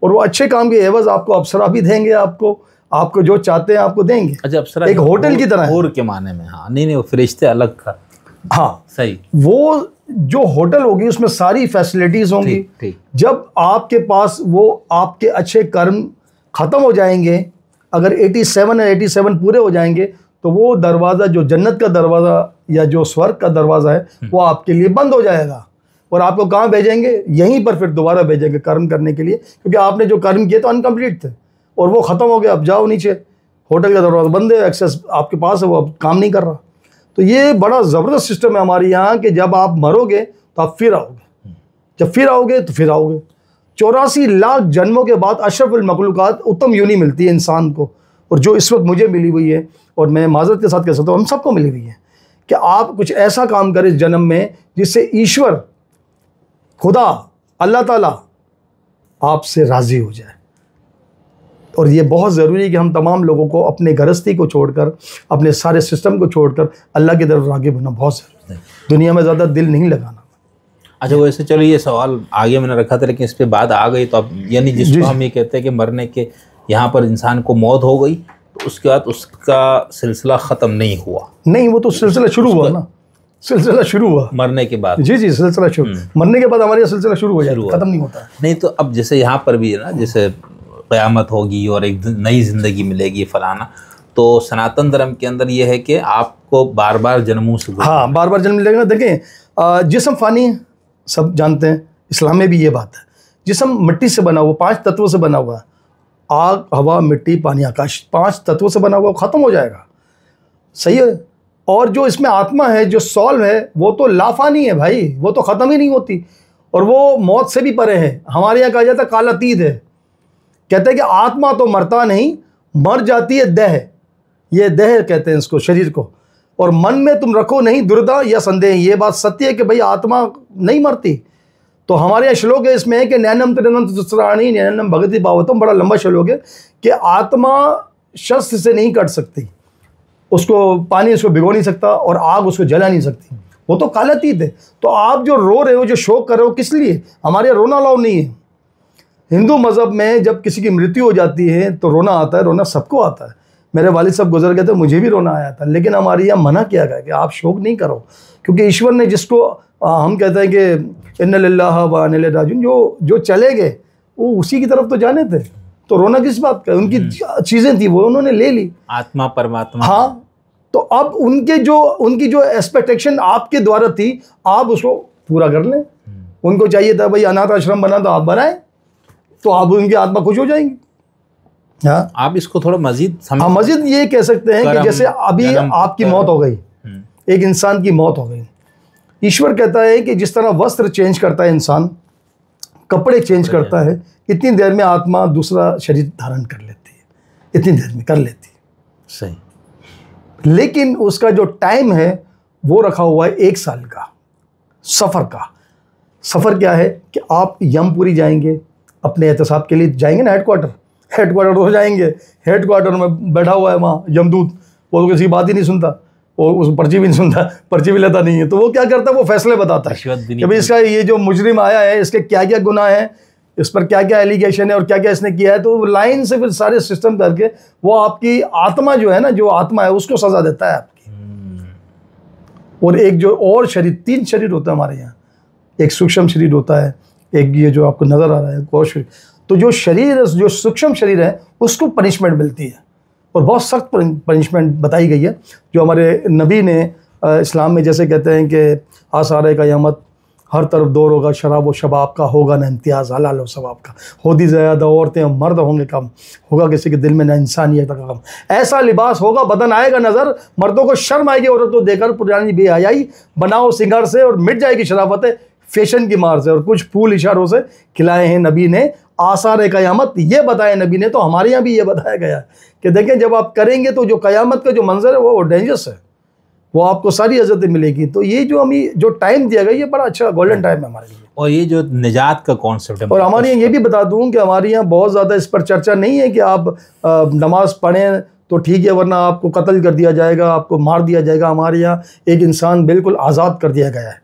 और वो अच्छे काम के एवज आपको अप्सरा भी देंगे, आपको जो चाहते हैं आपको देंगे। अच्छा, अप्सरा एक होटल की तरह हूर के माने में? हाँ, नहीं, वो फरिश्ते अलग था। हाँ सही। वो जो होटल होगी उसमें सारी फैसिलिटीज होंगी। ठीक। जब आपके पास वो आपके अच्छे कर्म ख़त्म हो जाएंगे, अगर 87 या 87 पूरे हो जाएंगे, तो वो दरवाज़ा, जो जन्नत का दरवाज़ा या जो स्वर्ग का दरवाज़ा है, वो आपके लिए बंद हो जाएगा। और आपको कहाँ भेजेंगे? यहीं पर फिर दोबारा भेजेंगे कर्म करने के लिए, क्योंकि आपने जो कर्म किए तो अनकम्प्लीट थे और वो ख़त्म हो गया। अब जाओ नीचे, होटल का दरवाज़ा बंद है, एक्सेस आपके पास है, वो अब काम नहीं कर रहा। तो ये बड़ा ज़बरदस्त सिस्टम है हमारे यहाँ कि जब आप मरोगे तो आप फिर आओगे, जब फिर आओगे तो फिर आओगे। 84 लाख जन्मों के बाद अशरफुल मखलूक़ात, उत्तम यूनी मिलती है इंसान को, और जो इस वक्त मुझे मिली हुई है, और मैं माज़रत के साथ कह सकता हूँ हम सबको मिली हुई है, कि आप कुछ ऐसा काम करें इस जन्म में जिससे ईश्वर, खुदा, अल्लाह ताला आपसे राज़ी हो जाए। और ये बहुत ज़रूरी है कि हम तमाम लोगों को अपने गृहस्थी को छोड़कर, अपने सारे सिस्टम को छोड़कर अल्लाह की तरफ राग़िब होना बहुत ज़रूरी है। दुनिया में ज़्यादा दिल नहीं लगाना। अच्छा, वैसे चलो ये सवाल आगे मैंने रखा था, लेकिन इस पर बात आ गई तो अब, यानी जिसको हम ये कहते हैं कि मरने के यहाँ पर इंसान को मौत हो गई, तो उसके बाद उसका सिलसिला ख़त्म नहीं हुआ? नहीं, वो तो सिलसिला शुरू हुआ ना, सिलसिला शुरू हुआ मरने के बाद। जी, सिलसिला शुरू, मरने के बाद हमारे सिलसिला शुरू हो जाएगा, ख़त्म नहीं होता। नहीं तो अब जैसे यहाँ पर भी है ना, जैसे क़यामत होगी और एक नई ज़िंदगी मिलेगी फलाना, तो सनातन धर्म के अंदर ये है कि आपको बार बार जन्मों से, हाँ, बार बार जन्म मिलेगा। देखें, जिस्म फ़ानी है, सब जानते हैं, इस्लाम में भी ये बात है। जिस्म मिट्टी से बना हुआ, 5 तत्वों से बना हुआ, आग, हवा, मिट्टी, पानी, आकाश, 5 तत्वों से बना हुआ, ख़त्म हो जाएगा। सही है। और जो इसमें आत्मा है, जो सॉल है, वो तो लाफानी है भाई, वो तो ख़त्म ही नहीं होती, और वो मौत से भी परे है। हमारे यहाँ कहा जाता है कालातीत है। कहते हैं कि आत्मा तो मरता नहीं, मर जाती है देह, ये देह कहते हैं इसको, शरीर को। और मन में तुम रखो नहीं दुर्दा या संदेह, ये बात सत्य है कि भाई आत्मा नहीं मरती। तो हमारे यहाँ श्लोक है इसमें कि नैनम त्रिनम तुसराणी नैनम भगति भावतम, बड़ा लंबा श्लोक है कि आत्मा शस्त्र से नहीं कट सकती, उसको पानी उसको भिगो नहीं सकता और आग उसको जला नहीं सकती, वो तो कालातीत है। तो आप जो रो रहे हो, जो शोक कर रहे हो, किस लिए? हमारे यहाँ रोना अलाउ नहीं है। हिंदू मज़हब में जब किसी की मृत्यु हो जाती है तो रोना आता है, रोना सबको आता है। मेरे वालिद साहब गुजर गए थे, मुझे भी रोना आया था, लेकिन हमारे यहाँ मना किया गया कि आप शोक नहीं करो, क्योंकि ईश्वर ने जिसको हम कहते हैं कि इन्ना लिल्लाहि व इन्ना इलैहि राजिऊन, जो चले गए वो उसी की तरफ तो जाने थे, तो रोना किस बात का? उनकी चीज़ें थी वो उन्होंने ले ली, आत्मा परमात्मा। हाँ, तो अब उनकी जो एक्सपेक्टेशन आपके द्वारा थी, आप उसको पूरा कर लें। उनको चाहिए था भाई अनाथ आश्रम बना, तो आप बनाएं, तो आप उनकी आत्मा खुश हो जाएंगी। हाँ, आप इसको थोड़ा मजीद हाँ, मजीद ये कह सकते हैं कि जैसे अभी आपकी मौत हो गई, एक इंसान की मौत हो गई, ईश्वर कहता है कि जिस तरह वस्त्र चेंज करता है इंसान, कपड़े चेंज करता है, इतनी देर में आत्मा दूसरा शरीर धारण कर लेती है, इतनी देर में कर लेती है। सही। लेकिन उसका जो टाइम है वो रखा हुआ है 1 साल का सफ़र का। सफ़र क्या है कि आप यमपुरी जाएंगे, अपने एहतसाब के लिए जाएंगे ना, हेडक्वार्टर तो जाएंगे, हेडक्वार्टर में बैठा हुआ है वहाँ यमदूत, वो तो किसी बात ही नहीं सुनता, वो उस पर्ची भी नहीं सुनता, पर्ची भी लेता नहीं है, तो वो क्या करता है, वो फैसले बताता है कि भाई इसका ये जो मुजरिम आया है इसके क्या क्या गुनाह है, इस पर क्या क्या एलिगेशन है और क्या क्या इसने किया है, तो लाइन से फिर सारे सिस्टम करके वो आपकी आत्मा जो है ना, जो आत्मा है उसको सजा देता है आपकी। और एक जो और शरीर, 3 शरीर होता है हमारे यहाँ, एक सूक्ष्म शरीर होता है, एक ये जो आपको नजर आ रहा है और शरीर, तो जो शरीर, जो सूक्ष्म शरीर है उसको पनिशमेंट मिलती है और बहुत सख्त पनिशमेंट बताई गई है, जो हमारे नबी ने इस्लाम में जैसे कहते हैं कि आसार क़यामत हर तरफ दौर होगा, शराब व शबाब का होगा ना इम्तियाज़, हलाल व सवाब का, होदी ज़्यादा औरतें और मर्द होंगे कम, होगा किसी के दिल में ना इंसानियत का कम, ऐसा लिबास होगा बदन आएगा नज़र, मर्दों को शर्म आएगी औरतों देकर पुरानी बेहयाई, बनाओ सिंगार से और मिट जाएगी शराफतें फैशन की मार से, और कुछ फूल इशारों से खिलाए हैं नबी ने आसार क़यामत, ये बताया नबी ने। तो हमारे यहाँ भी ये बताया गया है कि देखें जब आप करेंगे तो जो क़यामत का जो मंजर है वो डेंजरस है, वो आपको सारी इज्जतें मिलेगी। तो ये जो हमें जो टाइम दिया गया ये बड़ा अच्छा गोल्डन टाइम है हमारे लिए। और ये जो निजात का कॉन्सेप्ट है, और हमारे यहाँ ये भी बता दूँ कि हमारे यहाँ बहुत ज़्यादा इस पर चर्चा नहीं है कि आप नमाज़ पढ़ें तो ठीक है वरना आपको कत्ल कर दिया जाएगा, आपको मार दिया जाएगा। हमारे यहाँ एक इंसान बिल्कुल आज़ाद कर दिया गया है।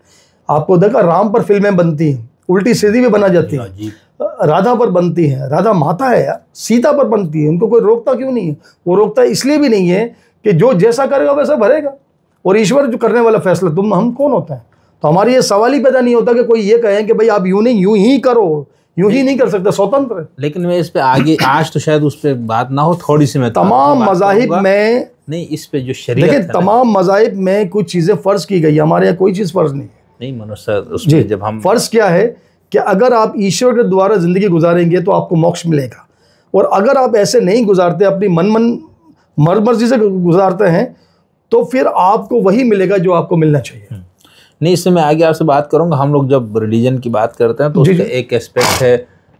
आपको देखा राम पर फिल्में बनती हैं, उल्टी सीधी भी बना जाती हैं, राधा पर बनती हैं, राधा माता है यार, सीता पर बनती है, उनको कोई रोकता क्यों नहीं है? वो रोकता इसलिए भी नहीं है कि जो जैसा करेगा वैसा भरेगा, और ईश्वर जो करने वाला फैसला, तुम हम कौन होता है? तो हमारी ये सवाल ही पैदा नहीं होता कि कोई ये कहे कि भाई आप यूं नहीं, यूं ही करो, यूं ही नहीं कर सकते, स्वतंत्र है। लेकिन मैं इस पे आगे आज तो शायद उस पर बात ना हो, थोड़ी सी मैं तमाम मज़ाहिब में नहीं, इस पे जो शरीयत देखिए तमाम मज़ाहिब में कुछ चीज़ें फ़र्ज़ की गई, हमारे यहाँ कोई चीज़ फ़र्ज़ नहीं मनुष्य उसमें जब हम फ़र्ज़ क्या है कि अगर आप ईश्वर के द्वारा ज़िंदगी गुजारेंगे तो आपको मोक्ष मिलेगा, और अगर आप ऐसे नहीं गुजारते, अपनी मर्जी से गुजारते हैं, तो फिर आपको वही मिलेगा जो आपको मिलना चाहिए। नहीं, इससे मैं आगे आपसे बात करूंगा। हम लोग जब रिलीजन की बात करते हैं तो उसका एक एस्पेक्ट है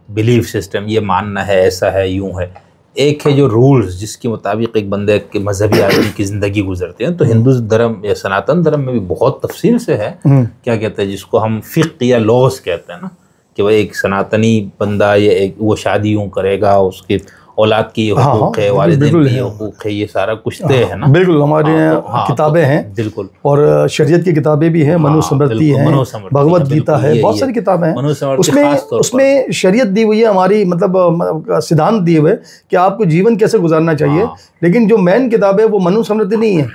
बिलीफ सिस्टम, ये मानना है, ऐसा है, यूं है। एक है जो रूल्स जिसके मुताबिक एक बंदे के मजहबी आदमी की ज़िंदगी गुजरते हैं। तो हिंदू धर्म या सनातन धर्म में भी बहुत तफसील से है, क्या कहते हैं जिसको हम फ़िक़्ह या लॉस कहते हैं ना, कि भाई एक सनातनी बंदा या एक वो शादी यूँ करेगा, उसके औलाद की हुकूक है, वालिदैन की हुकूक है, ये सारा कुछ तय है ना। बिल्कुल हमारे यहाँ किताबें हैं, बिल्कुल, और शरीयत की किताबें भी हैं, मनुस्मृति है, भगवत गीता है, बहुत सारी किताबें हैं। उसमें शरीयत दी हुई है हमारी, मतलब सिद्धांत दिए हुए कि आपको जीवन कैसे गुजारना चाहिए। लेकिन जो मेन किताब है वो मनुस्मृति नहीं है,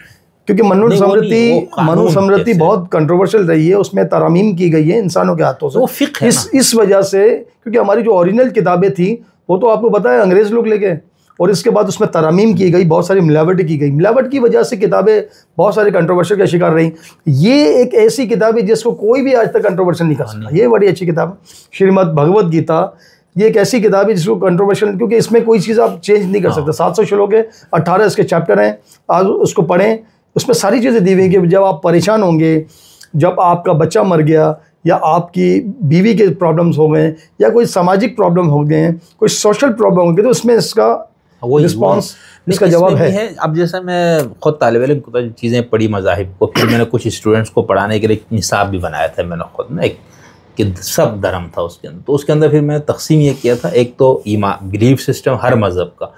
क्योंकि मनुस्मृति बहुत कंट्रोवर्शियल रही है, उसमें तरामीम की गई है इंसानों के हाथों से। इस वजह से, क्योंकि हमारी जो ओरिजिनल किताबें थी वो तो आपको पता है अंग्रेज़ लोग ले गए, और इसके बाद उसमें तरामीम की गई, बहुत सारी मिलावट की गई। मिलावट की वजह से किताबें बहुत सारी कंट्रोवर्शियल का शिकार रही। ये एक ऐसी किताब है जिसको कोई भी आज तक कंट्रोवर्शियल नहीं कर सका। ये बड़ी अच्छी किताब है श्रीमद् भगवत गीता। ये एक ऐसी किताब है जिसको कंट्रोवर्शियल, क्योंकि इसमें कोई चीज़ आप चेंज नहीं कर सकते। 700 श्लोक है, 18 इसके चैप्टर हैं, आज उसको पढ़ें। उसमें सारी चीज़ें दी हुई कि जब आप परेशान होंगे, जब आपका बच्चा मर गया, या आपकी बीवी के प्रॉब्लम्स हो गए, या कोई सामाजिक प्रॉब्लम हो गए, कोई सोशल प्रॉब्लम हो गई, तो उसमें इसका रिस्पॉन्स, इसका जवाब है। अब जैसे मैं खुद तालिब इल्म को चीज़ें पढ़ी मज़ाहिब को, फिर मैंने कुछ स्टूडेंट्स को पढ़ाने के लिए निसाब भी बनाया था मैंने खुद ना, एक कि सब धर्म था उसके अंदर। तो उसके अंदर फिर मैंने तकसीम ये किया था, एक तो ईमान बिलीफ सिस्टम हर मज़हब का,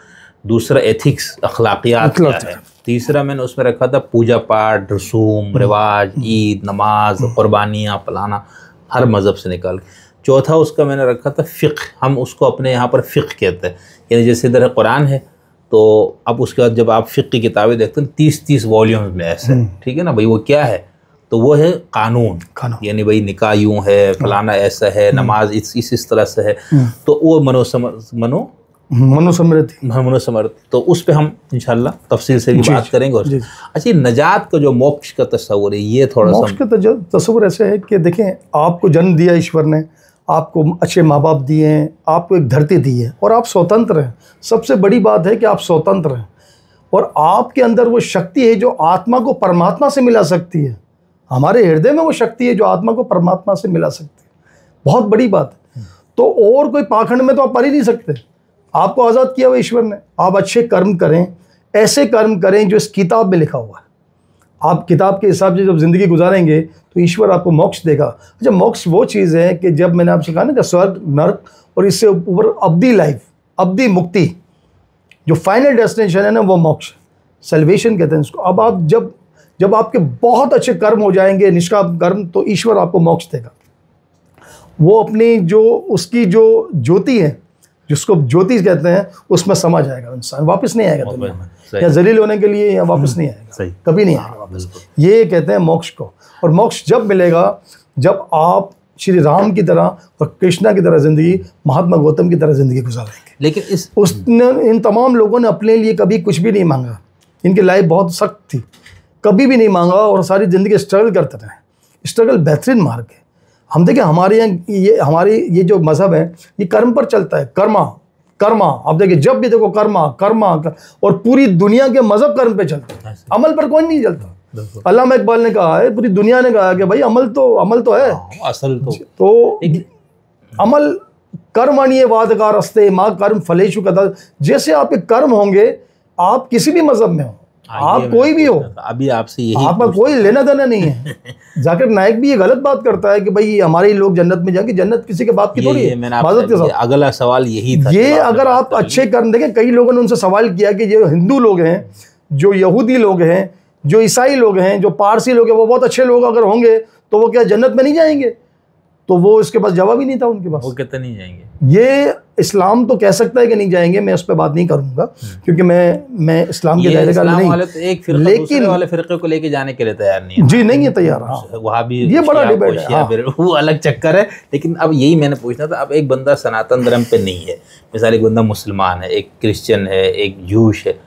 दूसरा एथिक्स अखलाकियात क्या है, तीसरा मैंने उसमें रखा था पूजा पाठ, रसूम रिवाज, ईद, नमाज, कुर्बानियाँ, फलाना, हर मज़हब से निकाल। चौथा उसका मैंने रखा था फ़िक़्ह, हम उसको अपने यहाँ पर फ़िक़्ह कहते हैं, यानी जैसे इधर कुरान है तो अब उसके बाद जब आप फ़िक़्ह की किताबें देखते हैं 30-30 वॉल्यूम्स में ऐसे, ठीक है ना भाई, वो क्या है, तो वो है कानून, यानी भाई निकाह यूँ है, फलाना ऐसा है, नमाज इस तरह से है, तो वो मनुस्मृति। तो उस पे हम इंशाल्लाह तफसील से भी बात करेंगे। और अच्छा, नजात का जो मोक्ष का तस्वुर है, ये थोड़ा सा मोक्ष का तस्वुर ऐसे है कि देखें, आपको जन्म दिया ईश्वर ने, आपको अच्छे माँ बाप दिए हैं, आपको एक धरती दी है, और आप स्वतंत्र हैं। सबसे बड़ी बात है कि आप स्वतंत्र हैं, और आपके अंदर वो शक्ति है जो आत्मा को परमात्मा से मिला सकती है। हमारे हृदय में वो शक्ति है जो आत्मा को परमात्मा से मिला सकती है। बहुत बड़ी बात है। तो और कोई पाखंड में तो आप पढ़ ही नहीं सकते। आपको आज़ाद किया हुआ ईश्वर ने, आप अच्छे कर्म करें, ऐसे कर्म करें जो इस किताब में लिखा हुआ है। आप किताब के हिसाब से जब ज़िंदगी गुजारेंगे तो ईश्वर आपको मोक्ष देगा। अच्छा, मोक्ष वो चीज़ है कि जब मैंने आपसे कहा ना कि स्वर्ग, नर्क और इससे ऊपर अब्दी लाइफ, अब्दी मुक्ति, जो फाइनल डेस्टिनेशन है ना, वो मोक्ष, सेल्वेशन कहते हैं इसको। अब आप जब जब आपके बहुत अच्छे कर्म हो जाएंगे, निष्काम कर्म, तो ईश्वर आपको मोक्ष देगा। वो अपनी जो उसकी जो ज्योति है, जिसको ज्योति कहते हैं, उसमें समा जाएगा इंसान, वापस नहीं आएगा दुनिया में, या जलील होने के लिए या वापस नहीं आएगा, कभी नहीं आएगा वापस। ये कहते हैं मोक्ष को। और मोक्ष जब मिलेगा जब आप श्री राम की तरह और कृष्णा की तरह ज़िंदगी, महात्मा गौतम की तरह ज़िंदगी गुजारेंगे। लेकिन उसने, इन तमाम लोगों ने अपने लिए कभी कुछ भी नहीं मांगा, इनकी लाइफ बहुत सख्त थी, कभी भी नहीं मांगा और सारी ज़िंदगी स्ट्रगल करते रहे। स्ट्रगल बेहतरीन मार्ग है। हम देखें हमारे यहाँ हमारी ये जो मज़हब है ये कर्म पर चलता है, कर्मा कर्मा। आप देखिए जब भी देखो कर्मा कर्मा और पूरी दुनिया के मज़हब कर्म पे चलते हैं, अमल पर कोई नहीं चलता। अल्लामा इकबाल ने कहा है, पूरी दुनिया ने कहा कि भाई अमल तो है असल तो अमल कर्मणीय वादकार अस्ते माँ कर्म फलेशु कदा। जैसे आपके कर्म होंगे, आप किसी भी मज़हब में हो, आप कोई भी हो, अभी आपसे यही आपका कोई लेना देना नहीं है। जाकिर नाइक भी ये गलत बात करता है कि भाई हमारे लोग जन्नत में जाएंगे, जन्नत किसी के बाप की थोड़ी है। इबादत के साथ अगला सवाल यही था, ये अगर आप अच्छे कर्म देखें, कई लोगों ने उनसे सवाल किया कि जो हिंदू लोग हैं, जो यहूदी लोग हैं, जो ईसाई लोग हैं, जो पारसी लोग हैं, वो बहुत अच्छे लोग अगर होंगे तो वो क्या जन्नत में नहीं जाएंगे? तो वो इसके पास जवाब ही नहीं था उनके पास। वो कहते नहीं जाएंगे। ये इस्लाम तो कह सकता है कि नहीं जाएंगे, मैं उस पर बात नहीं करूंगा क्योंकि मैं इस्लाम के दायरे का नहीं, लेकिन वाले फिरके को लेके जाने के लिए तैयार नहीं है। जी नहीं है तैयार। वहाँ भी ये बड़ा डिबेट है, वो अलग चक्कर है। लेकिन अब यही मैंने पूछना था, अब एक बंदा सनातन धर्म पे नहीं है, मिसाल एक बंदा मुसलमान है, एक क्रिश्चियन है, एक जूश है,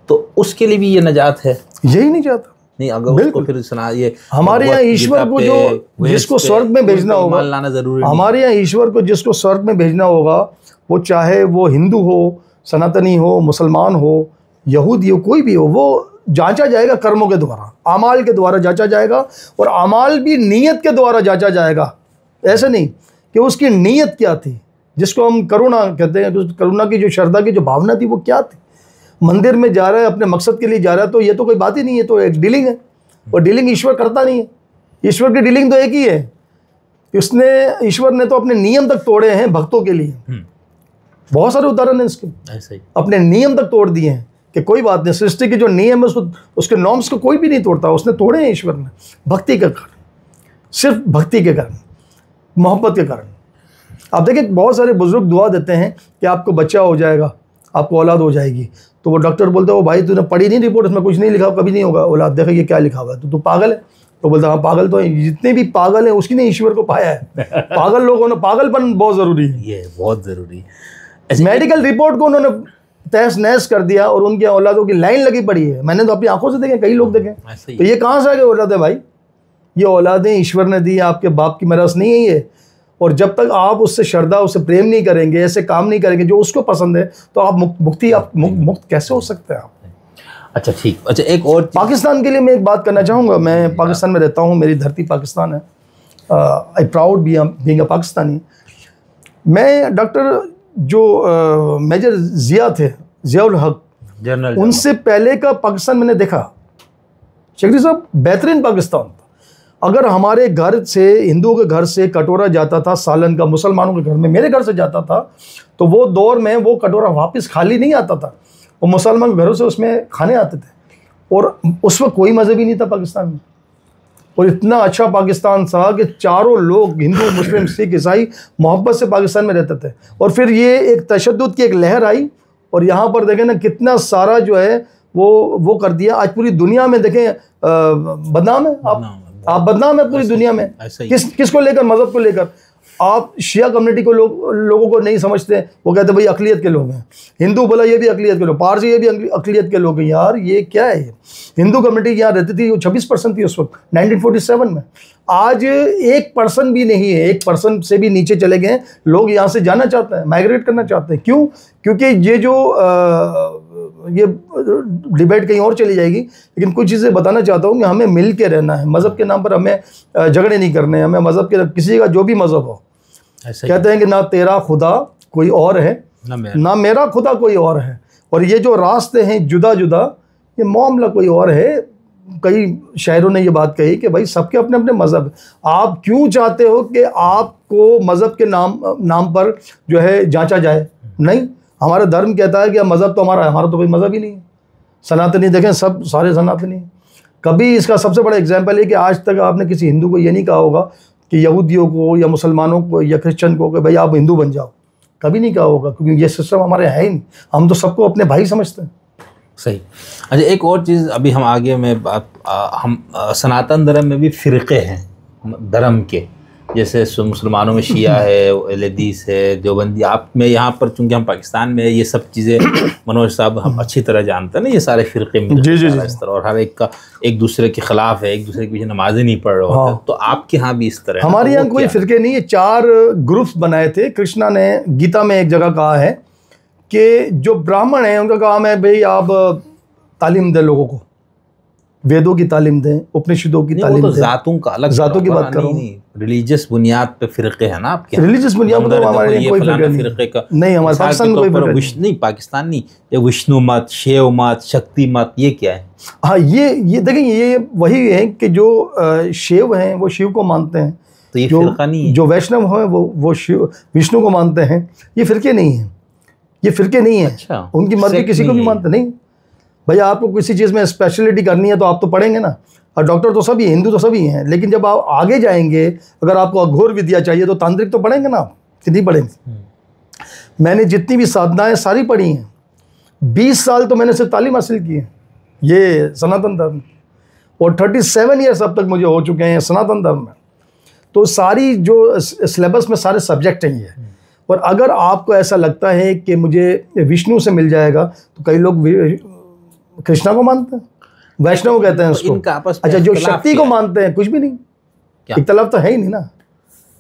तो उसके लिए भी ये नजात है? यही नहीं चाहता नहीं, अगर उसको फिर सुना, ये हमारे यहाँ ईश्वर को जो जिसको स्वर्ग में भेजना होगा, लाना जरूरी। हमारे यहाँ ईश्वर को जिसको स्वर्ग में भेजना होगा, वो चाहे वो हिंदू हो, सनातनी हो, मुसलमान हो, यहूदी हो, कोई भी हो, वो जांचा जाएगा कर्मों के द्वारा, अमाल के द्वारा जांचा जाएगा। और अमाल भी नीयत के द्वारा जांचा जाएगा। ऐसे नहीं कि उसकी नीयत क्या थी, जिसको हम करुणा कहते हैं, तो करुणा की जो श्रद्धा की जो भावना थी वो क्या थी। मंदिर में जा रहा है, अपने मकसद के लिए जा रहा है, तो ये तो कोई बात ही नहीं है, तो एक डीलिंग है। और डीलिंग ईश्वर करता नहीं है। ईश्वर की डीलिंग तो एक ही है, ईश्वर ने तो अपने नियम तक तोड़े हैं भक्तों के लिए। बहुत सारे उदाहरण हैं इसके, ऐसे ही अपने नियम तक तोड़ दिए हैं कि कोई बात नहीं, सृष्टि के जो नियम है उसके नॉर्म्स को कोई भी नहीं तोड़ता, उसने तोड़े हैं ईश्वर ने, भक्ति के कारण, सिर्फ भक्ति के कारण, मोहब्बत के कारण। आप देखिए बहुत सारे बुजुर्ग दुआ देते हैं कि आपको बच्चा हो जाएगा, आपको औलाद हो जाएगी, तो वो डॉक्टर बोलते हो भाई तूने पढ़ी नहीं रिपोर्ट, इसमें कुछ नहीं लिखा, कभी नहीं होगा औलाद, देखा ये क्या लिखा हुआ है, तो तू पागल है। तो बोलता हाँ पागल तो है, जितने भी पागल हैं उसकी ने ईश्वर को पाया है। पागल लोगों ने, पागलपन बहुत ज़रूरी है, ये बहुत ज़रूरी है। मेडिकल रिपोर्ट को उन्होंने तहस नहस कर दिया और उनके औलादों की लाइन लगी पड़ी है। मैंने तो अपनी आंखों से देखे, कई लोग देखे, तो ये कहाँ से आगे औलाद है भाई? ये औलादें ईश्वर ने दी, आपके बाप की मरस नहीं है ये। और जब तक आप उससे श्रद्धा, उससे प्रेम नहीं करेंगे, ऐसे काम नहीं करेंगे जो उसको पसंद है, तो आप मुक्त कैसे हो सकते हैं आप? अच्छा ठीक। अच्छा एक और पाकिस्तान के लिए मैं एक बात करना चाहूँगा। मैं पाकिस्तान में रहता हूँ, मेरी धरती पाकिस्तान है। I proud being a Pakistani. मैं डॉक्टर जो मेजर जिया थे, जियाउल हक जनरल, उनसे पहले का पाकिस्तान मैंने देखा। शेखरी साहब बेहतरीन पाकिस्तान था। अगर हमारे घर से, हिंदुओं के घर से कटोरा जाता था सालन का, मुसलमानों के घर में, मेरे घर से जाता था, तो वो दौर में वो कटोरा वापस खाली नहीं आता था, वो मुसलमान घरों से उसमें खाने आते थे। और उस वक्त कोई मज़हब ही नहीं था पाकिस्तान में, और इतना अच्छा पाकिस्तान था कि चारों लोग, हिंदू मुस्लिम सिख ईसाई, मोहब्बत से पाकिस्तान में रहते थे। और फिर ये एक तशद्दुद की एक लहर आई, और यहाँ पर देखें ना कितना सारा जो है वो कर दिया। आज पूरी दुनिया में देखें बदनाम है, आप बदनाम है पूरी दुनिया में। किसको लेकर? मज़हब को लेकर। आप शिया कम्युनिटी को लोगों को नहीं समझते, वो कहते हैं भाई अक़लियत के लोग हैं। हिंदू बोला ये भी अक़लियत के लोग, पारसी ये भी अक़लियत के लोग हैं। यार ये क्या है? ये हिंदू कम्युनिटी यहाँ रहती थी, वो 26% थी उस वक्त 1947 में। आज 1% भी नहीं है, 1% से भी नीचे चले गए। लोग यहाँ से जाना चाहते हैं, माइग्रेट करना चाहते हैं। क्यों? क्योंकि ये डिबेट कहीं और चली जाएगी, लेकिन कुछ चीज़ें बताना चाहता हूँ कि हमें मिल के रहना है। मज़हब के नाम पर हमें झगड़े नहीं करने हैं। हमें मज़हब के, किसी का जो भी मज़हब हो, कहते हैं कि ना तेरा खुदा कोई और है, ना मेरा खुदा कोई और है, और ये जो रास्ते हैं जुदा जुदा, ये मामला कोई और है। कई शायरों ने ये बात कही कि भाई सबके अपने अपने मज़हब। आप क्यों चाहते हो कि आपको मज़हब के नाम पर जो है जांचा जाए? नहीं, हमारा धर्म कहता है कि मज़हब तो हमारा है, हमारा तो कोई मज़हब ही नहीं है। सनातनी देखें, सब सारे सनातनी, कभी इसका सबसे बड़ा एग्जाम्पल है कि आज तक आपने किसी हिंदू को ये नहीं कहा होगा कि यहूदियों को या मुसलमानों को या क्रिश्चियन को कि भाई आप हिंदू बन जाओ, कभी नहीं कहा होगा, क्योंकि ये सिस्टम हमारे है ही नहीं। हम तो सबको अपने भाई समझते हैं। सही। अच्छा, एक और चीज़ अभी हम आगे में बात, हम सनातन धर्म में भी फ़िरक़े हैं धर्म के, जैसे मुसलमानों में शिया है, हदीस है, देवबंदी। आप में यहाँ पर चूँकि हम पाकिस्तान में ये सब चीज़ें मनोज साहब हम अच्छी तरह जानते हैं ना, ये सारे फ़िरक़े में जी इस तरह, और हर एक का एक दूसरे के ख़िलाफ़ है, एक दूसरे के पीछे नमाज़ें नहीं पढ़ रहे होते। तो आपके यहाँ भी इस तरह? हमारे यहाँ कोई फ़िरक़े नहीं है, 4 ग्रुप्स बनाए थे। कृष्णा ने गीता में एक जगह कहा है कि जो ब्राह्मण हैं उनका काम है भाई आप तालीम दें लोगों को, वेदों की तालीम दें, उपनिषदों की तालीम दें। जातों का अलग, जातों की बात करो, रिलीजियस बुनियाद पे फ़िरक़े हैं ना आपके? रिलीजियस बुनियाद पर हमारे कोई फ़िरक़ा नहीं, हमारे पाकिस्तान में कोई फ़िरक़ा नहीं। पाकिस्तान नहीं, ये विष्णु मत, शैव मत, शक्ति मत, ये क्या है? हाँ, ये देखें, ये वही है कि जो शैव हैं वो शिव को मानते हैं, तो ये फ़िरक़ा नहीं है। जो वैष्णव हैं वो शिव विष्णु को मानते हैं। ये फ़िरक़े नहीं है, ये फ़िरक़े नहीं है। अच्छा, उनकी मर्ज़ी किसी को भी मानते नहीं। भैया आपको किसी चीज़ में स्पेशलिटी करनी है तो आप तो पढ़ेंगे ना, और डॉक्टर तो सभी, हिंदू तो सभी हैं, लेकिन जब आप आगे जाएंगे, अगर आपको अघोर विद्या चाहिए तो तांत्रिक तो पढ़ेंगे ना, कि नहीं पढ़ेंगे? मैंने जितनी भी साधनाएं सारी पढ़ी हैं, 20 साल तो मैंने सिर्फ तालीम हासिल की है ये सनातन धर्म, और 37 ईयर्स अब तक मुझे हो चुके हैं सनातन धर्म में। तो सारी जो सिलेबस में सारे सब्जेक्ट हैं ये। और अगर आपको ऐसा लगता है कि मुझे विष्णु से मिल जाएगा, तो कई लोग कृष्णा को मानते हैं, वैष्णव कहते हैं उसको। अच्छा, जो शक्ति को मानते हैं, कुछ भी नहीं, इख्तिलाफ तो है ही नहीं ना,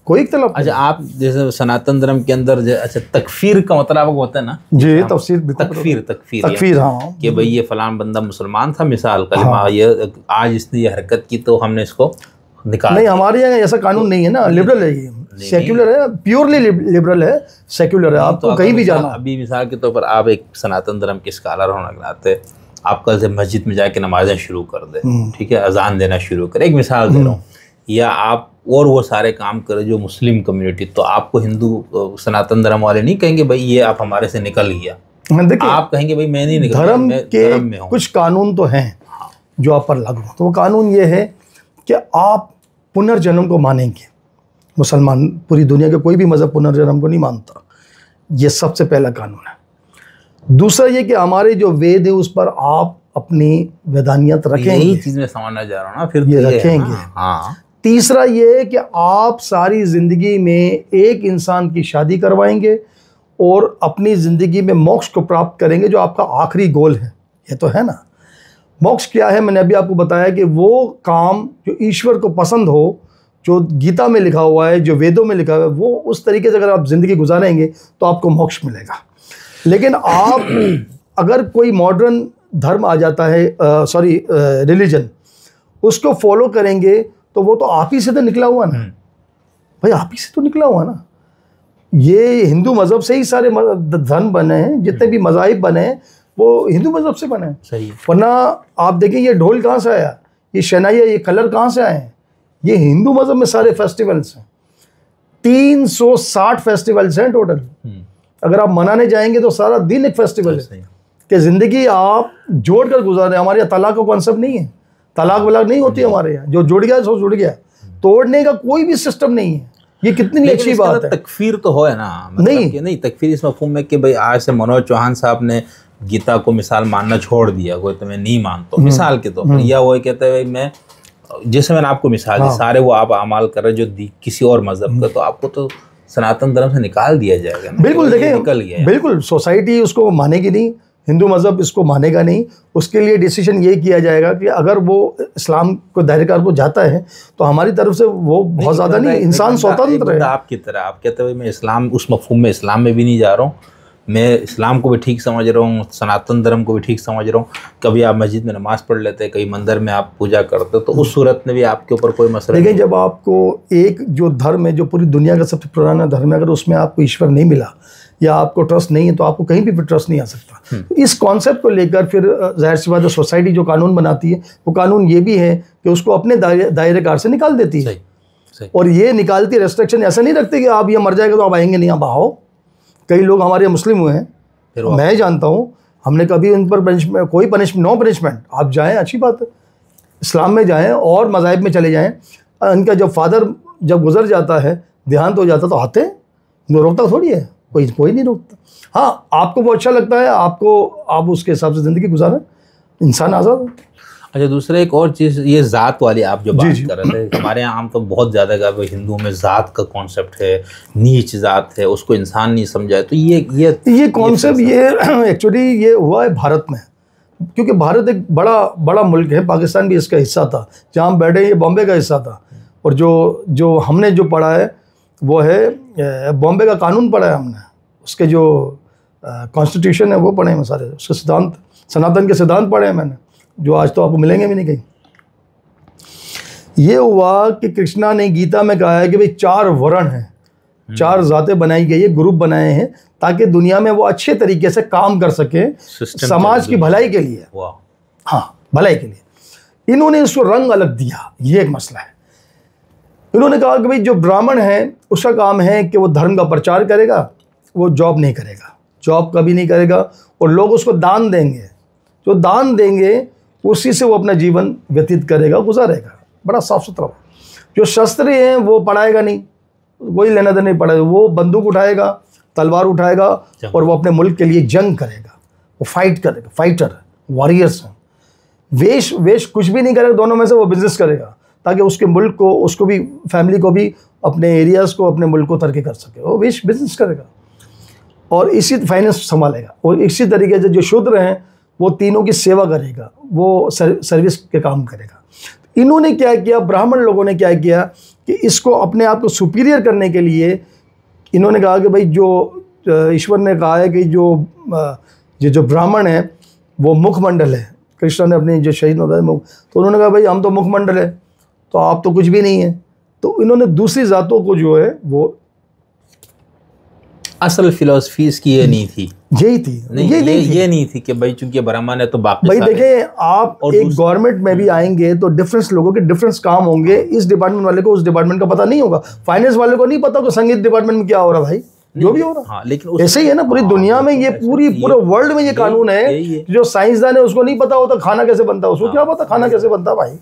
कोई इख्तिलाफ। अच्छा, आप जैसे सनातन धर्म के अंदर अच्छा, तकफीर का मतलब होता है ना जी, तकफीर हाँ, कि भाई ये फलान बंदा मुसलमान था, मिसाल कलमा ये आज इसने ये हरकत की तो हमने इसको निकाल। नहीं, हमारे यहाँ ऐसा कानून नहीं है ना, लिबरल है ये, सेक्युलर है, प्योरली लिबरल है, सेक्युलर है। आपको तो कहीं भी जाना, अभी मिसाल के तौर पर आप एक सनातन धर्म के स्कॉलर होने के नाते आप कल से मस्जिद में जाके नमाजें शुरू कर दें, ठीक है, अजान देना शुरू करें, एक मिसाल दे रहा हूँ, या आप और वो सारे काम करें जो मुस्लिम कम्युनिटी, तो आपको हिंदू सनातन धर्म वाले नहीं कहेंगे भाई ये आप हमारे से निकल गया। आप कहेंगे भाई मैं नहीं निकल, धर्म के कुछ कानून तो हैं जो आप पर लागू। तो वो कानून ये है कि आप पुनर्जन्म को मानेंगे। मुसलमान, पूरी दुनिया के कोई भी मज़हब पुनर्जन्म को नहीं मानता, ये सबसे पहला कानून है। दूसरा ये कि हमारे जो वेद है उस पर आप अपनी वैधानियत रखेंगे। यही चीज़ मैं समझना चाह रहा हूँ ना, फिर ये रखेंगे। हाँ। तीसरा ये है कि आप सारी ज़िंदगी में एक इंसान की शादी करवाएंगे और अपनी ज़िंदगी में मोक्ष को प्राप्त करेंगे, जो आपका आखिरी गोल है। ये तो है ना, मोक्ष क्या है? मैंने अभी आपको बताया कि वो काम जो ईश्वर को पसंद हो, जो गीता में लिखा हुआ है, जो वेदों में लिखा हुआ है, वो उस तरीके से अगर आप ज़िंदगी गुजारेंगे तो आपको मोक्ष मिलेगा। लेकिन आप अगर कोई मॉडर्न धर्म आ जाता है, रिलीजन, उसको फॉलो करेंगे तो वो तो आप ही से तो निकला हुआ ना भाई, आप ही से तो निकला हुआ ना। ये हिंदू मज़हब से ही सारे धर्म बने हैं, जितने भी मज़ाहिब बने हैं वो हिंदू मज़हब से बने हैं। सही। वरना आप देखें ये ढोल कहाँ से आया, ये शनाइया, ये कलर कहाँ से आए हैं? ये हिंदू मज़हब में सारे फेस्टिवल्स हैं। 360 फेस्टिवल्स हैं टोटल। अगर आप मनाने जाएंगे तो सारा दिन एक फेस्टिवल है कि ज़िंदगी आप जोड़ कर गुजारें। हमारे यहाँ तलाक का कॉन्सेप्ट नहीं है, तलाक वलाक नहीं होती हमारे यहाँ। जो जुड़ गया सो जुड़ गया, तोड़ने का कोई भी सिस्टम नहीं है। ये कितनी अच्छी बात है। तकफीर तो हो है ना, नहीं तकफीर इस मफ़हूम में कि भाई आज से मनोज चौहान साहब ने गीता को मिसाल मानना छोड़ दिया, कोई तो मैं नहीं मानता मिसाल के तौर पर, या वो कहते हैं भाई मैं, जैसे मैंने आपको मिसाल दी, सारे वो आप अमाल कर रहे जो किसी और मज़हब का, तो आपको तो सनातन धर्म से निकाल दिया जाएगा ना। बिल्कुल, देखिए निकल गया, बिल्कुल सोसाइटी उसको मानेगी नहीं, हिंदू मज़हब इसको मानेगा नहीं। उसके लिए डिसीजन ये किया जाएगा कि अगर वो इस्लाम को दायरेकार को जाता है तो हमारी तरफ से वो बहुत ज़्यादा नहीं, इंसान स्वतंत्र है। आपकी तरह आप कहते हुए मैं इस्लाम उस मफ़हूम में इस्लाम में भी नहीं जा रहा हूँ, मैं इस्लाम को भी ठीक समझ रहा हूँ, सनातन धर्म को भी ठीक समझ रहा हूँ। कभी आप मस्जिद में नमाज़ पढ़ लेते हैं, कहीं मंदिर में आप पूजा करते हो, तो उस सूरत में भी आपके ऊपर कोई मसला नहीं। लेकिन जब आपको एक जो धर्म है, जो पूरी दुनिया का सबसे पुराना धर्म है, अगर उसमें आपको ईश्वर नहीं मिला या आपको ट्रस्ट नहीं है तो आपको कहीं भी ट्रस्ट नहीं आ सकता। इस कॉन्सेप्ट को लेकर फिर जाहिर सी बात है सोसाइटी जो कानून बनाती है वो कानून ये भी है कि उसको अपने दायरेकार से निकाल देती है। सही। और ये निकालती रेस्ट्रिक्शन ऐसा नहीं रखते कि आप ये मर जाएगा तो आप आएंगे नहीं, आप आओ। कई लोग हमारे मुस्लिम हुए हैं, मैं जानता हूँ, हमने कभी उन पर कोई नो पनिशमेंट, आप जाएँ, अच्छी बात है। इस्लाम में जाएं और मज़ाहिब में चले जाएं, इनका जब फादर जब गुजर जाता है, देहांत हो जाता, तो आते हैं, वो रोकता थोड़ी है, कोई नहीं रोकता। हाँ, आपको वो अच्छा लगता है, आप उसके हिसाब से ज़िंदगी गुजारें, इंसान आज़ाद है। अच्छा, दूसरा एक और चीज़, ये ज़ात वाली आप जो बात कर रहे थे, हमारे यहाँ आम तो बहुत ज़्यादा का हिंदुओं में ज़ात का कॉन्सेप्ट है, नीच ज़ात है, उसको इंसान नहीं समझा। तो ये कॉन्सेप्ट ये एक्चुअली ये हुआ है भारत में, क्योंकि भारत एक बड़ा मुल्क है, पाकिस्तान भी इसका हिस्सा था, जहाँ हम बैठे ये बॉम्बे का हिस्सा था। और जो हमने जो पढ़ा है वो है बॉम्बे का कानून पढ़ा है हमने, उसके जो कॉन्स्टिट्यूशन है वो पढ़े हैं सारे, उसके सिद्धांत, सनातन के सिद्धांत पढ़े हैं मैंने, जो आज तो आपको मिलेंगे भी नहीं कहीं। ये हुआ कि कृष्णा ने गीता में कहा है कि भाई 4 वर्ण हैं, 4 जातें बनाई गई है, ग्रुप बनाए हैं, ताकि दुनिया में वो अच्छे तरीके से काम कर सके, समाज की भलाई के लिए। हाँ, भलाई के लिए। इन्होंने इसको रंग अलग दिया, ये एक मसला है। इन्होंने कहा कि भाई जो ब्राह्मण है उसका काम है कि वो धर्म का प्रचार करेगा, वो जॉब नहीं करेगा, जॉब कभी नहीं करेगा, और लोग उसको दान देंगे, जो दान देंगे उसी से वो अपना जीवन व्यतीत करेगा, गुजारेगा, बड़ा साफ सुथरा। जो शस्त्री हैं वो पढ़ाएगा नहीं, कोई लेना देना नहीं पड़ेगा, वो बंदूक उठाएगा, तलवार उठाएगा और वो अपने मुल्क के लिए जंग करेगा, वो फाइट करेगा, फाइटर वॉरियर्स हैं। वेश कुछ भी नहीं करेगा, दोनों में से वो बिजनेस करेगा, ताकि उसके मुल्क को, उसको भी, फैमिली को भी, अपने एरियाज़ को, अपने मुल्क को तरक्की कर सके, वो वेश बिजनेस करेगा और इसी फाइनेंस संभालेगा। और इसी तरीके से जो शूद्र हैं वो तीनों की सेवा करेगा, वो सर्विस के काम करेगा। इन्होंने क्या किया, ब्राह्मण लोगों ने क्या किया कि इसको अपने आप को सुपीरियर करने के लिए इन्होंने कहा कि भाई जो ईश्वर ने कहा है कि जो ब्राह्मण है वो मुखमंडल है, कृष्ण ने अपने जो शहीद होता है मुख, तो उन्होंने कहा भाई हम तो मुखमंडल है, तो आप तो कुछ भी नहीं है। तो इन्होंने दूसरी जातों को जो है वो, असल फिलोसफी इसकी ये नहीं थी, यही थी, ये नहीं थी कि भाई चूंकि ब्राह्मण है तो बाकी भाई देखें, आप एक गवर्नमेंट में भी आएंगे तो डिफरेंस लोगों के डिफरेंस काम होंगे। इस डिपार्टमेंट वाले को उस डिपार्टमेंट का पता नहीं होगा, फाइनेंस वाले को नहीं पता कि संगीत डिपार्टमेंट में क्या हो रहा है, भाई जो भी हो रहा। हाँ, लेकिन ऐसे ही है ना पूरी दुनिया में, ये पूरे वर्ल्ड में ये कानून है। जो साइंसदान है उसको नहीं पता होता खाना कैसे बनता है, उसको क्या पता खाना कैसे बनता है, भाई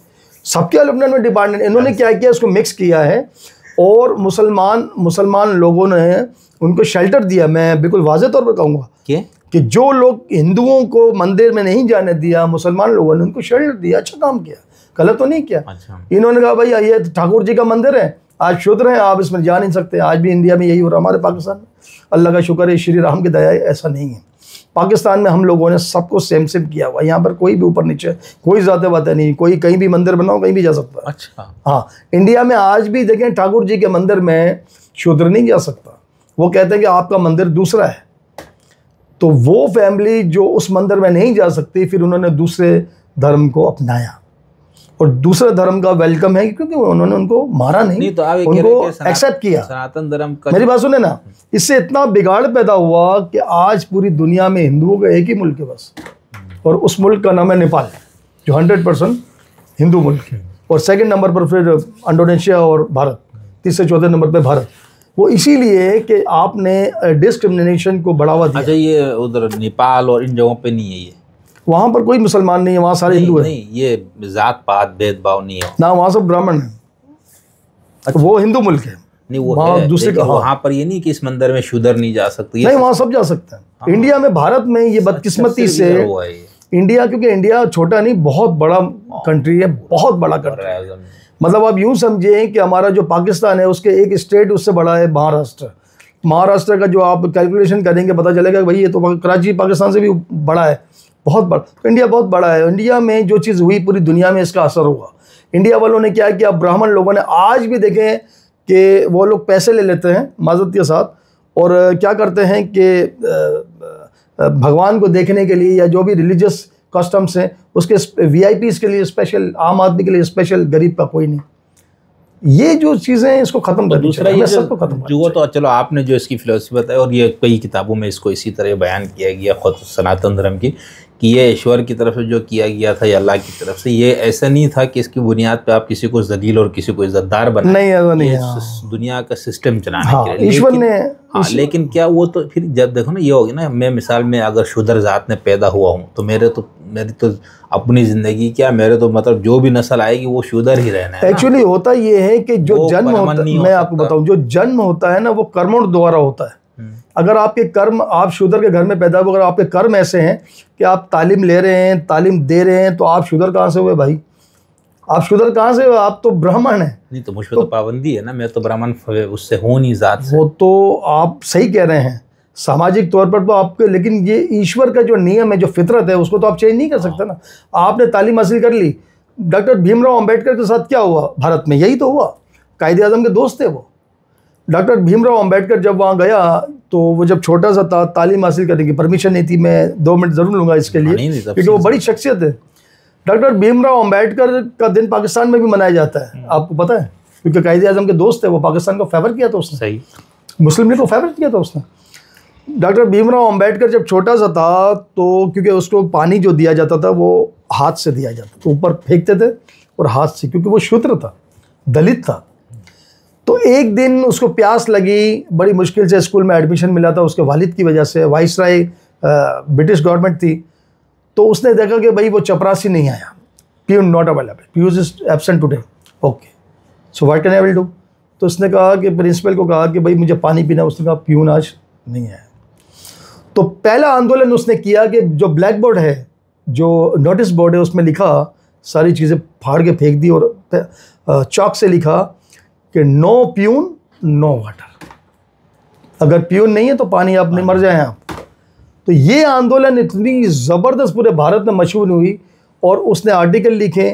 सबके अलग अलग डिपार्टमेंट। इन्होंने क्या किया, इसको मिक्स किया है और मुसलमान लोगों ने उनको शेल्टर दिया। मैं बिल्कुल वाज़ेह तौर पर कहूँगा कि जो लोग हिंदुओं को मंदिर में नहीं जाने दिया, मुसलमान लोगों ने उनको शेल्टर दिया, अच्छा काम किया, गलत तो नहीं किया। इन्होंने कहा भाई ये ठाकुर जी का मंदिर है, आज शूद्र हैं, आप इसमें जा नहीं सकते। आज भी इंडिया में यही हो रहा, हमारे पाकिस्तान में, अल्लाह का शुक्र है, श्री राम की दया है, ऐसा नहीं है। पाकिस्तान में हम लोगों ने सबको सेम किया हुआ, यहाँ पर कोई भी ऊपर नीचे कोई ज़्यादा बातें नहीं, कोई कहीं भी मंदिर बनाओ कहीं भी जा सकता है। अच्छा, हाँ, इंडिया में आज भी देखें ठाकुर जी के मंदिर में शूद्र नहीं जा सकता, वो कहते हैं कि आपका मंदिर दूसरा है। तो वो फैमिली जो उस मंदिर में नहीं जा सकती, फिर उन्होंने दूसरे धर्म को अपनाया और दूसरे धर्म का वेलकम है, क्योंकि उन्होंने उनको मारा नहीं तो उनको एक्सेप्ट किया। सनातन धर्म का, मेरी बात सुने ना, इससे इतना बिगाड़ पैदा हुआ कि आज पूरी दुनिया में हिंदुओं का एक ही मुल्क है बस, और उस मुल्क का नाम है नेपाल, जो 100% हिंदू मुल्क है। और सेकंड नंबर पर फिर इंडोनेशिया और भारत, तीसरे चौथे नंबर पर भारत। वो इसीलिए कि आपने डिस्क्रिमिनेशन को बढ़ावा दिया। अच्छा, ये उधर नेपाल और इन जगहों पे नहीं है, ये वहाँ पर कोई मुसलमान नहीं है, वहाँ सारे हिंदू हैं। नहीं, ये जात पात भेदभाव नहीं है ना, वहाँ सब ब्राह्मण हैं। अच्छा, वो हिंदू मुल्क है। नहीं, वो है दूसरे का। वहाँ पर ये नहीं कि इस मंदिर में शूद्र नहीं जा सकते, नहीं, वहाँ सब जा सकते हैं। हाँ। इंडिया में, भारत में ये बदकिस्मती से इंडिया, क्योंकि इंडिया छोटा नहीं, बहुत बड़ा कंट्री है, बहुत बड़ा कंट्री है। मतलब आप यूँ समझें कि हमारा जो पाकिस्तान है उसके एक स्टेट उससे बड़ा है महाराष्ट्र। महाराष्ट्र का जो आप कैलकुलेशन करेंगे पता चलेगा भाई ये तो कराची पाकिस्तान से भी बड़ा है, बहुत बड़ा। तो इंडिया बहुत बड़ा है। इंडिया में जो चीज़ हुई पूरी दुनिया में इसका असर हुआ। इंडिया वालों ने क्या किया, ब्राह्मण लोगों ने, आज भी देखें कि वो लोग पैसे ले लेते हैं माज़रत के साथ, और क्या करते हैं कि भगवान को देखने के लिए या जो भी रिलीजियस कस्टम्स हैं उसके VIPs के लिए स्पेशल, आम आदमी के लिए स्पेशल, गरीब का कोई नहीं। ये जो चीज़ें हैं इसको ख़त्म कर, दूसरा ये सबको खत्म जो, तो चलो आपने जो इसकी फिलोसफी बताई, और ये कई किताबों में इसको इसी तरह बयान किया गया खुद सनातन धर्म की, कि ये ईश्वर की तरफ से जो किया गया था या अल्लाह की तरफ से, ये ऐसा नहीं था कि इसकी बुनियाद पे आप किसी को जलील और किसी को इज्जतदार बनाए, नहीं ऐसा नहीं ये है। दुनिया का सिस्टम चलाने हाँ, के लिए ईश्वर ने लेकिन क्या वो तो फिर जब देखो ना ये होगी ना, मैं मिसाल में अगर शूद्र जात में पैदा हुआ हूँ तो मेरी तो अपनी ज़िंदगी क्या, मेरे तो मतलब जो भी नस्ल आएगी वो शूद्र ही रहना है। एक्चुअली होता ये है कि जो जन्म होता है, मैं आपको बताऊं, जो जन्म होता है ना वो कर्मों द्वारा होता है। अगर आपके कर्म, आप शूद्र के घर में पैदा हुए, अगर आपके कर्म ऐसे हैं कि आप तालीम ले रहे हैं, तालीम दे रहे हैं, तो आप शूद्र कहाँ से हुए भाई? आप शूद्र कहाँ से हुए? आप तो ब्राह्मण हैं। नहीं तो मुझ पर तो पाबंदी है ना, मैं तो ब्राह्मण उससे हूँ नहीं जात से। वो तो आप सही कह रहे हैं सामाजिक तौर पर तो आपके, लेकिन ये ईश्वर का जो नियम है, जो फितरत है, उसको तो आप चेंज नहीं कर सकते ना। आपने तालीम हासिल कर ली, डॉक्टर भीमराव अंबेडकर के साथ क्या हुआ भारत में? यही तो हुआ, कायदे आजम के दोस्त थे वो। डॉक्टर भीमराव अंबेडकर जब वहाँ गया तो वो जब छोटा सा था, तालीम हासिल करने की परमिशन नहीं थी। मैं 2 मिनट ज़रूर लूँगा इसके लिए, क्योंकि वो बड़ी शख्सियत है। डॉक्टर भीमराव अंबेडकर का दिन पाकिस्तान में भी मनाया जाता है, आपको पता है, क्योंकि कायदे आजम के दोस्त है वो। पाकिस्तान को फेवर किया था उसने, सही, मुस्लिम लीग को फेवर किया था उसने। डॉक्टर भीमराव अंबेडकर जब छोटा सा था तो क्योंकि उसको पानी जो दिया जाता था वो हाथ से दिया जाता था, तो ऊपर फेंकते थे और हाथ से, क्योंकि वो शूद्र था, दलित था। तो एक दिन उसको प्यास लगी, बड़ी मुश्किल से स्कूल में एडमिशन मिला था उसके वालिद की वजह से। वाइसराय ब्रिटिश गवर्नमेंट थी, तो उसने देखा कि भाई वो चपरासी नहीं आया, peon not available, peon is absent today, okay so what can I will do. तो उसने कहा कि प्रिंसिपल को कहा कि भाई मुझे पानी पीना। उसने कहा प्यून आज नहीं आया। तो पहला आंदोलन उसने किया कि जो ब्लैक बोर्ड है, जो नोटिस बोर्ड है, उसमें लिखा, सारी चीज़ें फाड़ के फेंक दी और चौक से लिखा कि नो प्यून नो वाटर, अगर प्यून नहीं है तो पानी आप नहीं, मर जाएं आप। तो ये आंदोलन इतनी ज़बरदस्त पूरे भारत में मशहूर हुई और उसने आर्टिकल लिखे।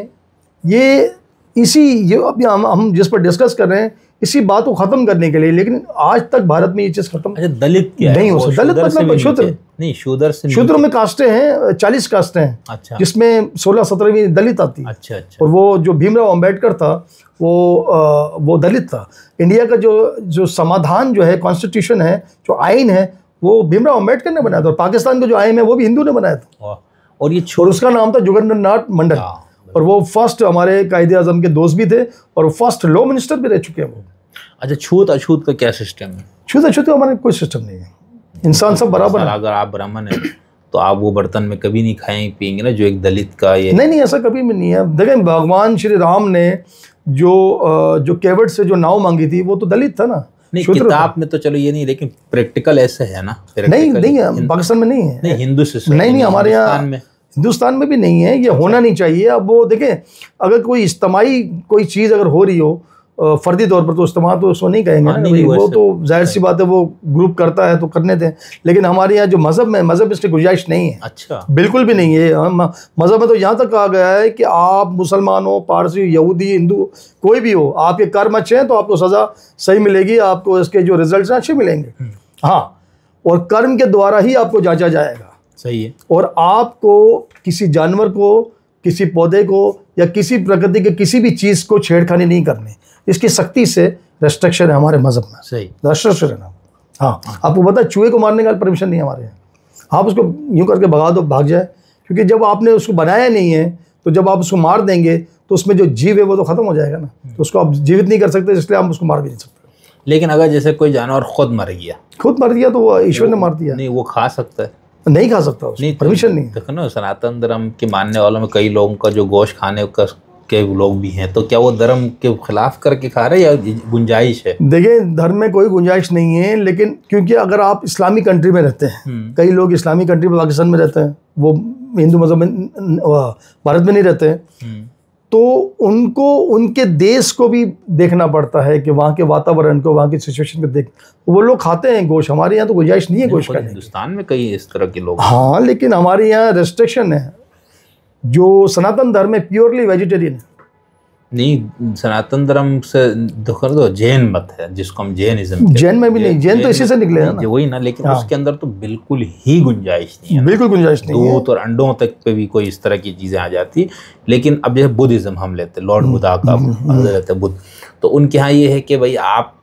ये अभी हम जिस पर डिस्कस कर रहे हैं, इसी बात को ख़त्म करने के लिए, लेकिन आज तक भारत में ये चीज़ खत्म दलित क्या नहीं हो सकता। दलित मतलब शूद्र नहीं, शूद्र में कास्टें हैं, 40 कास्टें हैं। अच्छा। जिसमें 16-17वीं दलित आती है। अच्छा अच्छा। और वो जो भीमराव अंबेडकर था वो दलित था। इंडिया का जो समाधान जो है, कॉन्स्टिट्यूशन है, जो आइन है, वो भीमराव अंबेडकर ने बनाया था। और पाकिस्तान का जो आइन है वो भी हिंदू ने बनाया था। और उसका नाम था जोगेंद्रनाथ मंडल। और वो फर्स्ट हमारे कायदे आजम के दोस्त भी थे और फर्स्ट लॉ मिनिस्टर भी रह चुके हैं वो। अच्छा, छूत अछूत का क्या सिस्टम है? छूत अछूत का हमारे कोई सिस्टम नहीं है, इंसान सब बराबर है। अगर आप ब्राह्मण हैं तो आप वो बर्तन में कभी नहीं खाएंगे पिएंगे ना, जो एक दलित का ये नहीं, ऐसा कभी भी नहीं है। देखें, भगवान श्री राम ने जो केवट से जो नाव मांगी थी वो तो दलित था ना। नहीं, किताब में तो चलो ये नहीं, लेकिन प्रैक्टिकल ऐसे है ना। नहीं है, पाकिस्तान में नहीं है। नहीं, हिंदू नहीं, हमारे यहाँ हिंदुस्तान में भी नहीं है, ये होना नहीं चाहिए। अब वो देखें, अगर कोई इज्तिमाई कोई चीज़ अगर हो रही हो फर्दी तौर पर, तो इस्तेमाल तो उसको नहीं कहेंगे ना भाई, वो तो जाहिर सी बात है, वो ग्रुप करता है तो करने दें। लेकिन हमारे यहाँ जो मज़हब में, मज़हब इसकी गुंजाइश नहीं है। अच्छा, बिल्कुल भी नहीं है। मज़हब में तो यहाँ तक कहा गया है कि आप मुसलमान हो, पारसी, यहूदी, हिंदू, कोई भी हो, आपके कर्म अच्छे हैं तो आपको सज़ा सही मिलेगी, आपको इसके जो रिजल्ट हैं अच्छे मिलेंगे। हाँ, और कर्म के द्वारा ही आपको जांचा जाएगा। सही है। और आपको किसी जानवर को, किसी पौधे को या किसी प्रकृति के किसी भी चीज़ को छेड़खानी नहीं करनी, इसकी सख्ती से रेस्ट्रिक्शन है हमारे मज़हब में। सही, रेस्ट्रिक्शन है। हाँ, आपको पता है चूहे को मारने का परमिशन नहीं है हमारे यहाँ। आप उसको यूँ करके भगा दो, भाग जाए, क्योंकि जब आपने उसको बनाया नहीं है तो जब आप उसको मार देंगे तो उसमें जो जीव है वो तो ख़त्म हो जाएगा ना। तो उसको आप जीवित नहीं कर सकते, इसलिए आप उसको मार भी नहीं सकते। लेकिन अगर जैसे कोई जानवर खुद मर गया तो वो ईश्वर ने मार दिया, नहीं वो खा सकता है? नहीं खा सकता, नहीं, परमिशन नहीं। देखो ना, सनातन धर्म के मानने वालों में कई लोगों का जो गोश्त खाने के लोग भी हैं, तो क्या वो धर्म के खिलाफ करके खा रहे हैं या गुंजाइश है? देखिए, धर्म में कोई गुंजाइश नहीं है, लेकिन क्योंकि अगर आप इस्लामी कंट्री में रहते हैं, कई लोग इस्लामी कंट्री में, पाकिस्तान में रहते हैं, वो हिंदू मज़हब में भारत में नहीं रहते हैं, तो उनको उनके देश को भी देखना पड़ता है कि वहाँ के वातावरण को, वहाँ की सिचुएशन को देख, वो लोग खाते हैं गोश्त। हमारे यहाँ तो गुंजाइश नहीं है गोश्त खाने। हिंदुस्तान में कई इस तरह के लोग, हाँ, लेकिन हमारे यहाँ रेस्ट्रिक्शन है। जो सनातन धर्म है प्योरली वेजिटेरियन है। नहीं, सनातन धर्म से दो जैन मत है, जिसको हम जैनिज्म, जैन में भी नहीं, जैन तो इसी से निकले हैं ना, वही ना। लेकिन उसके अंदर तो बिल्कुल ही गुंजाइश नहीं है, बिल्कुल गुंजाइश नहीं है। दूध और अंडों तक पे भी कोई इस तरह की चीज़ें आ जाती। लेकिन अब जैसे बुद्धिज़्म हम लेते, लॉर्ड बुद्धा का लेते बुद्ध, तो उनके यहाँ ये है कि भाई आप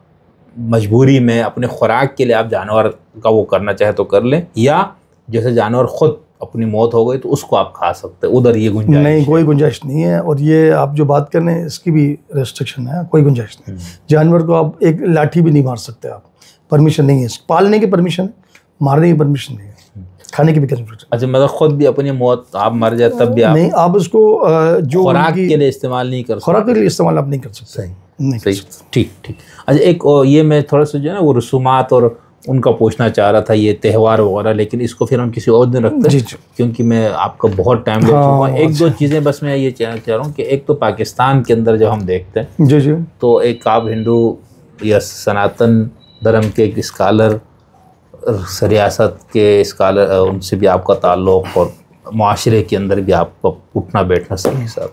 मजबूरी में अपने खुराक के लिए आप जानवर का वो करना चाहे तो कर लें, या जैसे जानवर खुद अपनी मौत हो गई तो उसको आप खा सकते हैं, उधर ये गुंजाइश नहीं, कोई गुंजाइश नहीं है। और ये आप जो बात कर रहे हैं इसकी भी रेस्ट्रिक्शन है, कोई गुंजाइश नहीं। जानवर को आप एक लाठी भी नहीं मार सकते, आप परमिशन नहीं है। पालने की परमिशन है, मारने की परमिशन नहीं है, खाने की भी परमिशन। अच्छा, मतलब खुद भी अपनी मौत आप मर जाए तब भी आप नहीं, आप उसको जो खुराक के लिए इस्तेमाल नहीं कर सकते। खुराक के लिए इस्तेमाल आप नहीं कर सकते। नहीं कर सकते। ठीक ठीक। अच्छा, एक ये मैं थोड़ा सा जो है ना वो रसूमात और उनका पूछना चाह रहा था, ये त्यौहार वगैरह, लेकिन इसको फिर हम किसी और दिन रखते हैं क्योंकि मैं आपका बहुत टाइम ले चुका हूँ। एक दो चीज़ें बस मैं ये चाह रहा हूँ कि एक तो पाकिस्तान के अंदर जब हम देखते हैं जी जी, तो एक आप हिंदू या सनातन धर्म के एक स्कॉलर, सियासत के स्कॉलर, उनसे भी आपका ताल्लुक़ और माशरे के अंदर भी आपका उठना बैठना सही साहब,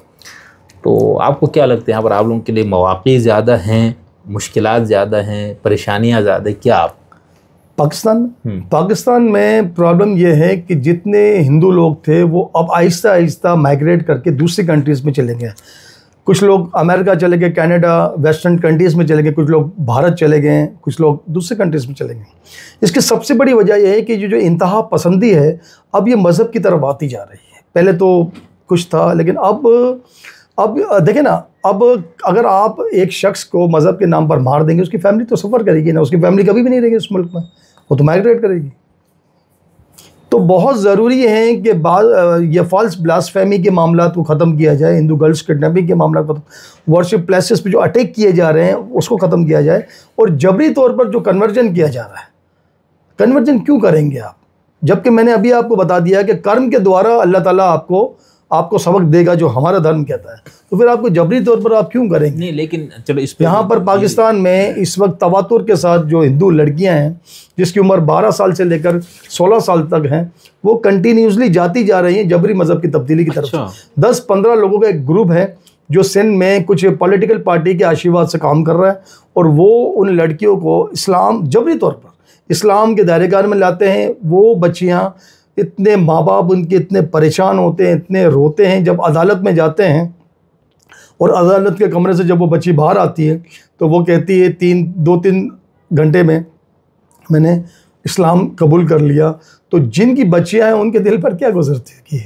तो आपको क्या लगता है यहाँ पर आप लोगों के लिए मौक़े ज़्यादा हैं, मुश्किलात ज़्यादा हैं, परेशानियाँ ज़्यादा, क्या आप पाकिस्तान में प्रॉब्लम यह है कि जितने हिंदू लोग थे वो अब आहिस्ता आहिस्ता माइग्रेट करके दूसरी कंट्रीज़ में चले गए। कुछ लोग अमेरिका चले गए, कनाडा, वेस्टर्न कंट्रीज़ में चले गए, कुछ लोग भारत चले गए, कुछ लोग दूसरे कंट्रीज़ में चले गए। इसकी सबसे बड़ी वजह यह है कि जो इंतहा पसंदी है अब ये मज़हब की तरफ आती जा रही है। पहले तो कुछ था, लेकिन अब देखें ना, अब अगर आप एक शख्स को मज़हब के नाम पर मार देंगे, उसकी फैमिली तो सफ़र करेगी ना, उसकी फैमिली कभी भी नहीं रहेगी उस मुल्क में, वो तो माइग्रेट करेगी। तो बहुत ज़रूरी है कि ये फॉल्स ब्लास्फेमी के मामला को ख़त्म किया जाए, हिंदू गर्ल्स किडनैपिंग के मामला को, वर्शिप प्लेसेस पे जो अटैक किए जा रहे हैं उसको ख़त्म किया जाए, और जबरी तौर पर जो कन्वर्जन किया जा रहा है, कन्वर्जन क्यों करेंगे आप, जबकि मैंने अभी आपको बता दिया कि कर्म के द्वारा अल्लाह ताला आपको सबक देगा जो हमारा धर्म कहता है, तो फिर आपको जबरी तौर पर आप क्यों करेंगे? नहीं, लेकिन चलो इस यहाँ पर पाकिस्तान में इस वक्त तवातुर के साथ जो हिंदू लड़कियां हैं जिसकी उम्र 12 साल से लेकर 16 साल तक हैं, वो कंटिन्यूसली जाती जा रही हैं जबरी मज़हब की तब्दीली की तरफ। 10-15 लोगों का एक ग्रुप है जो सिंध में कुछ पॉलिटिकल पार्टी के आशीर्वाद से काम कर रहा है, और वो उन लड़कियों को इस्लाम, जबरी तौर पर इस्लाम के दायरेकार में लाते हैं। वो बच्चियाँ, इतने माँ बाप उनके इतने परेशान होते हैं, इतने रोते हैं जब अदालत में जाते हैं, और अदालत के कमरे से जब वो बच्ची बाहर आती है तो वो कहती है 2-3 घंटे में मैंने इस्लाम कबूल कर लिया। तो जिनकी बच्चियां हैं उनके दिल पर क्या गुजरती है कि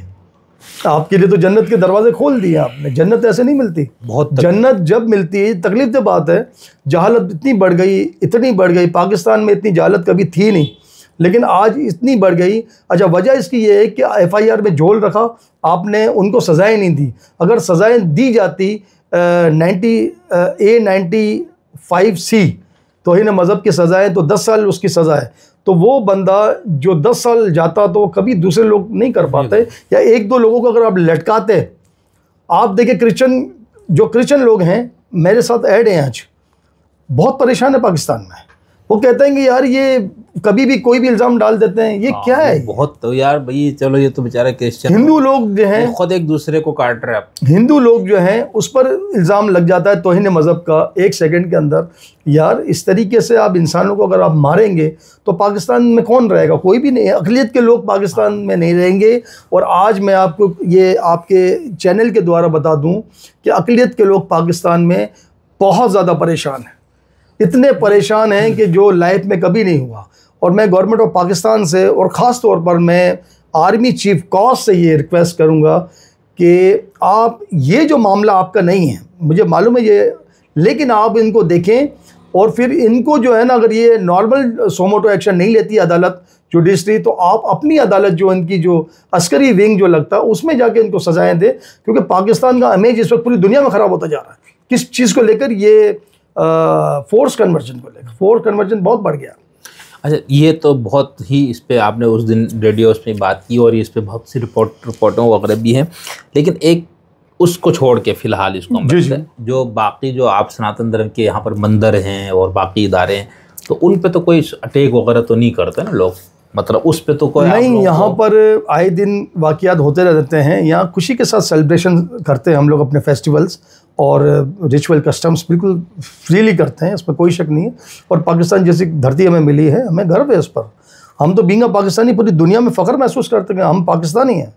आपके लिए तो जन्नत के दरवाजे खोल दिए आपने। जन्नत ऐसे नहीं मिलती, जन्नत जब मिलती है, तकलीफ की बात है, जहालत इतनी बढ़ गई, पाकिस्तान में इतनी जहालत कभी थी नहीं, लेकिन आज इतनी बढ़ गई। अच्छा, वजह इसकी ये है कि FIR में झोल रखा आपने, उनको सज़ाएं नहीं दी। अगर सज़ाएं दी जाती 95C तौहीन मज़हब की सज़ाएं, तो 10 साल उसकी सज़ा है, तो वो बंदा जो 10 साल जाता तो वो कभी दूसरे लोग नहीं कर पाते, या 1-2 लोगों को अगर आप लटकाते। आप देखिए क्रिश्चियन लोग हैं मेरे साथ ऐड हैं, आज बहुत परेशान है पाकिस्तान में। वो कहते हैं कि यार ये कभी भी कोई भी इल्ज़ाम डाल देते हैं, ये क्या है बहुत, तो यार भाई चलो, ये तो बेचारे क्रिश्चियन, हिंदू लोग जो हैं खुद एक दूसरे को काट रहे हैं। हिंदू लोग जो हैं उस पर इल्ज़ाम लग जाता है तौहीन मज़हब का 1 सेकंड के अंदर। यार इस तरीके से आप इंसानों को अगर आप मारेंगे तो पाकिस्तान में कौन रहेगा? कोई भी नहीं, अक़लियत के लोग पाकिस्तान में नहीं रहेंगे। और आज मैं आपको ये आपके चैनल के द्वारा बता दूं कि अक़लियत के लोग पाकिस्तान में बहुत ज़्यादा परेशान हैं, इतने परेशान हैं कि जो लाइफ में कभी नहीं हुआ। और मैं गवर्नमेंट ऑफ पाकिस्तान से, और ख़ास तौर पर मैं आर्मी चीफ कॉस से ये रिक्वेस्ट करूँगा कि आप, ये जो मामला आपका नहीं है, मुझे मालूम है ये, लेकिन आप इनको देखें, और फिर इनको जो है ना, अगर ये नॉर्मल सोमोटो एक्शन नहीं लेती अदालत, जुडिशरी, तो आप अपनी अदालत जो इनकी जो अस्करी विंग जो लगता है उसमें जाके इनको सजाएं दें, क्योंकि पाकिस्तान का इमेज इस वक्त पूरी दुनिया में ख़राब होता जा रहा है। किस चीज़ को लेकर? ये फोर्स कन्वर्जन को लेकर। फोर्स कन्वर्जन बहुत बढ़ गया। अच्छा, ये तो बहुत ही, इस पे आपने उस दिन रेडियोस में बात की, और इस पे बहुत सी रिपोर्टों वगैरह भी हैं, लेकिन एक उसको छोड़ के फ़िलहाल इसको जो बाकी जो आप सनातन धर्म के यहाँ पर मंदिर हैं और बाकी इदारे हैं, तो उन पे तो कोई अटैक वगैरह तो नहीं करते ना लोग? मतलब उस पे तो कोई नहीं, यहाँ पर आए दिन वाक़यात होते रहते हैं। यहाँ खुशी के साथ सेलिब्रेशन करते हैं हम लोग अपने फेस्टिवल्स, और रिचुअल कस्टम्स बिल्कुल फ्रीली करते हैं, इसमें कोई शक नहीं है। और पाकिस्तान जैसी धरती हमें मिली है, हमें गर्व है इस पर। हम तो बीइंग अ पाकिस्तानी पूरी दुनिया में फ़ख्र महसूस करते हैं कि हम पाकिस्तानी हैं।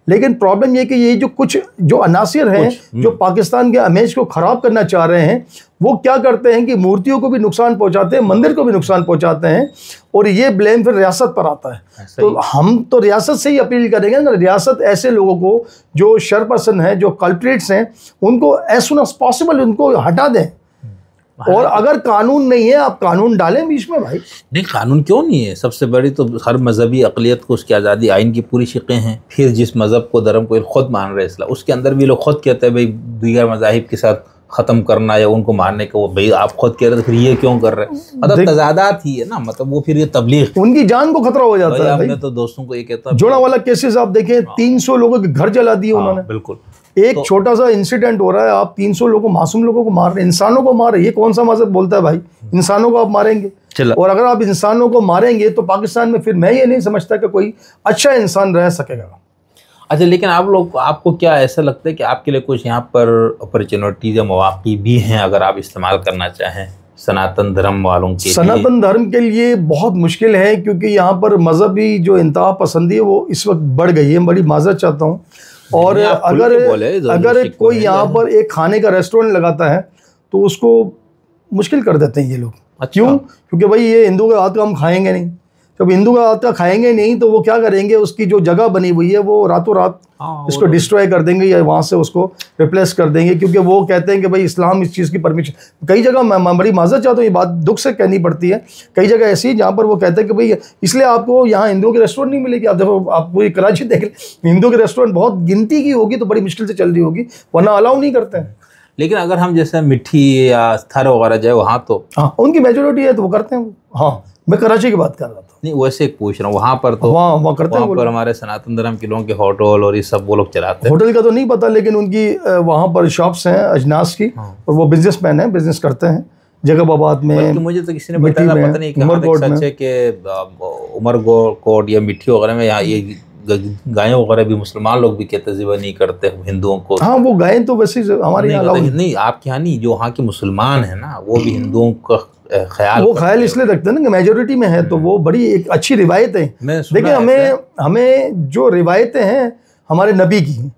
लेकिन प्रॉब्लम ये कि ये जो कुछ जो अनासिर हैं जो पाकिस्तान के इमेज को ख़राब करना चाह रहे हैं, वो क्या करते हैं कि मूर्तियों को भी नुकसान पहुंचाते हैं, मंदिर को भी नुकसान पहुंचाते हैं, और ये ब्लेम फिर रियासत पर आता है। तो हम तो रियासत से ही अपील करेंगे ना, रियासत ऐसे लोगों को जो शरपर्सन हैं, जो कल्प्रिट्स हैं, उनको एज सुन एज पॉसिबल उनको हटा दें। और अगर कानून नहीं है, आप कानून डालें बीच में भाई। नहीं, कानून क्यों नहीं है? सबसे बड़ी तो हर मजहबी अक़लियत को उसकी आज़ादी, आइन की पूरी शिक़ें हैं। फिर जिस मज़हब को धर्म को खुद मान रहे इस्लाम, उसके अंदर भी लोग खुद कहते हैं भाई दीगर मज़ाहिब के साथ ख़त्म करना या उनको मारने को, भाई आप खुद कह रहे तो फिर ये क्यों कर रहे हैं? मतलब तज़ादात ही है ना, मतलब वो फिर ये तबलीग, उनकी जान को खतरा हो जाता है। आपने तो दोस्तों को ये कहता, जोड़ा वाला केसेस आप देखें, 300 लोगों के घर जला दिए उन्होंने। बिल्कुल, एक छोटा सा इंसिडेंट हो रहा है, आप 300 लोगों, मासूम लोगों को मार रहे हैं, इंसानों को मार रहे हैं। ये कौन सा मजहब बोलता है भाई इंसानों को आप मारेंगे? और अगर आप इंसानों को मारेंगे तो पाकिस्तान में फिर मैं ये नहीं समझता कि कोई अच्छा इंसान रह सकेगा। अच्छा, लेकिन आप लोग, आपको क्या ऐसा लगता है कि आपके लिए कुछ यहाँ पर अपॉर्चुनिटीज या मौक़े भी हैं अगर आप इस्तेमाल करना चाहें सनातन धर्म वालों के? सनातन धर्म के लिए बहुत मुश्किल है, क्योंकि यहाँ पर मजहबी जो इंतहा पसंदी है वो इस वक्त बढ़ गई है। बड़ी माजरत चाहता हूँ। और अगर कोई यहाँ पर एक खाने का रेस्टोरेंट लगाता है तो उसको मुश्किल कर देते हैं ये लोग। क्यों? क्योंकि भाई ये हिंदू के हाथ का हम खाएंगे नहीं। जब हिंदू का हाथ का खाएंगे नहीं तो वो क्या करेंगे, उसकी जो जगह बनी हुई है वो रातों रात इसको डिस्ट्रॉय कर देंगे या वहाँ से उसको रिप्लेस कर देंगे, क्योंकि वो कहते हैं कि भाई इस्लाम इस चीज़ की परमिशन। कई जगह मैं बड़ी माजरत चाहता हूँ, ये बात दुख से कहनी पड़ती है, कई जगह ऐसी है जहाँ पर वो कहते हैं कि भाई इसलिए आपको यहाँ हिंदुओं के रेस्टोरेंट नहीं मिलेगी। आप देखो, आप पूरी कराची देख लें, हिंदुओं के रेस्टोरेंट बहुत गिनती की होगी तो बड़ी मुश्किल से चल रही होगी, वरना अलाउ नहीं करते हैं। लेकिन अगर हम जैसे मिट्टी या थर वगैरह जाए वहाँ तो हाँ उनकी मेजोरिटी है तो वो करते हैं। हाँ, मैं कराची की बात कर रहा था। नहीं, वैसे पूछ रहा हूँ, वहाँ पर तो वहाँ करते हैं। वहाँ पर हमारे सनातन धर्म के लोगों के होटल और ये सब वो लोग चलाते हैं। होटल का तो नहीं पता, लेकिन उनकी वहाँ पर शॉप्स हैं अजनास की, और वो बिजनेसमैन हैं, बिजनेस करते हैं जगबाबाद में। मुझे तो किसी ने बताया, पता नहीं कहाँ सच है कि उमरकोट या मिट्टी वगैरह में यहाँ ये गायों वगैरह भी मुसलमान लोग भी कहते ज़िबा नहीं करते हिंदुओं को। हाँ, वो गायें तो वैसे हमारे यहाँ नहीं, आपके यहाँ नहीं, जो वहाँ के मुसलमान है ना वो भी हिंदुओं का ख्याल इसलिए रखते हैं ना कि मेजोरिटी में है, तो वो बड़ी एक अच्छी रिवायत है। देखिए, हमें जो रिवायतें हैं हमारे नबी की,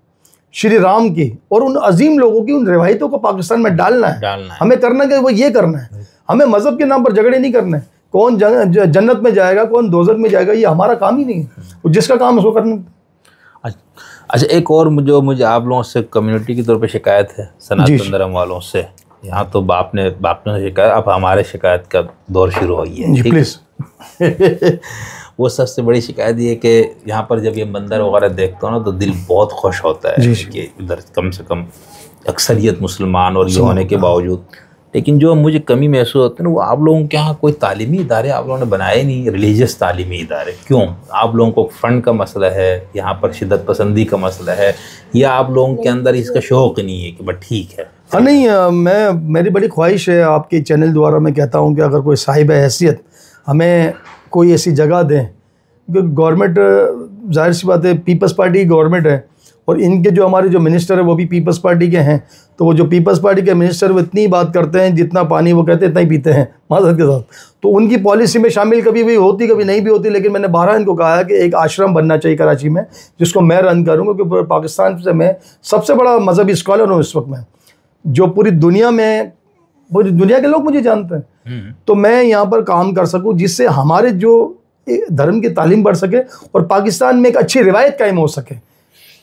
श्री राम की और उन अजीम लोगों की, उन रिवायतों को पाकिस्तान में डालना है। हमें करना है वो ये करना है। हमें मजहब के नाम पर झगड़े नहीं करने। कौन जन्नत में जाएगा, कौन दोज़ख में जाएगा, ये हमारा काम ही नहीं है। जिसका काम उसको करना। अच्छा, एक और जो मुझे आप लोगों से कम्युनिटी के तौर पे शिकायत है सनातन धर्म वालों से, यहाँ तो बाप ने शिकायत, अब हमारे शिकायत का दौर शुरू हो गया है। प्लीज़। वो सबसे बड़ी शिकायत ये कि यहाँ पर जब ये मंदिर वगैरह देखता हूँ ना तो दिल बहुत खुश होता है कि इधर कम से कम अक्सरियत मुसलमान और ये होने के बावजूद। लेकिन जो मुझे कमी महसूस होती है ना, वो आप लोगों के यहाँ कोई तालीमी इदारे आप लोगों ने बनाए नहीं, रिलीजियस तालीमी इदारे। क्यों? आप लोगों को फ़ंड का मसला है, यहाँ पर शिद्दत पसंदी का मसला है, या आप लोगों के अंदर इसका शौक़ नहीं है कि बस ठीक है? हाँ, नहीं, मेरी बड़ी ख्वाहिश है, आपके चैनल द्वारा मैं कहता हूँ कि अगर कोई साहिब हैसियत हमें कोई ऐसी जगह दें, क्योंकि गवर्नमेंट जाहिर सी बात है पीपल्स पार्टी की गवर्नमेंट है, और इनके जो हमारे जो मिनिस्टर है वो भी पीपल्स पार्टी के हैं। तो वो जो पीपल्स पार्टी के मिनिस्टर वो इतनी बात करते हैं, जितना पानी वो कहते हैं इतना ही पीते हैं माज़रत के साथ। तो उनकी पॉलिसी में शामिल कभी भी होती, कभी नहीं भी होती। लेकिन मैंने 12 इनको कहा है कि एक आश्रम बनना चाहिए कराची में, जिसको मैं रन करूँ, क्योंकि पाकिस्तान से मैं सबसे बड़ा मजहबी स्कॉलर हूँ इस वक्त में, जो पूरी दुनिया के लोग मुझे जानते हैं। तो मैं यहाँ पर काम कर सकूँ जिससे हमारे जो धर्म की तालीम बढ़ सके और पाकिस्तान में एक अच्छी रिवायत कायम हो सके,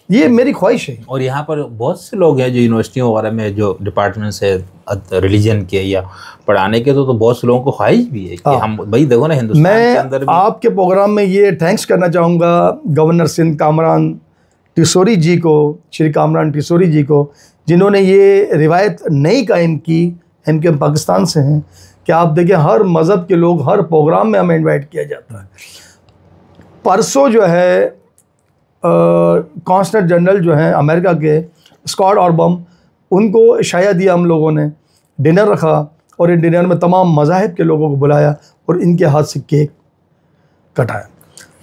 ये मेरी ख्वाहिश है। और यहाँ पर बहुत से लोग हैं जो यूनिवर्सिटियों वगैरह में जो डिपार्टमेंट से रिलीजन के या पढ़ाने के, तो बहुत से लोगों को ख्वाहिश भी है कि हम भाई देखो ना हिंदुस्तान के अंदर भी। आपके प्रोग्राम में ये थैंक्स करना चाहूँगा गवर्नर सिंध कामरान टिसोरी जी को, श्री कामरान टिसोरी जी को, जिन्होंने ये रिवायत नई कायम की। हम पाकिस्तान से हैं कि आप देखें हर मज़हब के लोग हर प्रोग्राम में हमें इनवाइट किया जाता है। परसों जो है कॉन्सुलेट जनरल जो हैं अमेरिका के स्कॉट ऑरबम, उनको शाया दिया, हम लोगों ने डिनर रखा और इन डिनर में तमाम मज़ाहिब के लोगों को बुलाया और इनके हाथ से केक कटाया।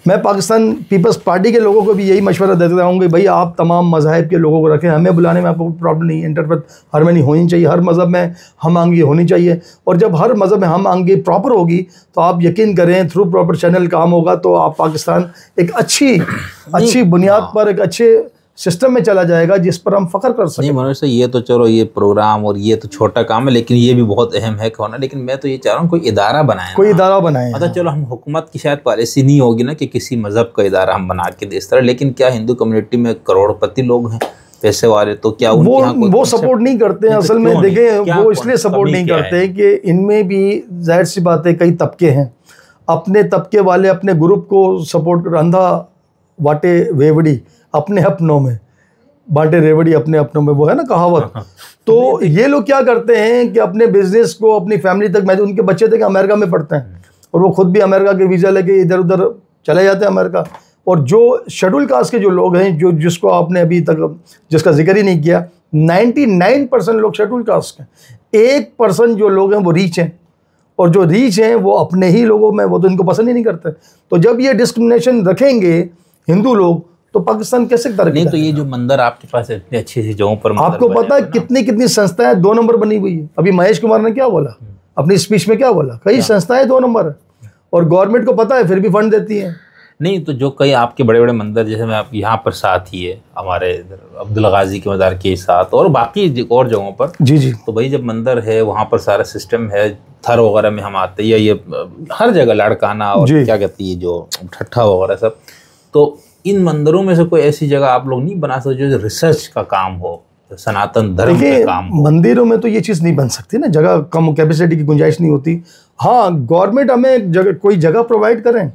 मैं पाकिस्तान पीपल्स पार्टी के लोगों को भी यही मशवरा देता हूँ कि भाई आप तमाम मज़ाहिब के लोगों को रखें, हमें बुलाने में आपको प्रॉब्लम नहीं है, इंटरफेथ हार्मनी होनी चाहिए, हर मज़हब में हम आहंगी होनी चाहिए। और जब हर मज़हब में हम आहंगी प्रॉपर होगी तो आप यकीन करें थ्रू प्रॉपर चैनल काम होगा तो आप पाकिस्तान एक अच्छी बुनियाद पर एक अच्छे सिस्टम में चला जाएगा जिस पर हम फ़ख्र कर सकें। नहीं मनोज सर, ये तो चलो ये प्रोग्राम और ये तो छोटा काम है, लेकिन ये भी बहुत अहम है होना। लेकिन मैं तो ये चाह रहा हूँ कोई इदारा बनाए, कोई इदारा बनाए। मतलब चलो हम हुकूमत की शायद पॉलिसी नहीं होगी ना कि किसी मज़हब का इदारा हम बना के दे इस तरह, लेकिन क्या हिंदू कम्युनिटी में करोड़पति लोग हैं पैसे वाले, तो क्या वो सपोर्ट नहीं करते हैं असल में। देखें वो इसलिए सपोर्ट नहीं करते हैं कि इनमें भी जाहिर सी बात है कई तबके हैं, अपने तबके वाले अपने ग्रुप को सपोर्ट कर, अंधा बाटे रेवड़ी अपने अपनों में, बांटे रेवड़ी अपने अपनों में, वो है ना कहावत। तो ये लोग क्या करते हैं कि अपने बिजनेस को अपनी फैमिली तक, मैं उनके बच्चे थे कि अमेरिका में पढ़ते हैं और वो खुद भी अमेरिका के वीज़ा लेके इधर उधर चले जाते हैं अमेरिका। और जो शेड्यूल कास्ट के जो लोग हैं, जो जिसको आपने अभी तक जिसका जिक्र ही नहीं किया, 99% लोग शेड्यूल कास्ट हैं, 1% जो लोग हैं वो रीच हैं, और जो रीच हैं वो अपने ही लोगों में, वो तो इनको पसंद ही नहीं करते। तो जब ये डिस्क्रिमिनेशन रखेंगे हिंदू लोग तो पाकिस्तान कैसे तरक्की? नहीं तो ये जो मंदिर आपके पास इतनी अच्छी सी जगहों पर, आपको पता है कितनी संस्थाएं 2 नंबर बनी हुई है। अभी महेश कुमार ने क्या बोला अपनी स्पीच में, क्या बोला? कई संस्थाएं 2 नंबर है और गवर्नमेंट को पता है फिर भी फंड देती है। नहीं तो जो कई आपके बड़े बड़े मंदिर, जैसे मैं आप यहाँ पर साथ ही है हमारे अब्दुल गाजी के मज़ार के साथ और बाकी और जगहों पर, जी, तो भाई जब मंदिर है वहाँ पर सारा सिस्टम है, थर वगैरह में हम आते हैं, ये हर जगह लाड़काना और क्या कहती है जो ठट्ठा वगैरह सब, तो इन मंदिरों में से कोई ऐसी जगह आप लोग नहीं बना सकते जो रिसर्च का काम हो, सनातन धर्म का काम हो? मंदिरों में तो ये चीज़ नहीं बन सकती ना, जगह कम, कैपेसिटी की गुंजाइश नहीं होती। हाँ, गवर्नमेंट हमें कोई जगह प्रोवाइड करें,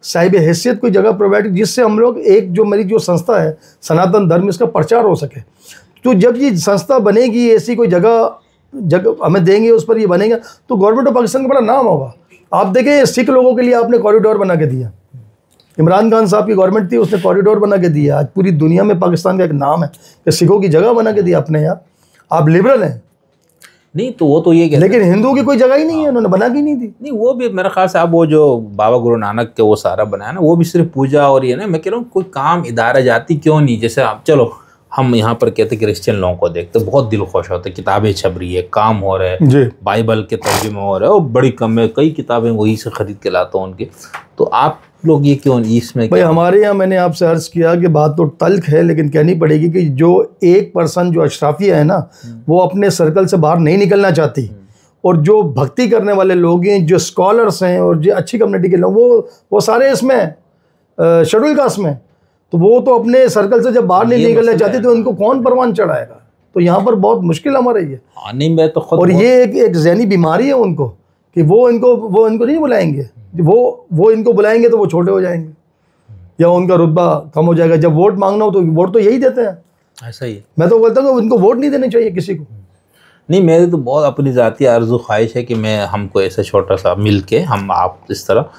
साहिब हैसियत कोई जगह प्रोवाइड, जिससे हम लोग एक जो मेरी जो संस्था है सनातन धर्म, इसका प्रचार हो सके। तो जब ये संस्था बनेगी, ऐसी कोई जगह हमें देंगे, उस पर ये बनेगा तो गवर्नमेंट ऑफ पाकिस्तान का बड़ा नाम होगा। आप देखें सिख लोगों के लिए आपने कॉरिडोर बना के दिया, इमरान खान साहब की गवर्नमेंट थी, उसने कॉरिडोर बना के दिया। आज पूरी दुनिया में पाकिस्तान का एक नाम है कि सिखों की जगह बना के दिया अपने यहाँ। आप लिबरल हैं नहीं तो वो तो ये कहते, लेकिन हिंदुओं की कोई जगह ही नहीं है, उन्होंने बना की नहीं दी। नहीं वो भी मेरे ख्याल से अब वो जो बाबा गुरु नानक के वो सारा बनाया ना, वो भी सिर्फ पूजा और ये ना, मैं कह रहा हूँ कोई काम इदारा जाती क्यों नहीं। जैसे आप चलो हम यहाँ पर कहते क्रिश्चियन लोगों को देखते बहुत दिल खुश होते, किताबें छप रही है, काम हो रहा है, बाइबल के तर्जुमे हो रहे हैं और बड़ी कम है, कई किताबें वहीं से खरीद के लाता हूँ उनके। तो आप लोग ये क्यों इसमें? भाई हमारे यहाँ मैंने आपसे अर्ज़ किया कि बात तो तल्ख है, लेकिन कहनी पड़ेगी कि जो 1% जो अशराफिया है ना, वो अपने सर्कल से बाहर नहीं निकलना चाहती, और जो भक्ति करने वाले लोग हैं, जो स्कॉलर्स हैं और जो अच्छी कम्युनिटी के लोग, वो सारे इसमें शेड्यूल कास्ट में, तो वो तो अपने सर्कल से जब बाहर नहीं निकलना चाहती तो उनको कौन परवान चढ़ाएगा? तो यहाँ पर बहुत मुश्किल हमारे ये। नहीं मैं तो खुद, और ये एक ज़हनी बीमारी है उनको कि वो इनको नहीं बुलाएंगे, वो इनको बुलाएंगे तो वो छोटे हो जाएंगे या उनका रुतबा कम हो जाएगा। जब वोट मांगना हो तो वोट तो यही देते हैं। ऐसा ही मैं तो बोलता हूँ उनको वोट नहीं देने चाहिए किसी को। नहीं मेरी तो बहुत अपनी ज़ाती आरज़ू ख्वाहिश है कि मैं हमको ऐसा छोटा सा मिल के हम आप इस तरह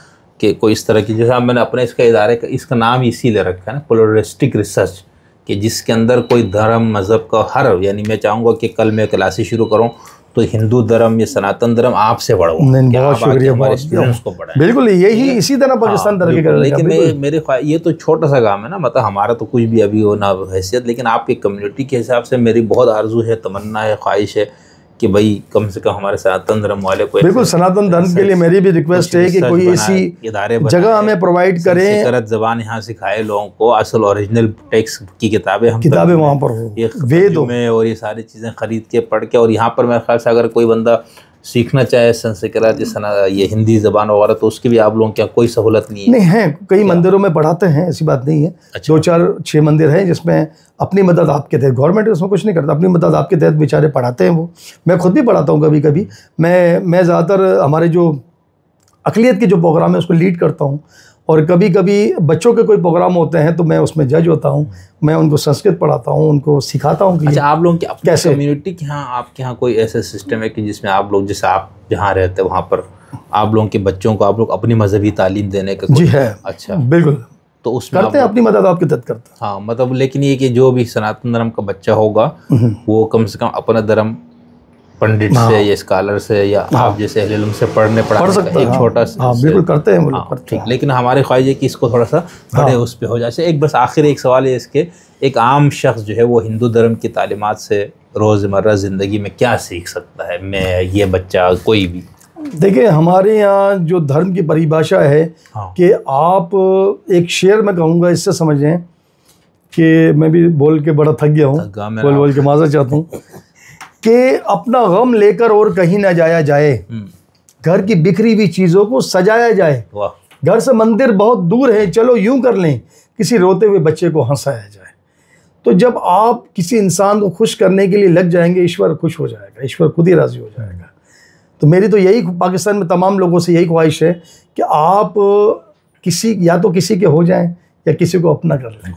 कि कोई इस तरह की, जैसे मैंने अपने इसका इदारे का इसका नाम इसीलिए रखा है ना, प्लुरलिस्टिक रिसर्च, कि जिसके अंदर कोई धर्म मज़हब का हर, यानी मैं चाहूँगा कि कल मैं क्लासेस शुरू करूँ तो हिंदू धर्म या सनातन धर्म आपसे बढ़ो। बहुत शुक्रिया, बिल्कुल यही इसी तरह पाकिस्तान तरक्की कर। लेकिन मेरे ये तो छोटा सा काम है ना, मतलब हमारा तो कुछ भी अभी हो ना हैसियत, लेकिन आपकी कम्युनिटी के हिसाब से मेरी बहुत आरजू है, तमन्ना है, ख्वाहिश है कि भाई कम से कम हमारे सनातन धर्म वाले को, बिल्कुल सनातन धर्म के लिए मेरी भी रिक्वेस्ट है कि कोई ऐसी जगह हमें प्रोवाइड करें, गलत जबान यहाँ सिखाए लोगों को, असल ओरिजिनल टेक्स्ट की किताबें वहाँ पर हो, वेद में, और ये सारी चीज़ें खरीद के पढ़ के, और यहाँ पर मेरे ख्याल से अगर कोई बंदा सीखना चाहे संस्कृत ये हिंदी ज़बान वगैरह तो उसकी भी आप लोगों क्या कोई सहूलत नहीं है? नहीं है, कई मंदिरों में पढ़ाते हैं, ऐसी बात नहीं है। अच्छा। 2-4-6 मंदिर हैं जिसमें अपनी मदद आपके तहत, गवर्नमेंट उसमें कुछ नहीं करता, अपनी मदद आपके तहत बेचारे पढ़ाते हैं। वो मैं खुद भी पढ़ाता हूँ कभी कभी। मैं ज़्यादातर हमारे जो अक़लियत के जो प्रोग्राम है उसको लीड करता हूँ, और कभी कभी बच्चों के कोई प्रोग्राम होते हैं तो मैं उसमें जज होता हूँ, मैं उनको संस्कृत पढ़ाता हूँ, उनको सिखाता हूँ कि अच्छा आप लोगों की कैसे कम्युनिटी के यहाँ, आपके यहाँ कोई ऐसा सिस्टम है कि जिसमें आप लोग, जैसे आप जहाँ रहते हैं वहाँ पर आप लोगों के बच्चों को आप लोग अपनी मजहबी तालीम देने का? जी है। अच्छा बिल्कुल, तो उसमें करते हैं, अपनी मदद आपकी तहत करते हैं। हाँ मतलब, लेकिन ये कि जो भी सनातन धर्म का बच्चा होगा वो कम से कम अपना धर्म पंडित से या स्कॉलर से या आप जैसे अहले इल्म से पढ़ सकते हैं, एक छोटा सा बिल्कुल करते हैं वो लोग, ठीक। लेकिन हमारी ख्वाहिश है कि इसको थोड़ा सा बड़े उस पे हो जाए। एक बस आखिर एक सवाल है इसके, एक आम शख्स जो है वो हिंदू धर्म की तालीमात से रोज़मर्रा ज़िंदगी में क्या सीख सकता है? मैं ये बच्चा कोई भी, देखिए हमारे यहाँ जो धर्म की परिभाषा है कि आप एक शेर में कहूँगा, इससे समझें कि मैं भी बोल के बड़ा थक गया हूँ, बोल के माज़रत चाहता हूँ कि अपना गम लेकर और कहीं ना जाया जाए, घर की बिखरी हुई चीज़ों को सजाया जाए, घर से मंदिर बहुत दूर है चलो यूं कर लें, किसी रोते हुए बच्चे को हंसाया जाए। तो जब आप किसी इंसान को खुश करने के लिए लग जाएंगे, ईश्वर खुश हो जाएगा, ईश्वर खुद ही राज़ी हो जाएगा। तो मेरी तो यही पाकिस्तान में तमाम लोगों से यही ख्वाहिश है कि आप किसी या तो किसी के हो जाएं या किसी को अपना कर लें।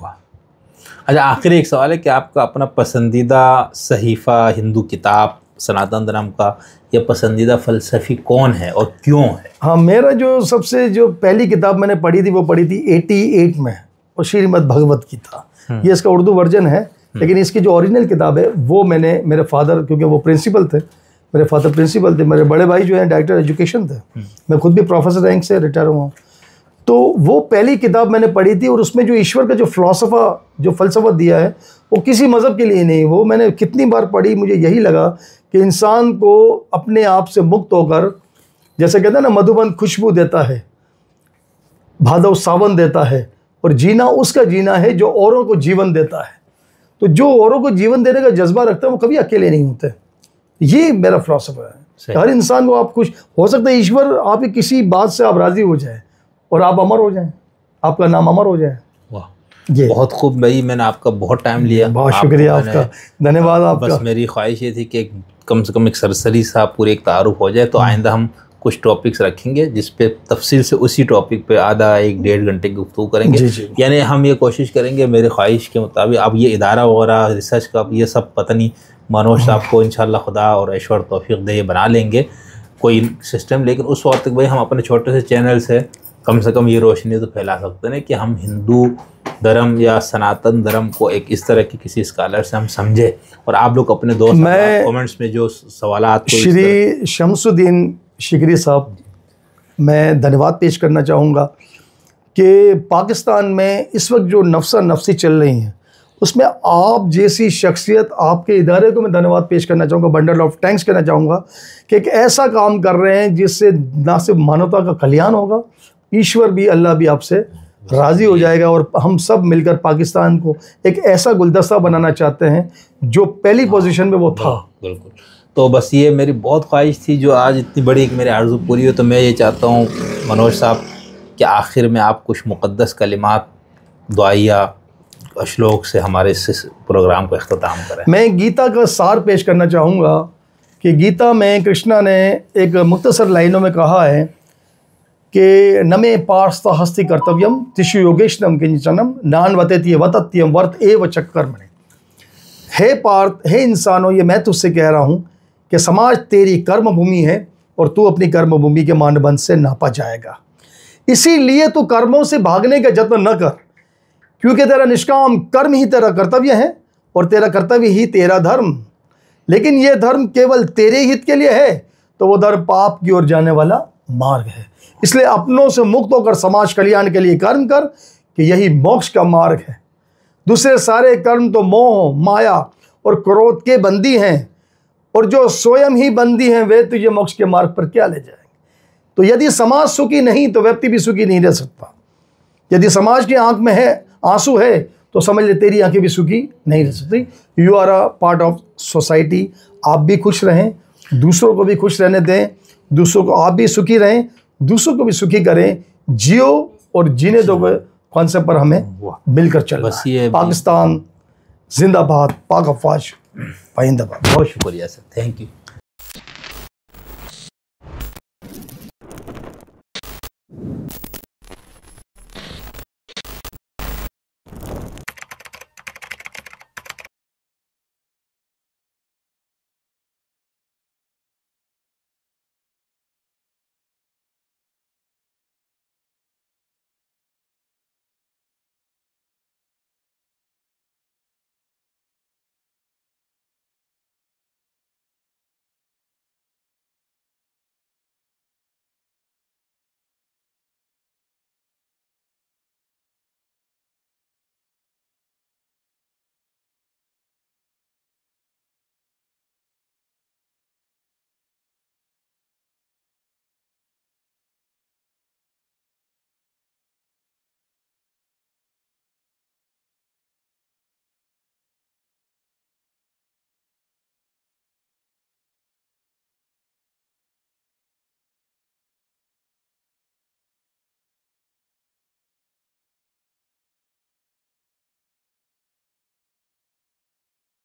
अच्छा, आखिरी एक सवाल है कि आपका अपना पसंदीदा सहीफ़ा, हिंदू किताब, सनातन धर्म का या पसंदीदा फ़लसफ़ी कौन है और क्यों है? हाँ, मेरा जो पहली किताब मैंने पढ़ी थी वो पढ़ी थी 88 में, और श्रीमद् भगवत गीता। ये इसका उर्दू वर्जन है, लेकिन इसकी जो ओरिजिनल किताब है वो मैंने, मेरे फादर क्योंकि वो प्रिंसिपल थे, मेरे फादर प्रिंसिपल थे, मेरे बड़े भाई जो हैं डायरेक्टर एजुकेशन थे, मैं खुद भी प्रोफेसर रैंक से रिटायर हुआ हूँ। तो वो पहली किताब मैंने पढ़ी थी, और उसमें जो ईश्वर का जो फ़लसफ़ा दिया है वो किसी मज़हब के लिए नहीं, वो मैंने कितनी बार पढ़ी, मुझे यही लगा कि इंसान को अपने आप से मुक्त होकर, जैसे कहते हैं ना मधुबन खुशबू देता है, भादव सावन देता है, और जीना उसका जीना है जो औरों को जीवन देता है। तो जो औरों को जीवन देने का जज्बा रखता है वो कभी अकेले नहीं होते। ये मेरा फ़लसफ़ा है। हर इंसान को आप खुश हो सकता है, ईश्वर आपकी किसी बात से आप राज़ी हो जाए और आप अमर हो जाएं, आपका नाम अमर हो जाए। ये बहुत खूब भाई, मैंने आपका बहुत टाइम लिया, बहुत शुक्रिया आपका, धन्यवाद आपका। बस मेरी ख्वाहिश ये थी कि कम से कम एक सरसरी सा पूरे एक तारुफ हो जाए। तो आइंदा हम कुछ टॉपिक्स रखेंगे जिस पे तफसील से उसी टॉपिक पे आधा 1-1.5 घंटे की गुफ्तगू करेंगे। यानी हम ये कोशिश करेंगे मेरे ख्वाहिश के मुताबिक। अब ये इदारा वगैरह रिसर्च का ये सब पता नहीं, मनोज साहब को इंशाल्लाह खुदा और ऐश्वर तौफीक दे बना लेंगे कोई सिस्टम, लेकिन उस वक्त तक भाई हम अपने छोटे से चैनल से कम से कम ये रोशनी तो फैला सकते हैं कि हम हिंदू धर्म या सनातन धर्म को एक इस तरह की किसी स्कॉलर से हम समझे। और आप लोग अपने दोस्त कमेंट्स में जो सवालात, श्री शमसुद्दीन शिकरी साहब, मैं धन्यवाद पेश करना चाहूँगा कि पाकिस्तान में इस वक्त जो नफसा नफसी चल रही हैं उसमें आप जैसी शख्सियत, आपके इदारे को मैं धन्यवाद पेश करना चाहूँगा, बंडल ऑफ थैंक्स करना चाहूँगा कि एक ऐसा काम कर रहे हैं जिससे ना सिर्फ मानवता का कल्याण होगा, ईश्वर भी, अल्लाह भी आपसे राज़ी हो जाएगा, और हम सब मिलकर पाकिस्तान को एक ऐसा गुलदस्ता बनाना चाहते हैं जो पहली पोजीशन में वो था। बिल्कुल। तो बस ये मेरी बहुत ख्वाहिश थी जो आज इतनी बड़ी एक मेरी आरज़ू पूरी हो। तो मैं ये चाहता हूँ मनोज साहब कि आखिर में आप कुछ मुक़द्दस कलिमात, दुआइया, श्लोक से हमारे इस प्रोग्राम को इख्तिताम करें। मैं गीता का सार पेश करना चाहूँगा कि गीता में कृष्णा ने एक मुख्तसर लाइनों में कहा है कि नमे पार्थ हस्ति कर्तव्यम तिषु योगेशनम किंचनम नानवतेति वतत्यम वर्त एव चक्कर्मणि। हे पार्थ, हे इंसानों, ये मैं तुझसे कह रहा हूँ कि समाज तेरी कर्म भूमि है और तू अपनी कर्म भूमि के मानदंड से नापा जाएगा। इसीलिए तू कर्मों से भागने का जत्न न कर, क्योंकि तेरा निष्काम कर्म ही तेरा कर्तव्य है और तेरा कर्तव्य ही तेरा धर्म। लेकिन यह धर्म केवल तेरे हित के लिए है तो वो धर्म पाप की ओर जाने वाला मार्ग है। इसलिए अपनों से मुक्त होकर समाज कल्याण के लिए कर्म कर कि यही मोक्ष का मार्ग है। दूसरे सारे कर्म तो मोह, माया और क्रोध के बंदी हैं, और जो स्वयं ही बंदी हैं वे तुझे मोक्ष के मार्ग पर क्या ले जाएंगे। तो यदि समाज सुखी नहीं तो व्यक्ति भी सुखी नहीं रह सकता। यदि समाज की आंख में है आंसू है तो समझ ले तेरी आंखें भी सुखी नहीं रह सकती। You are a part of society. आप भी खुश रहें, दूसरों को भी खुश रहने दें, दूसरों को आप भी सुखी रहें, दूसरों को भी सुखी करें। जियो और जीने दो कॉन्सेप्ट पर हमें मिलकर चलना है। पाकिस्तान जिंदाबाद, पाक अफवाज पाइंदाबाद। बहुत शुक्रिया सर, थैंक यू।